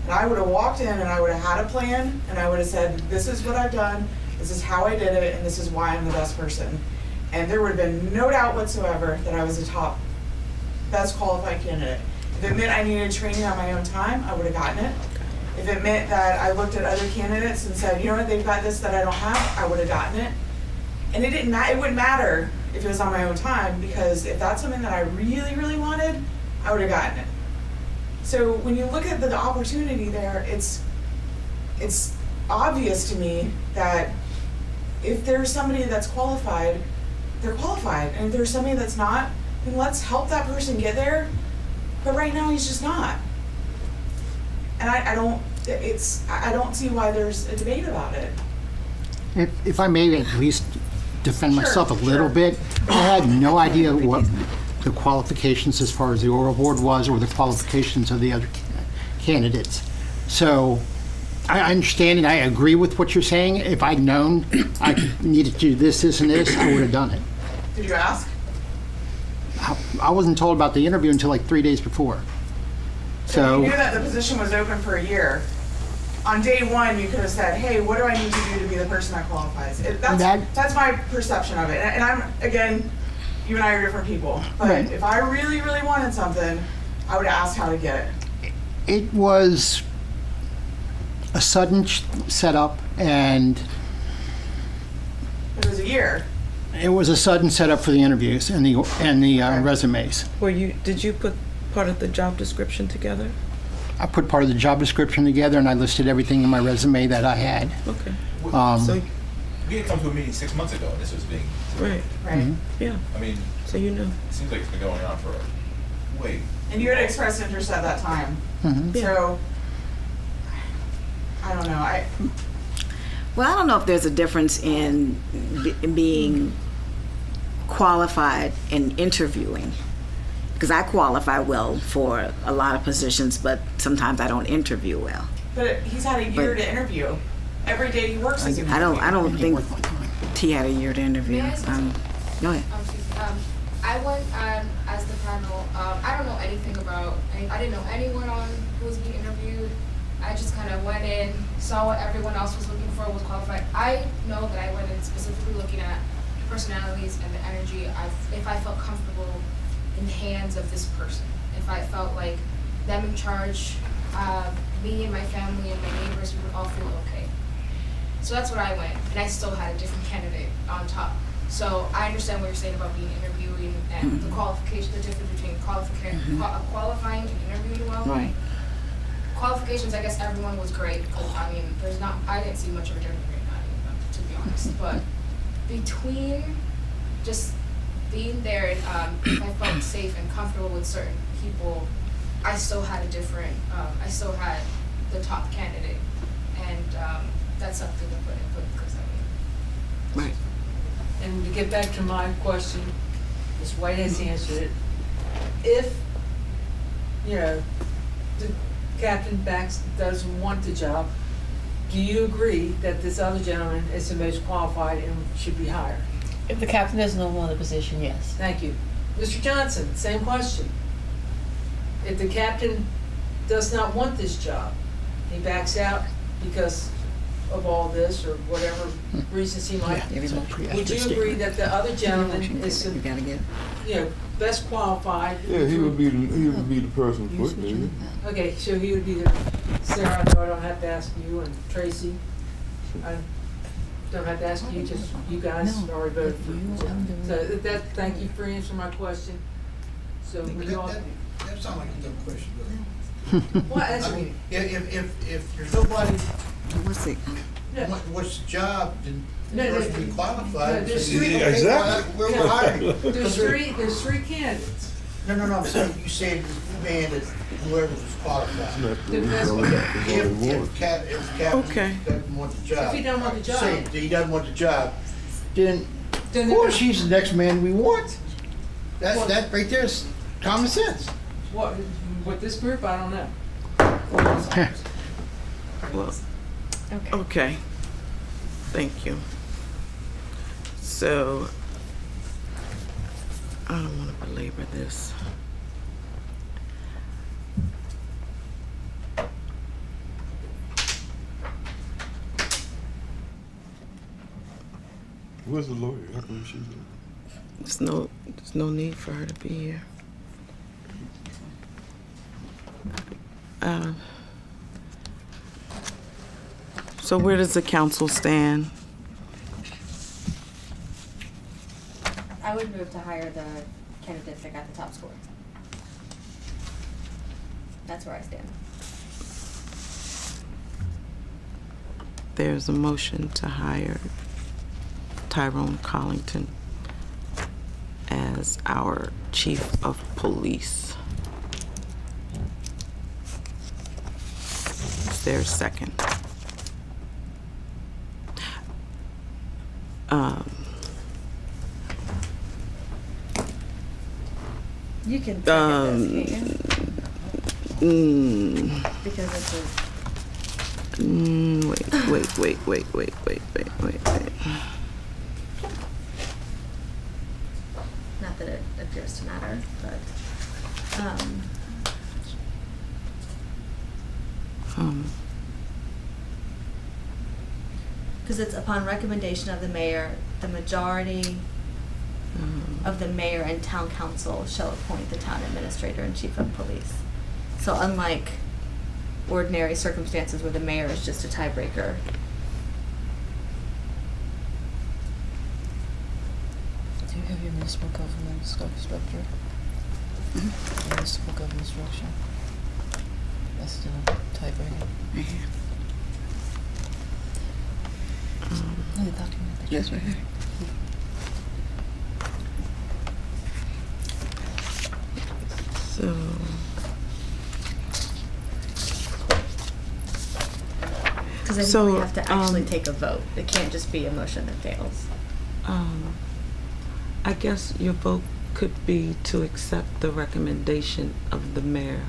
[SPEAKER 13] And I would have walked in and I would have had a plan and I would have said, this is what I've done, This is how I did it, and this is why I'm the best person. And there would have been no doubt whatsoever that I was the top, best qualified candidate. If it meant I needed training on my own time, I would have gotten it. If it meant that I looked at other candidates and said, you know what, they've got this that I don't have, I would have gotten it. And it wouldn't matter if it was on my own time, because if that's something that I really, really wanted, I would have gotten it. So when you look at the opportunity there, it's obvious to me that if there's somebody that's qualified, they're qualified. And if there's somebody that's not, then let's help that person get there. But right now he's just not. And I don't see why there's a debate about it.
[SPEAKER 14] If I may at least defend
[SPEAKER 13] Sure,
[SPEAKER 14] myself a little bit, I had no idea what the qualifications as far as the oral board was or the qualifications of the other candidates. So I understand and I agree with what you're saying. If I'd known I needed to do this, and this, I would have done it.
[SPEAKER 13] Did you ask?
[SPEAKER 14] I wasn't told about the interview until like 3 days before.
[SPEAKER 13] So you knew that the position was open for a year. On day one, you could have said, hey, what do I need to do to be the person that qualifies? That's my perception of it. And I'm, again, you and I are different people. But
[SPEAKER 14] Right.
[SPEAKER 13] if I really, really wanted something, I would ask how to get it.
[SPEAKER 14] It was a sudden setup, and
[SPEAKER 13] It was a year.
[SPEAKER 14] it was a sudden setup for the interviews and the resumes.
[SPEAKER 1] Did you put part of the job description together?
[SPEAKER 14] I put part of the job description together, and I listed everything in my resume that I had.
[SPEAKER 1] Okay.
[SPEAKER 14] So
[SPEAKER 16] We didn't come to a meeting 6 months ago, and this was being.
[SPEAKER 1] Right.
[SPEAKER 13] Right.
[SPEAKER 1] Yeah.
[SPEAKER 16] I mean.
[SPEAKER 1] So you know.
[SPEAKER 16] It seems like it's been going on for wait.
[SPEAKER 13] And you had expressed interest at that time. So, I don't know.
[SPEAKER 5] Well, I don't know if there's a difference in being qualified and interviewing. Because I qualify well for a lot of positions, but sometimes I don't interview well.
[SPEAKER 13] But he's had a year to interview. Every day he works is an interview.
[SPEAKER 5] I don't think he had a year to interview.
[SPEAKER 7] May I say something?
[SPEAKER 5] Go ahead.
[SPEAKER 7] I went on as the panel. I don't know anything about. I didn't know anyone on who was being interviewed. I just kind of went in, saw what everyone else was looking for, was qualified. I know that I went in specifically looking at personalities and the energy. If I felt comfortable in the hands of this person, if I felt like them in charge, me and my family and my neighbors, we would all feel okay. So that's what I went, and I still had a different candidate on top. So I understand what you're saying about being interviewing and the qualification, the difference between qualifying and interviewing well.
[SPEAKER 5] Right.
[SPEAKER 7] Qualifications, I guess everyone was great. I mean, I didn't see much of a difference, to be honest. But between just being there, and if I felt safe and comfortable with certain people, I still had a different, I still had the top candidate. And that's something to put input, because I mean.
[SPEAKER 5] Right.
[SPEAKER 12] And to get back to my question, Ms. White has answered it. If, the Captain Bax doesn't want the job, do you agree that this other gentleman is the most qualified and should be hired?
[SPEAKER 4] If the captain doesn't want the position, yes.
[SPEAKER 12] Thank you. Mr. Johnson, same question. If the captain does not want this job, he backs out because of all this or whatever reasons he might. Would you agree that the other gentleman is the best qualified?
[SPEAKER 11] Yeah, he would be the person for it.
[SPEAKER 12] Okay, so he would be the, Sarah, I know I don't have to ask you, and Tracy, I don't have to ask you, just you guys already voted for him. So thank you for answering my question. So we all.
[SPEAKER 15] That sounds like a dumb question, though.
[SPEAKER 12] Well, answer
[SPEAKER 15] I
[SPEAKER 12] me.
[SPEAKER 15] mean, if there's nobody what's the job, then the person be qualified.
[SPEAKER 12] There's
[SPEAKER 15] so
[SPEAKER 12] three.
[SPEAKER 15] you say, well, we're hiring.
[SPEAKER 12] There's three candidates.
[SPEAKER 15] No, I'm saying, you said you demanded whoever was qualified. If Captain doesn't want the job.
[SPEAKER 12] If he doesn't want the job.
[SPEAKER 15] Say that he doesn't want the job, then of course he's the next man we want. That right there is common sense.
[SPEAKER 12] What, with this group, I don't know.
[SPEAKER 1] Well, okay. Thank you. So, I don't want to belabor this.
[SPEAKER 11] Where's the lawyer? How come she's there?
[SPEAKER 1] There's no need for her to be here. So where does the council stand?
[SPEAKER 9] I would move to hire the candidate that got the top score. That's where I stand.
[SPEAKER 1] There's a motion to hire Tyrone Collington as our chief of police. Is there a second?
[SPEAKER 9] You can second this, can't you? Because it's
[SPEAKER 1] Wait.
[SPEAKER 9] not that it appears to matter, but because it's upon recommendation of the mayor, the majority of the mayor and town council shall appoint the town administrator and chief of police. So unlike ordinary circumstances where the mayor is just a tiebreaker,
[SPEAKER 4] Do you have your municipal government structure? Municipal government structure. That's the tiebreaker. The document that
[SPEAKER 1] Yes, right here. So,
[SPEAKER 9] because I think we have to actually take a vote. It can't just be a motion that fails.
[SPEAKER 1] I guess your vote could be to accept the recommendation of the mayor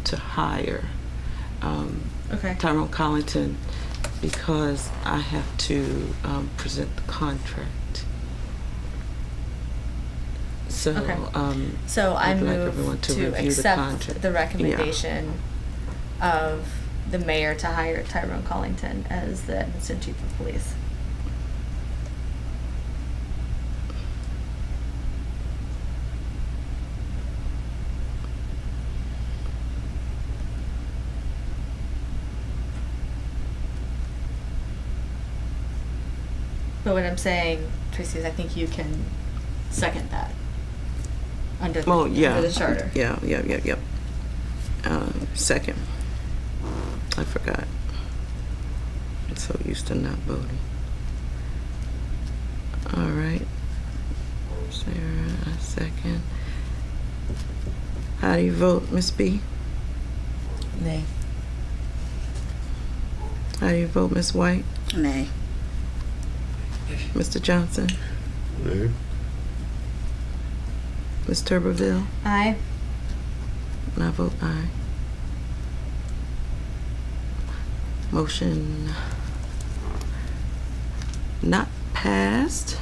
[SPEAKER 1] to hire Tyrone Collington, because I have to present the contract. So,
[SPEAKER 9] So I
[SPEAKER 1] I'd like
[SPEAKER 9] move
[SPEAKER 1] everyone to review the
[SPEAKER 9] accept
[SPEAKER 1] contract.
[SPEAKER 9] the recommendation of the mayor to hire Tyrone Collington as the Edmonton chief of police. But what I'm saying, Tracy, is I think you can second that under the, under the charter.
[SPEAKER 1] Yeah. Second. I forgot. I'm so used to not voting. All right. Sarah, a second. How do you vote, Miss B?
[SPEAKER 4] Nay.
[SPEAKER 1] How do you vote, Miss White?
[SPEAKER 5] Nay.
[SPEAKER 1] Mr. Johnson?
[SPEAKER 11] Nay.
[SPEAKER 1] Ms. Tuberville?
[SPEAKER 9] Aye.
[SPEAKER 1] And I vote aye. Motion not passed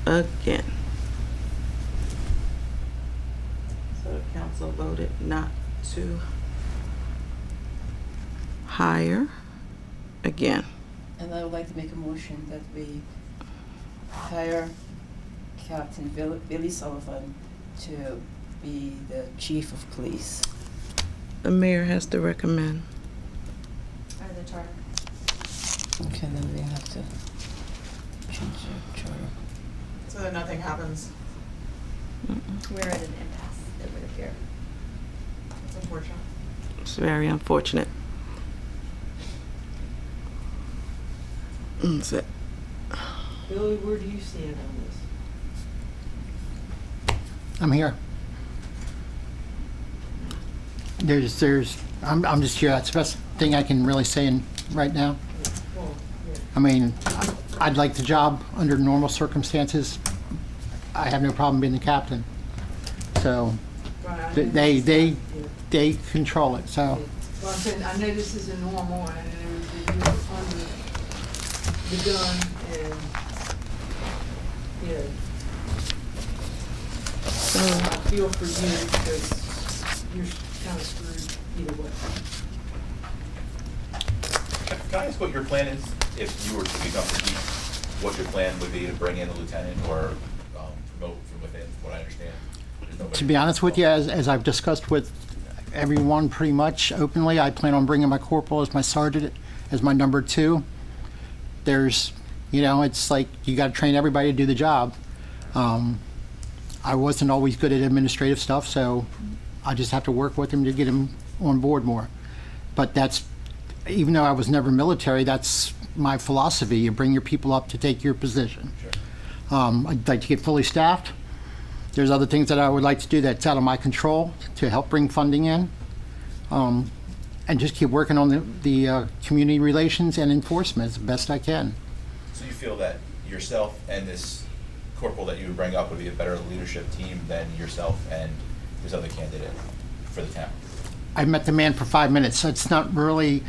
[SPEAKER 1] again. So the council voted not to hire again.
[SPEAKER 4] And I would like to make a motion that we hire Captain Billy Sullivan to be the chief of police.
[SPEAKER 1] The mayor has to recommend.
[SPEAKER 9] Under the charter.
[SPEAKER 4] Okay, then we have to change the charter.
[SPEAKER 13] So that nothing happens.
[SPEAKER 9] We're at an impasse, it would appear.
[SPEAKER 13] It's unfortunate.
[SPEAKER 1] It's very unfortunate. That's it.
[SPEAKER 12] Billy, where do you stand on this?
[SPEAKER 14] I'm here. I'm just here. That's the best thing I can really say right now. I mean, I'd like the job under normal circumstances. I have no problem being the captain. So they control it. So.
[SPEAKER 12] Well, I'm saying, I know this isn't normal, and you're under the gun, and so I feel for you because you're kind of screwed either way.
[SPEAKER 16] Can I ask what your plan is if you were to become the chief, what your plan would be to bring in a lieutenant or promote from within, from what I understand?
[SPEAKER 14] To be honest with you, as I've discussed with everyone pretty much openly, I plan on bringing my corporal as my sergeant, as my number 2. There's, it's like you got to train everybody to do the job. I wasn't always good at administrative stuff, so I just have to work with him to get him on board more. But that's, even though I was never military, that's my philosophy. You bring your people up to take your position.
[SPEAKER 16] Sure.
[SPEAKER 14] I'd like to get fully staffed. There's other things that I would like to do that's out of my control to help bring funding in. And just keep working on the community relations and enforcement as best I can.
[SPEAKER 16] So you feel that yourself and this corporal that you would bring up would be a better leadership team than yourself and this other candidate for the town?
[SPEAKER 14] I met the man for 5 minutes, so it's not really,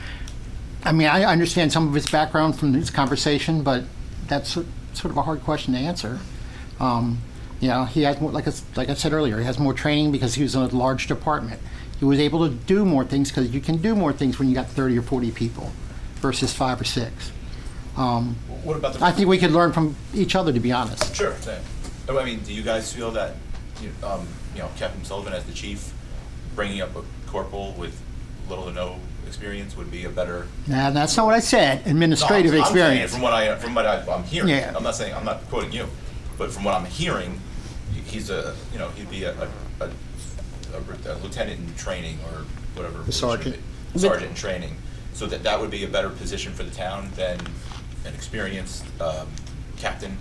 [SPEAKER 14] I mean, I understand some of his background from this conversation, but that's sort of a hard question to answer. He has more, like I said earlier, he has more training because he was in a large department. He was able to do more things because you can do more things when you got 30 or 40 people versus 5 or 6.
[SPEAKER 16] What about the?
[SPEAKER 14] I think we could learn from each other, to be honest.
[SPEAKER 16] Sure. I mean, do you guys feel that, Captain Sullivan as the chief, bringing up a corporal with little to no experience would be a better?
[SPEAKER 14] Nah, that's not what I said. Administrative
[SPEAKER 16] I'm
[SPEAKER 14] experience.
[SPEAKER 16] saying from what I'm hearing.
[SPEAKER 14] Yeah.
[SPEAKER 16] I'm not quoting you, but from what I'm hearing, he'd be a lieutenant in training or whatever.
[SPEAKER 14] A sergeant.
[SPEAKER 16] Sergeant in training. So that would be a better position for the town than an experienced captain.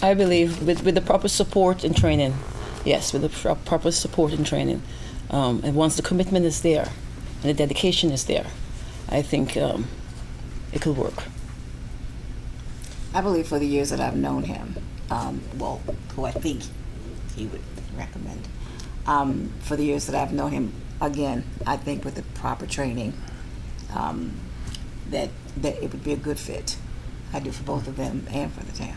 [SPEAKER 4] I believe with the proper support and training, yes, with the proper support and training, and once the commitment is there and the dedication is there, I think it could work.
[SPEAKER 5] I believe for the years that I've known him, who I think he would recommend, for the years that I've known him, again, I think with the proper training, that it would be a good fit. I do for both of them and for the town.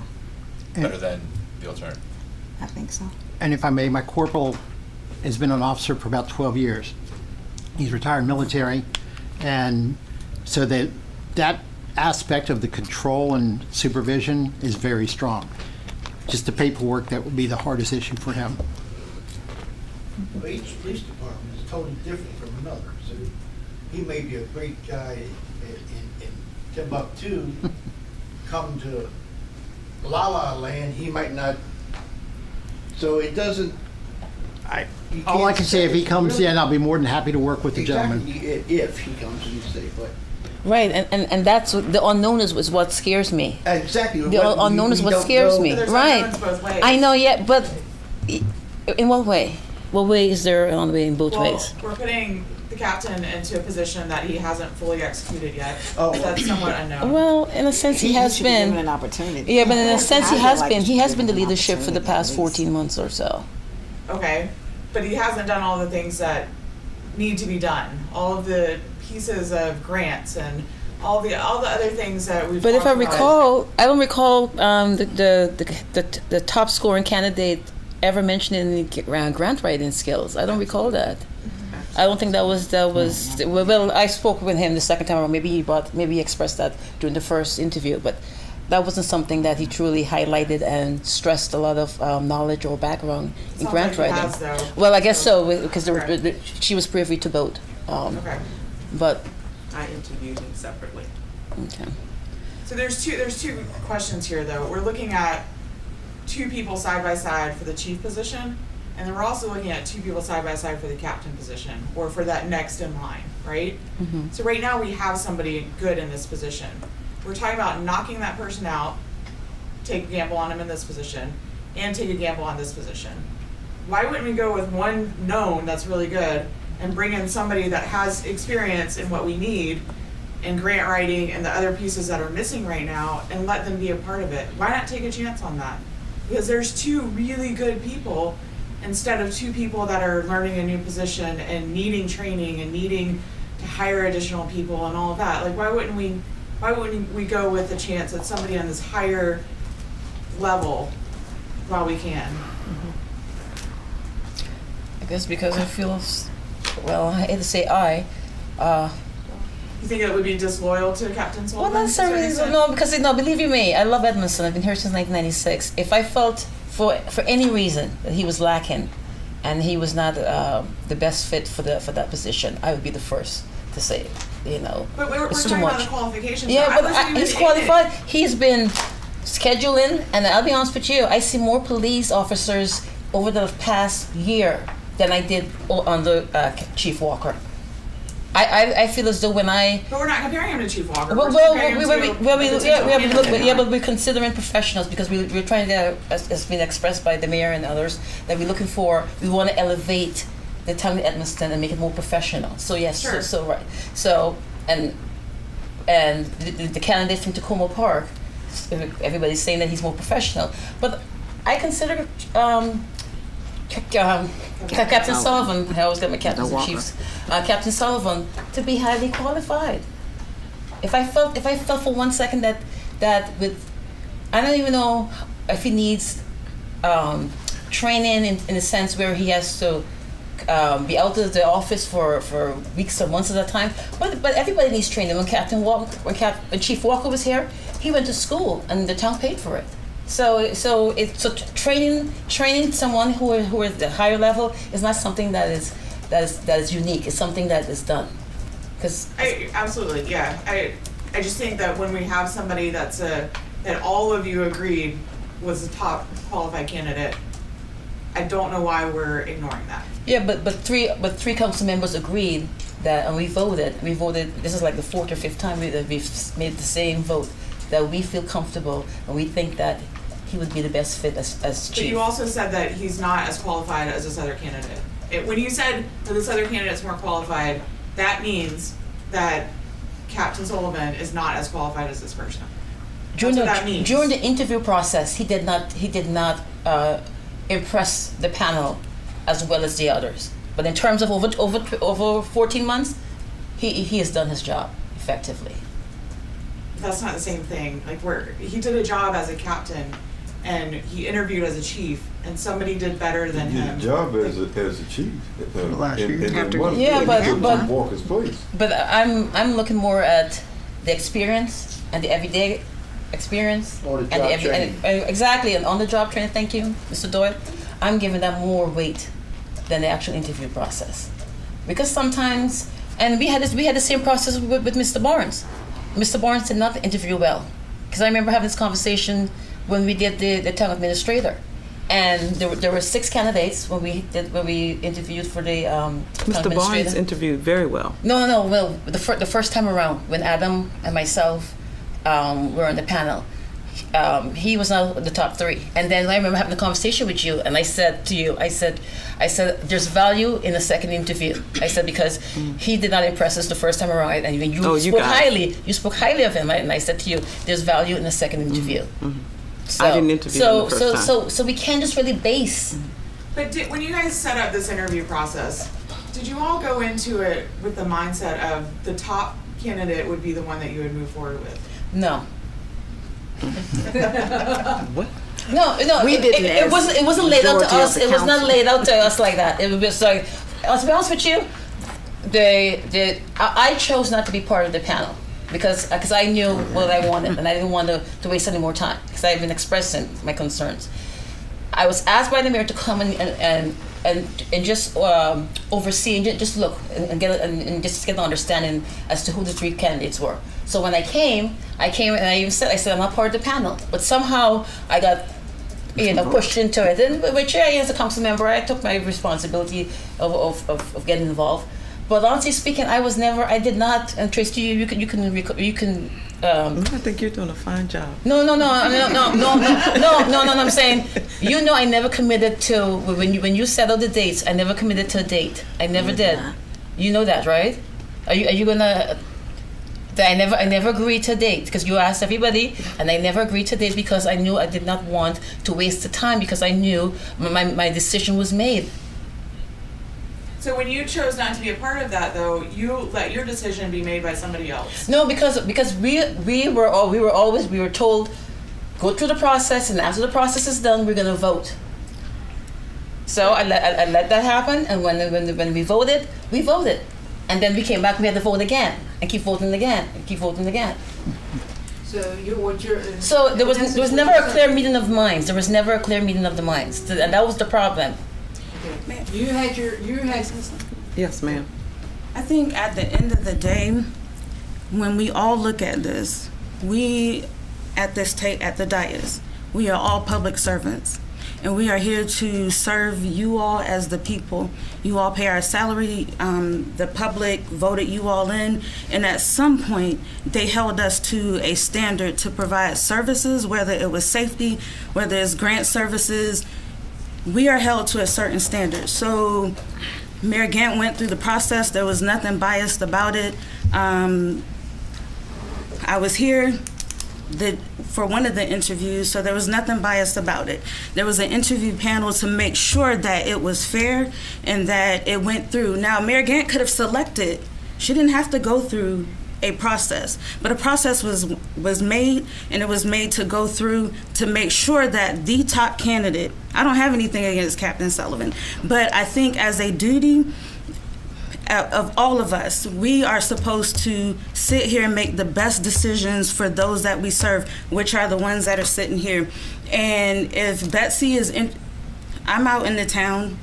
[SPEAKER 16] Better than the alternative.
[SPEAKER 5] I think so.
[SPEAKER 14] And if I may, my corporal has been an officer for about 12 years. He's retired military, and so that aspect of the control and supervision is very strong. Just the paperwork, that would be the hardest issue for him.
[SPEAKER 15] Well, each police department is totally different from another. So he may be a great guy in Timbuktu. Come to La La Land, he might not. So it doesn't.
[SPEAKER 14] All I can say, if he comes in, I'll be more than happy to work with the gentleman.
[SPEAKER 15] If he comes, you say, but.
[SPEAKER 4] Right, and that's the unknown is what scares me.
[SPEAKER 15] Exactly.
[SPEAKER 4] The unknown is what scares me. Right. I know, yeah, but in what way? What way is there an way in both ways?
[SPEAKER 13] We're putting the captain into a position that he hasn't fully executed yet.
[SPEAKER 15] Oh,
[SPEAKER 13] that's somewhat unknown.
[SPEAKER 4] Well, in a sense, he has
[SPEAKER 5] should be
[SPEAKER 4] been.
[SPEAKER 5] given an opportunity.
[SPEAKER 4] Yeah, but in a sense, he
[SPEAKER 5] I
[SPEAKER 4] has
[SPEAKER 5] feel like
[SPEAKER 4] been.
[SPEAKER 5] he
[SPEAKER 4] He
[SPEAKER 5] should
[SPEAKER 4] has
[SPEAKER 5] be
[SPEAKER 4] been the
[SPEAKER 5] given an
[SPEAKER 4] leadership for the
[SPEAKER 5] opportunity
[SPEAKER 4] past
[SPEAKER 5] at least.
[SPEAKER 4] 14 months or so.
[SPEAKER 13] Okay, but he hasn't done all the things that need to be done. All of the pieces of grants and all the other things that we've.
[SPEAKER 4] But if I
[SPEAKER 13] talked about.
[SPEAKER 4] recall, I don't recall the top scoring candidate ever mentioning grant writing skills. I don't recall that. I don't think that was. Well, I spoke with him the second time around. Maybe he expressed that during the first interview, but that wasn't something that he truly highlighted and stressed a lot of knowledge or background in
[SPEAKER 13] Sounds
[SPEAKER 4] grant
[SPEAKER 13] like he
[SPEAKER 4] writing.
[SPEAKER 13] has, though.
[SPEAKER 4] Well, I guess so, because she was privy to both.
[SPEAKER 13] Okay.
[SPEAKER 4] But
[SPEAKER 18] I interviewed him separately.
[SPEAKER 4] okay.
[SPEAKER 13] So there's two questions here though. We're looking at two people side by side for the chief position, and then we're also looking at two people side by side for the captain position, or for that next in line, right?
[SPEAKER 4] Mm-hmm.
[SPEAKER 13] So right now we have somebody good in this position. We're talking about knocking that person out, take a gamble on him in this position, and take a gamble on this position. Why wouldn't we go with one known that's really good and bring in somebody that has experience in what we need in grant writing and the other pieces that are missing right now and let them be a part of it? Why not take a chance on that? Because there's two really good people instead of two people that are learning a new position and needing training and needing to hire additional people and all of that. Like, why wouldn't we go with a chance at somebody on this higher level while we can?
[SPEAKER 4] I guess because I feel, well, I hate to say
[SPEAKER 13] You think it would be disloyal to Captain
[SPEAKER 19] Well,
[SPEAKER 13] Sullivan?
[SPEAKER 19] not
[SPEAKER 13] to a certain
[SPEAKER 19] necessarily.
[SPEAKER 13] extent?
[SPEAKER 19] No, because believe you me, I love Edmondson. I've been here since 1996. If I felt for any reason that he was lacking, and he was not the best fit for that position, I would be the first to say it. You know,
[SPEAKER 13] But we're
[SPEAKER 19] it's too
[SPEAKER 13] talking about
[SPEAKER 19] much.
[SPEAKER 13] the qualifications.
[SPEAKER 19] Yeah,
[SPEAKER 13] I
[SPEAKER 19] but
[SPEAKER 13] wasn't even
[SPEAKER 19] he's
[SPEAKER 13] in
[SPEAKER 19] qualified.
[SPEAKER 13] it.
[SPEAKER 19] He's been scheduling, and I'll be honest with you, I see more police officers over the past year than I did under Chief Walker. I feel as though when I
[SPEAKER 13] But we're not comparing him to Chief Walker.
[SPEAKER 19] well,
[SPEAKER 13] We're comparing him to a potential candidate.
[SPEAKER 19] but we're considering professionals because we're trying to, as has been expressed by the mayor and others, that we're looking for. We want to elevate the town of Edmundston and make it more professional. So yes,
[SPEAKER 13] Sure.
[SPEAKER 19] so right, so and the candidate from Tacoma Park, everybody's saying that he's more professional, but I consider. Captain Sullivan, I always get my captains and chiefs. Captain Sullivan to be highly qualified. If I felt for 1 second that with, I don't even know if he needs training in a sense where he has to be out of the office for weeks or months at a time. But everybody needs training. When Chief Walker was here, he went to school and the town paid for it. So training someone who is at the higher level is not something that is unique. It's something that is done.
[SPEAKER 13] Absolutely, yeah. I just think that when we have somebody that all of you agreed was the top qualified candidate, I don't know why we're ignoring that.
[SPEAKER 19] Yeah, but three council members agreed that, and we voted. This is like the fourth or fifth time we've made the same vote, that we feel comfortable and we think that he would be the best fit as chief.
[SPEAKER 13] But you also said that he's not as qualified as this other candidate. When you said that this other candidate's more qualified, that means that Captain Sullivan is not as qualified as this person. That's what that means.
[SPEAKER 19] During the interview process, he did not impress the panel as well as the others. But in terms of over 14 months, he has done his job effectively.
[SPEAKER 13] That's not the same thing. Like he did a job as a captain, and he interviewed as a chief, and somebody did better than him.
[SPEAKER 11] His job as a chief.
[SPEAKER 19] But
[SPEAKER 11] Walker's place.
[SPEAKER 19] But I'm looking more at the experience and the everyday experience exactly, and on the job training. Thank you, Mr. Doyle. I'm giving that more weight than the actual interview process, because sometimes, and we had the same process with Mr. Barnes. Mr. Barnes did not interview well, because I remember having this conversation when we did the town administrator, and there were 6 candidates when we interviewed for the town
[SPEAKER 1] Mr.
[SPEAKER 19] administrator.
[SPEAKER 1] Barnes interviewed very well.
[SPEAKER 19] No. Well, the first time around when Adam and myself were on the panel, he was not the top 3. And then I remember having a conversation with you, and I said to you, I said, there's value in a second interview. I said, because he did not impress us the first time around, and you spoke highly of him, and I said to you, there's value in a second interview.
[SPEAKER 1] Mm-hmm. I didn't interview him the first time.
[SPEAKER 19] So we can't just really base.
[SPEAKER 13] But when you guys set up this interview process, did you all go into it with the mindset of the top candidate would be the one that you would move forward with?
[SPEAKER 19] No.
[SPEAKER 1] What?
[SPEAKER 19] No.
[SPEAKER 5] We didn't.
[SPEAKER 19] It wasn't laid out to us. It was not laid out to us like that. It was like, to be honest with you, I chose not to be part of the panel because I knew what I wanted, and I didn't want to waste any more time because I've been expressing my concerns. I was asked by the mayor to come and just oversee and just look and get an understanding as to who the 3 candidates were. So when I came and I even said I'm not part of the panel, but somehow I got pushed into it. And which as a council member, I took my responsibility of getting involved. But honestly speaking, I did not. And Tracy, you can.
[SPEAKER 1] I think you're doing a fine job.
[SPEAKER 19] No. I'm saying, I never committed to when you set out the dates. I never committed to a date. I never did. You know that, right? Are you gonna? I never agreed to a date because you asked everybody, and I never agreed to a date because I knew I did not want to waste the time because I knew my decision was made.
[SPEAKER 13] So when you chose not to be a part of that, though, you let your decision be made by somebody else.
[SPEAKER 19] No, because we were told, go through the process, and after the process is done, we're going to vote. So I let that happen, and when we voted, we voted. And then we came back, we had to vote again, and keep voting again, and keep voting again.
[SPEAKER 12] So what you're.
[SPEAKER 19] So there was never a clear meeting of minds. There was never a clear meeting of the minds, and that was the problem.
[SPEAKER 12] You had
[SPEAKER 1] Yes, ma'am.
[SPEAKER 20] I think at the end of the day, when we all look at this, we at the dais, we are all public servants. And we are here to serve you all as the people. You all pay our salary. The public voted you all in. And at some point, they held us to a standard to provide services, whether it was safety, whether it's grant services. We are held to a certain standard. So Mayor Gant went through the process. There was nothing biased about it. I was here for one of the interviews, so there was nothing biased about it. There was an interview panel to make sure that it was fair and that it went through. Now, Mayor Gant could have selected. She didn't have to go through a process, but a process was made, and it was made to go through to make sure that the top candidate, I don't have anything against Captain Sullivan, but I think as a duty of all of us, we are supposed to sit here and make the best decisions for those that we serve, which are the ones that are sitting here. And if Betsy is in, I'm out in the town,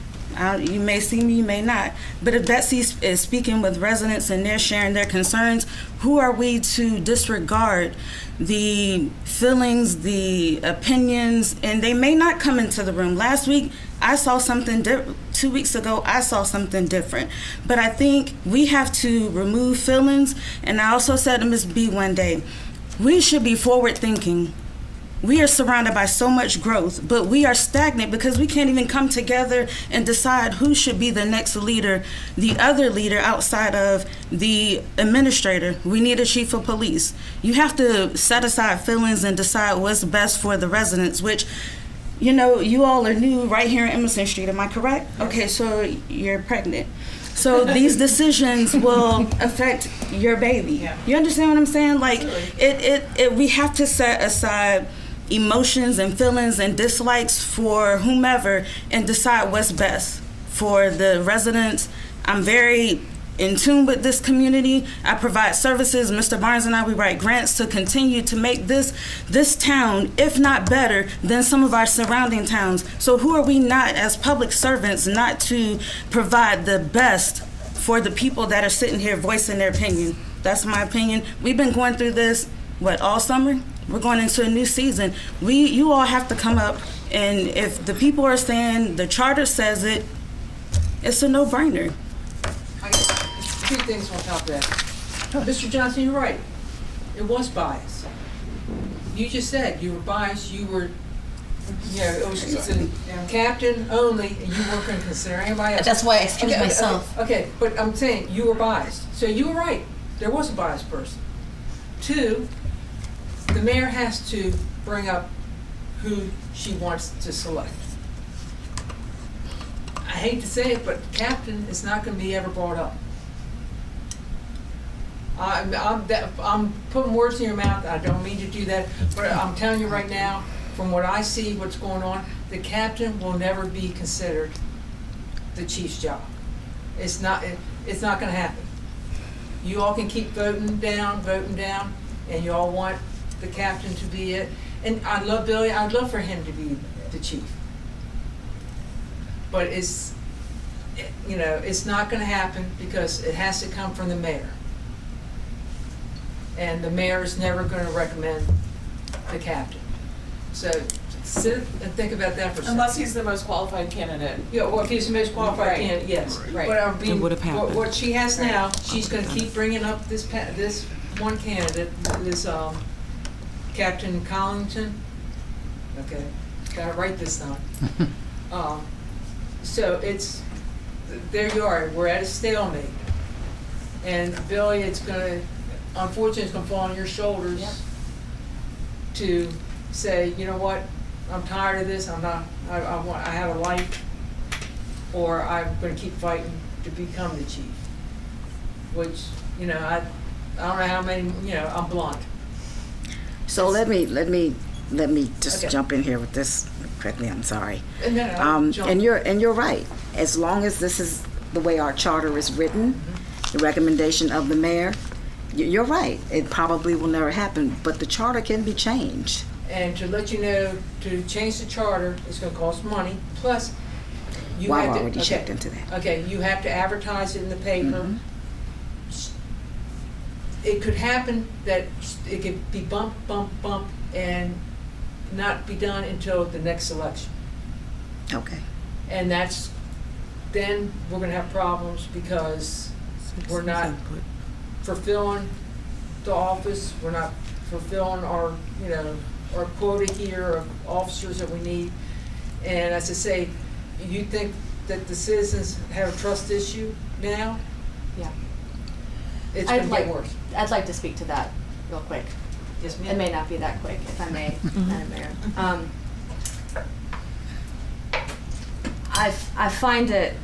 [SPEAKER 20] you may see me, you may not, but if Betsy is speaking with residents and they're sharing their concerns, who are we to disregard the feelings, the opinions, and they may not come into the room. Last week, I saw something different. 2 weeks ago, I saw something different. But I think we have to remove feelings. And I also said to Ms. B one day, we should be forward thinking. We are surrounded by so much growth, but we are stagnant because we can't even come together and decide who should be the next leader, the other leader outside of the administrator. We need a chief of police. You have to set aside feelings and decide what's best for the residents, which, you know, you all are new right here in Emerson Street, am I correct? Okay, so you're pregnant. So these decisions will affect your baby. You understand what I'm saying? Like, we have to set aside emotions and feelings and dislikes for whomever and decide what's best for the residents. I'm very in tune with this community. I provide services. Mr. Barnes and I, we write grants to continue to make this town, if not better, than some of our surrounding towns. So who are we not as public servants not to provide the best for the people that are sitting here voicing their opinion? That's my opinion. We've been going through this, all summer? We're going into a new season. You all have to come up, and if the people are saying, the charter says it, it's a no-brainer.
[SPEAKER 12] Two things on top of that. Mr. Johnson, you're right. It was biased. You just said you were biased. You were, it's a captain only, and you weren't going to consider anybody else.
[SPEAKER 19] That's why I excused myself.
[SPEAKER 12] Okay, but I'm saying you were biased. So you were right. There was a biased person. Two, the mayor has to bring up who she wants to select. I hate to say it, but captain is not going to be ever brought up. I'm putting words in your mouth. I don't mean to do that, but I'm telling you right now, from what I see, what's going on, the captain will never be considered the chief's job. It's not going to happen. You all can keep voting down, and you all want the captain to be it. And I love Billy. I'd love for him to be the chief. But it's not going to happen because it has to come from the mayor. And the mayor is never going to recommend the captain. So sit and think about that for a second.
[SPEAKER 18] Unless he's the most qualified candidate.
[SPEAKER 12] Yeah, well, if he's the most qualified candidate, yes.
[SPEAKER 18] Right.
[SPEAKER 12] But what she has now, she's going to keep bringing up this one candidate, this Captain Collington. Okay, got to write this down. So there you are. We're at a stalemate. And Billy, unfortunately, it's going to fall on your shoulders to say, you know what, I'm tired of this. I have a life, or I'm going to keep fighting to become the chief. Which, I don't know how many. I'm blunt.
[SPEAKER 5] So let me just jump in here with this quickly. I'm sorry.
[SPEAKER 12] And
[SPEAKER 5] you're right. As long as this is the way our charter is written, the recommendation of the mayor, you're right. It probably will never happen, but the charter can be changed.
[SPEAKER 12] And to let you know, to change the charter, it's gonna cost money, plus you
[SPEAKER 5] Well,
[SPEAKER 12] have
[SPEAKER 5] I've
[SPEAKER 12] to.
[SPEAKER 5] already
[SPEAKER 12] okay,
[SPEAKER 5] checked into that.
[SPEAKER 12] Okay, you have to advertise it in the paper. It could happen that it could be bump, and not be done until the next election.
[SPEAKER 5] Okay.
[SPEAKER 12] And then we're gonna have problems because we're not fulfilling the office, we're not fulfilling our, our quota here of officers that we need. And as I say, you think that the citizens have a trust issue now?
[SPEAKER 9] Yeah.
[SPEAKER 12] It's gonna get worse.
[SPEAKER 9] I'd like to speak to that real quick.
[SPEAKER 12] Yes, ma'am.
[SPEAKER 9] It may not be that quick, if I may, Madam Mayor. I find it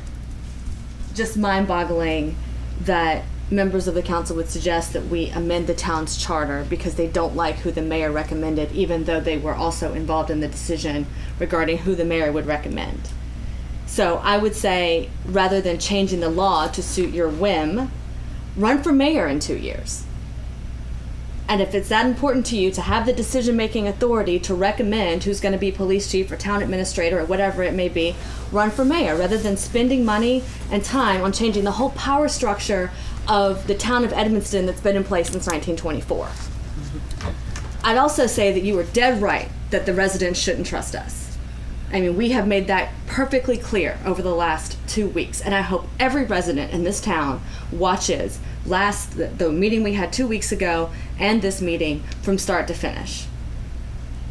[SPEAKER 9] just mind-boggling that members of the council would suggest that we amend the town's charter because they don't like who the mayor recommended, even though they were also involved in the decision regarding who the mayor would recommend. So I would say, rather than changing the law to suit your whim, run for mayor in 2 years. And if it's that important to you to have the decision-making authority to recommend who's going to be police chief or town administrator or whatever it may be, run for mayor rather than spending money and time on changing the whole power structure of the town of Edmonston that's been in place since 1924. I'd also say that you were dead right that the residents shouldn't trust us. I mean, we have made that perfectly clear over the last 2 weeks, and I hope every resident in this town watches the meeting we had 2 weeks ago and this meeting from start to finish.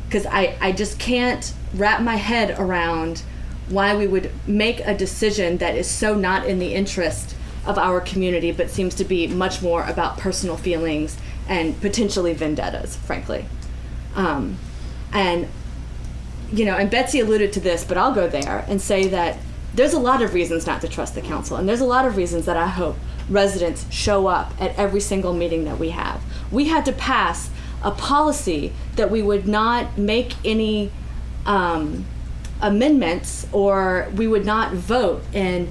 [SPEAKER 9] Because I just can't wrap my head around why we would make a decision that is so not in the interest of our community, but seems to be much more about personal feelings and potentially vendettas, frankly. And Betsy alluded to this, but I'll go there and say that there's a lot of reasons not to trust the council, and there's a lot of reasons that I hope residents show up at every single meeting that we have. We had to pass a policy that we would not make any amendments, or we would not vote in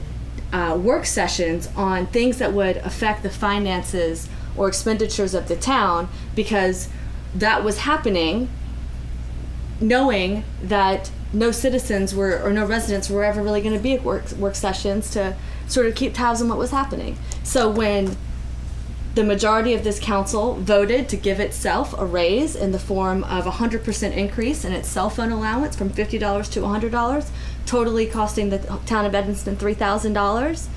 [SPEAKER 9] work sessions on things that would affect the finances or expenditures of the town, because that was happening knowing that no citizens were, or no residents were ever really going to be at work sessions to sort of keep tabs on what was happening. So when the majority of this council voted to give itself a raise in the form of a 100% increase in its cell phone allowance from $50 to $100, totally costing the town of Edmonston $3,000.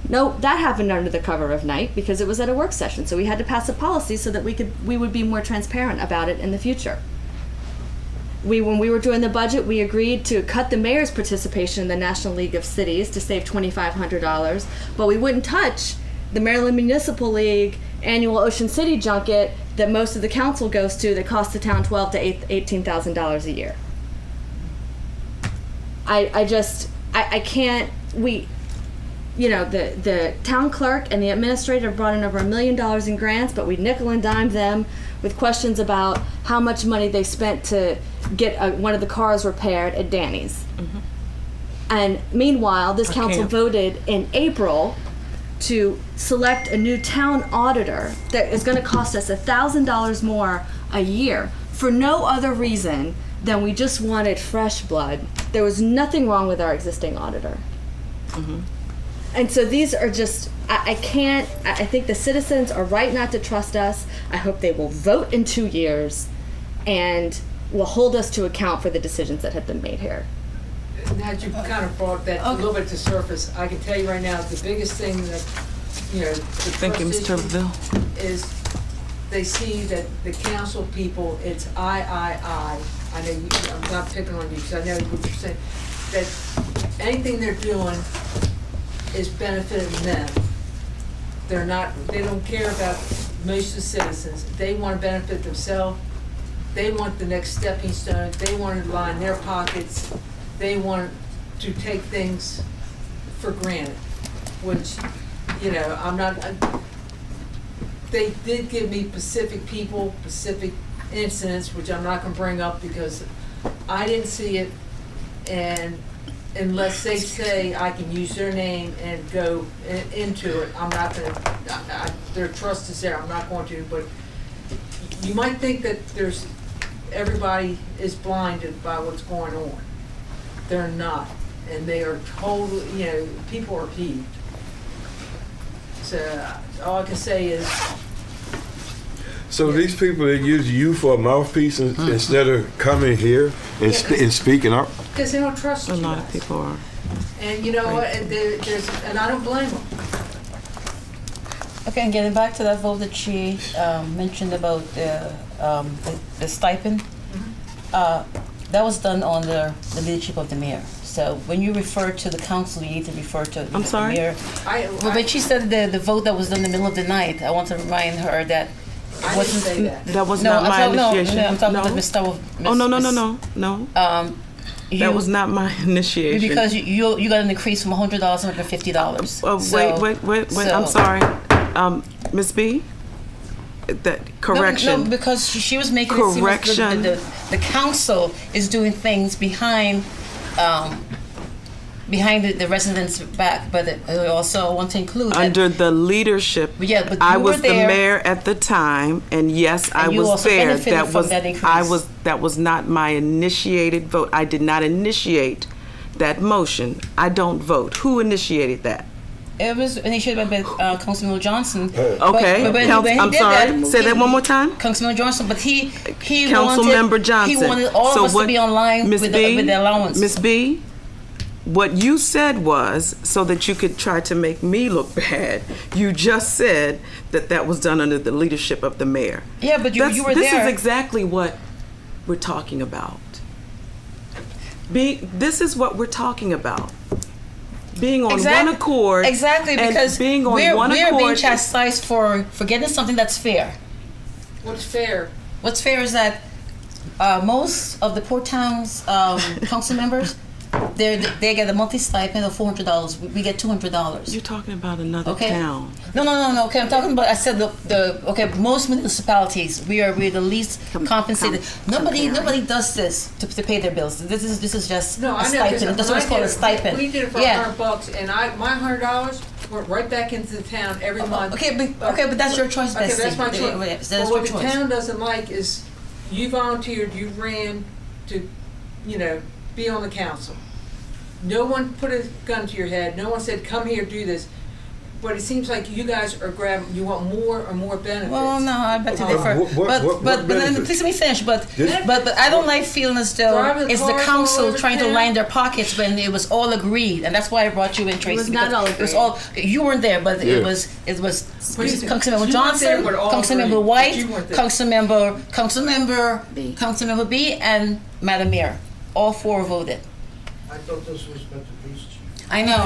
[SPEAKER 9] No, that happened under the cover of night because it was at a work session. So we had to pass a policy so that we would be more transparent about it in the future. When we were doing the budget, we agreed to cut the mayor's participation in the National League of Cities to save $2,500, but we wouldn't touch the Maryland Municipal League annual Ocean City junket that most of the council goes to that costs the town $12,000 to $18,000 a year. I can't, the town clerk and the administrator brought in over $1 million in grants, but we nickel and dimed them with questions about how much money they spent to get one of the cars repaired at Danny's. Mm-hmm. And meanwhile, this council voted in April to select a new town auditor that is going to cost us $1,000 more a year for no other reason than we just wanted fresh blood. There was nothing wrong with our existing auditor. Mm-hmm. And so these are just, I think the citizens are right not to trust us. I hope they will vote in 2 years and will hold us to account for the decisions that have been made here.
[SPEAKER 12] Now that you kind of brought that a little bit to surface, I can tell you right now, the biggest thing that,
[SPEAKER 1] Thank you, Ms. Tuberville.
[SPEAKER 12] Is they see that the council people, it's I know I'm not picking on you because I know what you're saying, that anything they're doing is benefiting them. They don't care about most of the citizens. They want to benefit themselves. They want the next stepping stone. They want to line their pockets. They want to take things for granted, which, I'm not, they did give me specific people, specific incidents, which I'm not going to bring up because I didn't see it, and unless they say I can use their name and go into it, I'm not gonna, their trust is there, I'm not going to, but you might think that everybody is blinded by what's going on. They're not, and they are totally, people are peeved. So, all I can say is,
[SPEAKER 11] So these people that use you for a mouthpiece instead of coming here and, and speaking up?
[SPEAKER 12] because they don't trust you
[SPEAKER 1] A lot
[SPEAKER 12] guys.
[SPEAKER 1] of people are.
[SPEAKER 12] And you know what, and I don't blame them.
[SPEAKER 19] Okay, and getting back to that vote that she mentioned about the stipend, that was done under the leadership of the mayor. So when you refer to the council, you need to refer to the mayor. Well, but she said the vote that was done in the middle of the night, I want to remind her that
[SPEAKER 12] I didn't say that.
[SPEAKER 1] That was not my initiation.
[SPEAKER 19] No, I'm talking
[SPEAKER 1] No.
[SPEAKER 19] about Mr.
[SPEAKER 1] Oh, no. That was not my initiation.
[SPEAKER 19] Because you got an increase from $100 to $150.
[SPEAKER 1] Wait. I'm sorry. Ms. B? That correction.
[SPEAKER 19] No, because she was making it seem like the council is doing things behind the residents' back, but I also want to include
[SPEAKER 1] under the leadership.
[SPEAKER 19] Yeah, but
[SPEAKER 1] I
[SPEAKER 19] you
[SPEAKER 1] was
[SPEAKER 19] were
[SPEAKER 1] the
[SPEAKER 19] there.
[SPEAKER 1] mayor at the time, and yes, I
[SPEAKER 19] you
[SPEAKER 1] was
[SPEAKER 19] also
[SPEAKER 1] there.
[SPEAKER 19] benefited from that increase.
[SPEAKER 1] That was not my initiated vote. I did not initiate that motion. I don't vote. Who initiated that?
[SPEAKER 19] It was initiated by Councilman Johnson.
[SPEAKER 1] Okay,
[SPEAKER 19] but
[SPEAKER 1] I'm sorry. Say that one more time.
[SPEAKER 19] Councilman Johnson, but he
[SPEAKER 1] Councilmember Johnson.
[SPEAKER 19] He wanted all of us to be online with the allowance.
[SPEAKER 1] Ms. B, what you said was, so that you could try to make me look bad, you just said that was done under the leadership of the mayor.
[SPEAKER 19] Yeah, but you were
[SPEAKER 1] this
[SPEAKER 19] there.
[SPEAKER 1] This is exactly what we're talking about. This is what we're talking about. Being on one accord.
[SPEAKER 19] Exactly, because
[SPEAKER 1] being on
[SPEAKER 19] we're
[SPEAKER 1] one accord.
[SPEAKER 19] being chastised for getting something that's fair.
[SPEAKER 12] What's fair?
[SPEAKER 19] What's fair is that most of the Port Towns council members, they get a monthly stipend of $400. We get $200.
[SPEAKER 1] You're talking about another town.
[SPEAKER 19] No. Okay, I'm talking about. I said most municipalities we're the least compensated. Nobody does this to pay their bills. This is just a stipend. That's what it's called, a stipend.
[SPEAKER 12] We did it for $100, and my $100 went right back into the town every month.
[SPEAKER 19] Okay, but that's your choice,
[SPEAKER 12] Okay,
[SPEAKER 19] Bessie.
[SPEAKER 12] that's my choice.
[SPEAKER 19] That's
[SPEAKER 12] But what
[SPEAKER 19] your
[SPEAKER 12] the
[SPEAKER 19] choice.
[SPEAKER 12] town doesn't like is you volunteered, you ran to, be on the council. No one put a gun to your head. No one said, come here, do this. But it seems like you guys are grabbing, you want more and more benefits.
[SPEAKER 19] Well, no, I bet you differ. But then, please let me finish. But I don't like feeling as though it's the council trying to line their pockets when it was all agreed, and that's why I brought you in, Tracy.
[SPEAKER 9] It was not all
[SPEAKER 19] It was all you weren't there, but it was Councilmember Johnson, Councilmember White, Councilmember B, and Madam Mayor. All four voted.
[SPEAKER 15] I thought this was about the police chief.
[SPEAKER 19] I know.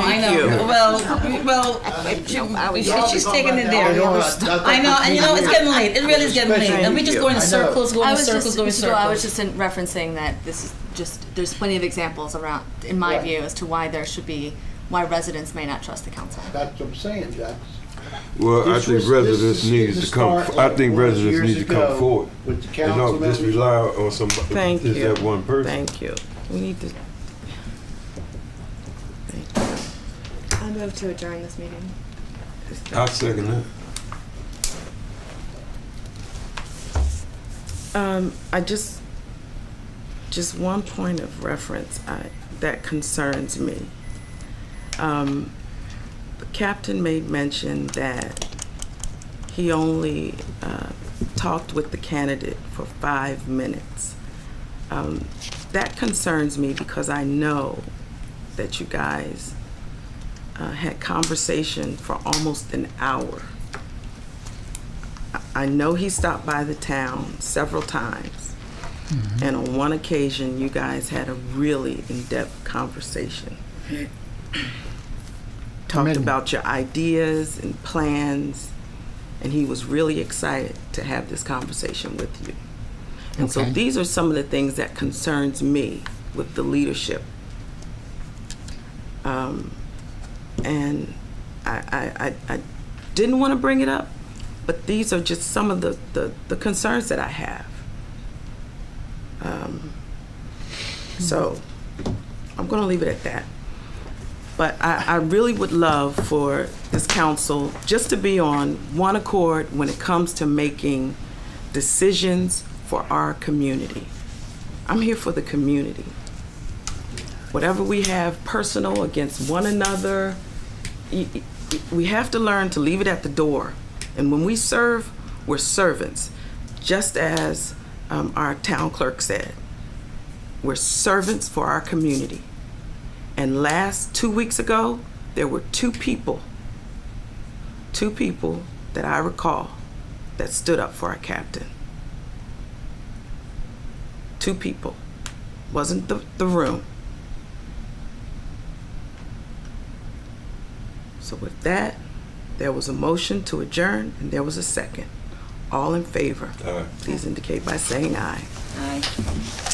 [SPEAKER 19] She's taking it there. I know, and it's getting late. It really is getting late, and we just go in circles,
[SPEAKER 9] I was just referencing that this is just, there's plenty of examples around, in my view, as to why residents may not trust the council.
[SPEAKER 15] That's what I'm saying, Jack.
[SPEAKER 11] Well, I think residents need to come. I think residents need to come forward.
[SPEAKER 15] With the
[SPEAKER 11] And
[SPEAKER 15] council
[SPEAKER 11] not just rely on somebody.
[SPEAKER 1] Thank you.
[SPEAKER 11] That one person.
[SPEAKER 1] Thank you. We need to.
[SPEAKER 9] I move to adjourn this meeting.
[SPEAKER 11] I second that.
[SPEAKER 1] I just one point of reference that concerns me. The captain made mention that he only talked with the candidate for 5 minutes. That concerns me because I know that you guys had conversation for almost an hour. I know he stopped by the town several times, and on one occasion you guys had a really in-depth conversation. Talked about your ideas and plans, and he was really excited to have this conversation with you. And so these are some of the things that concerns me with the leadership. And I didn't want to bring it up, but these are just some of the concerns that I have. So I'm going to leave it at that. But I really would love for this council just to be on one accord when it comes to making decisions for our community. I'm here for the community. Whatever we have personal against one another, we have to learn to leave it at the door. And when we serve, we're servants. Just as our town clerk said, we're servants for our community. And 2 weeks ago, there were two people that I recall that stood up for our captain. 2 people. Wasn't the room. So with that, there was a motion to adjourn and there was a second. All in favor, please indicate by saying aye.
[SPEAKER 19] Aye.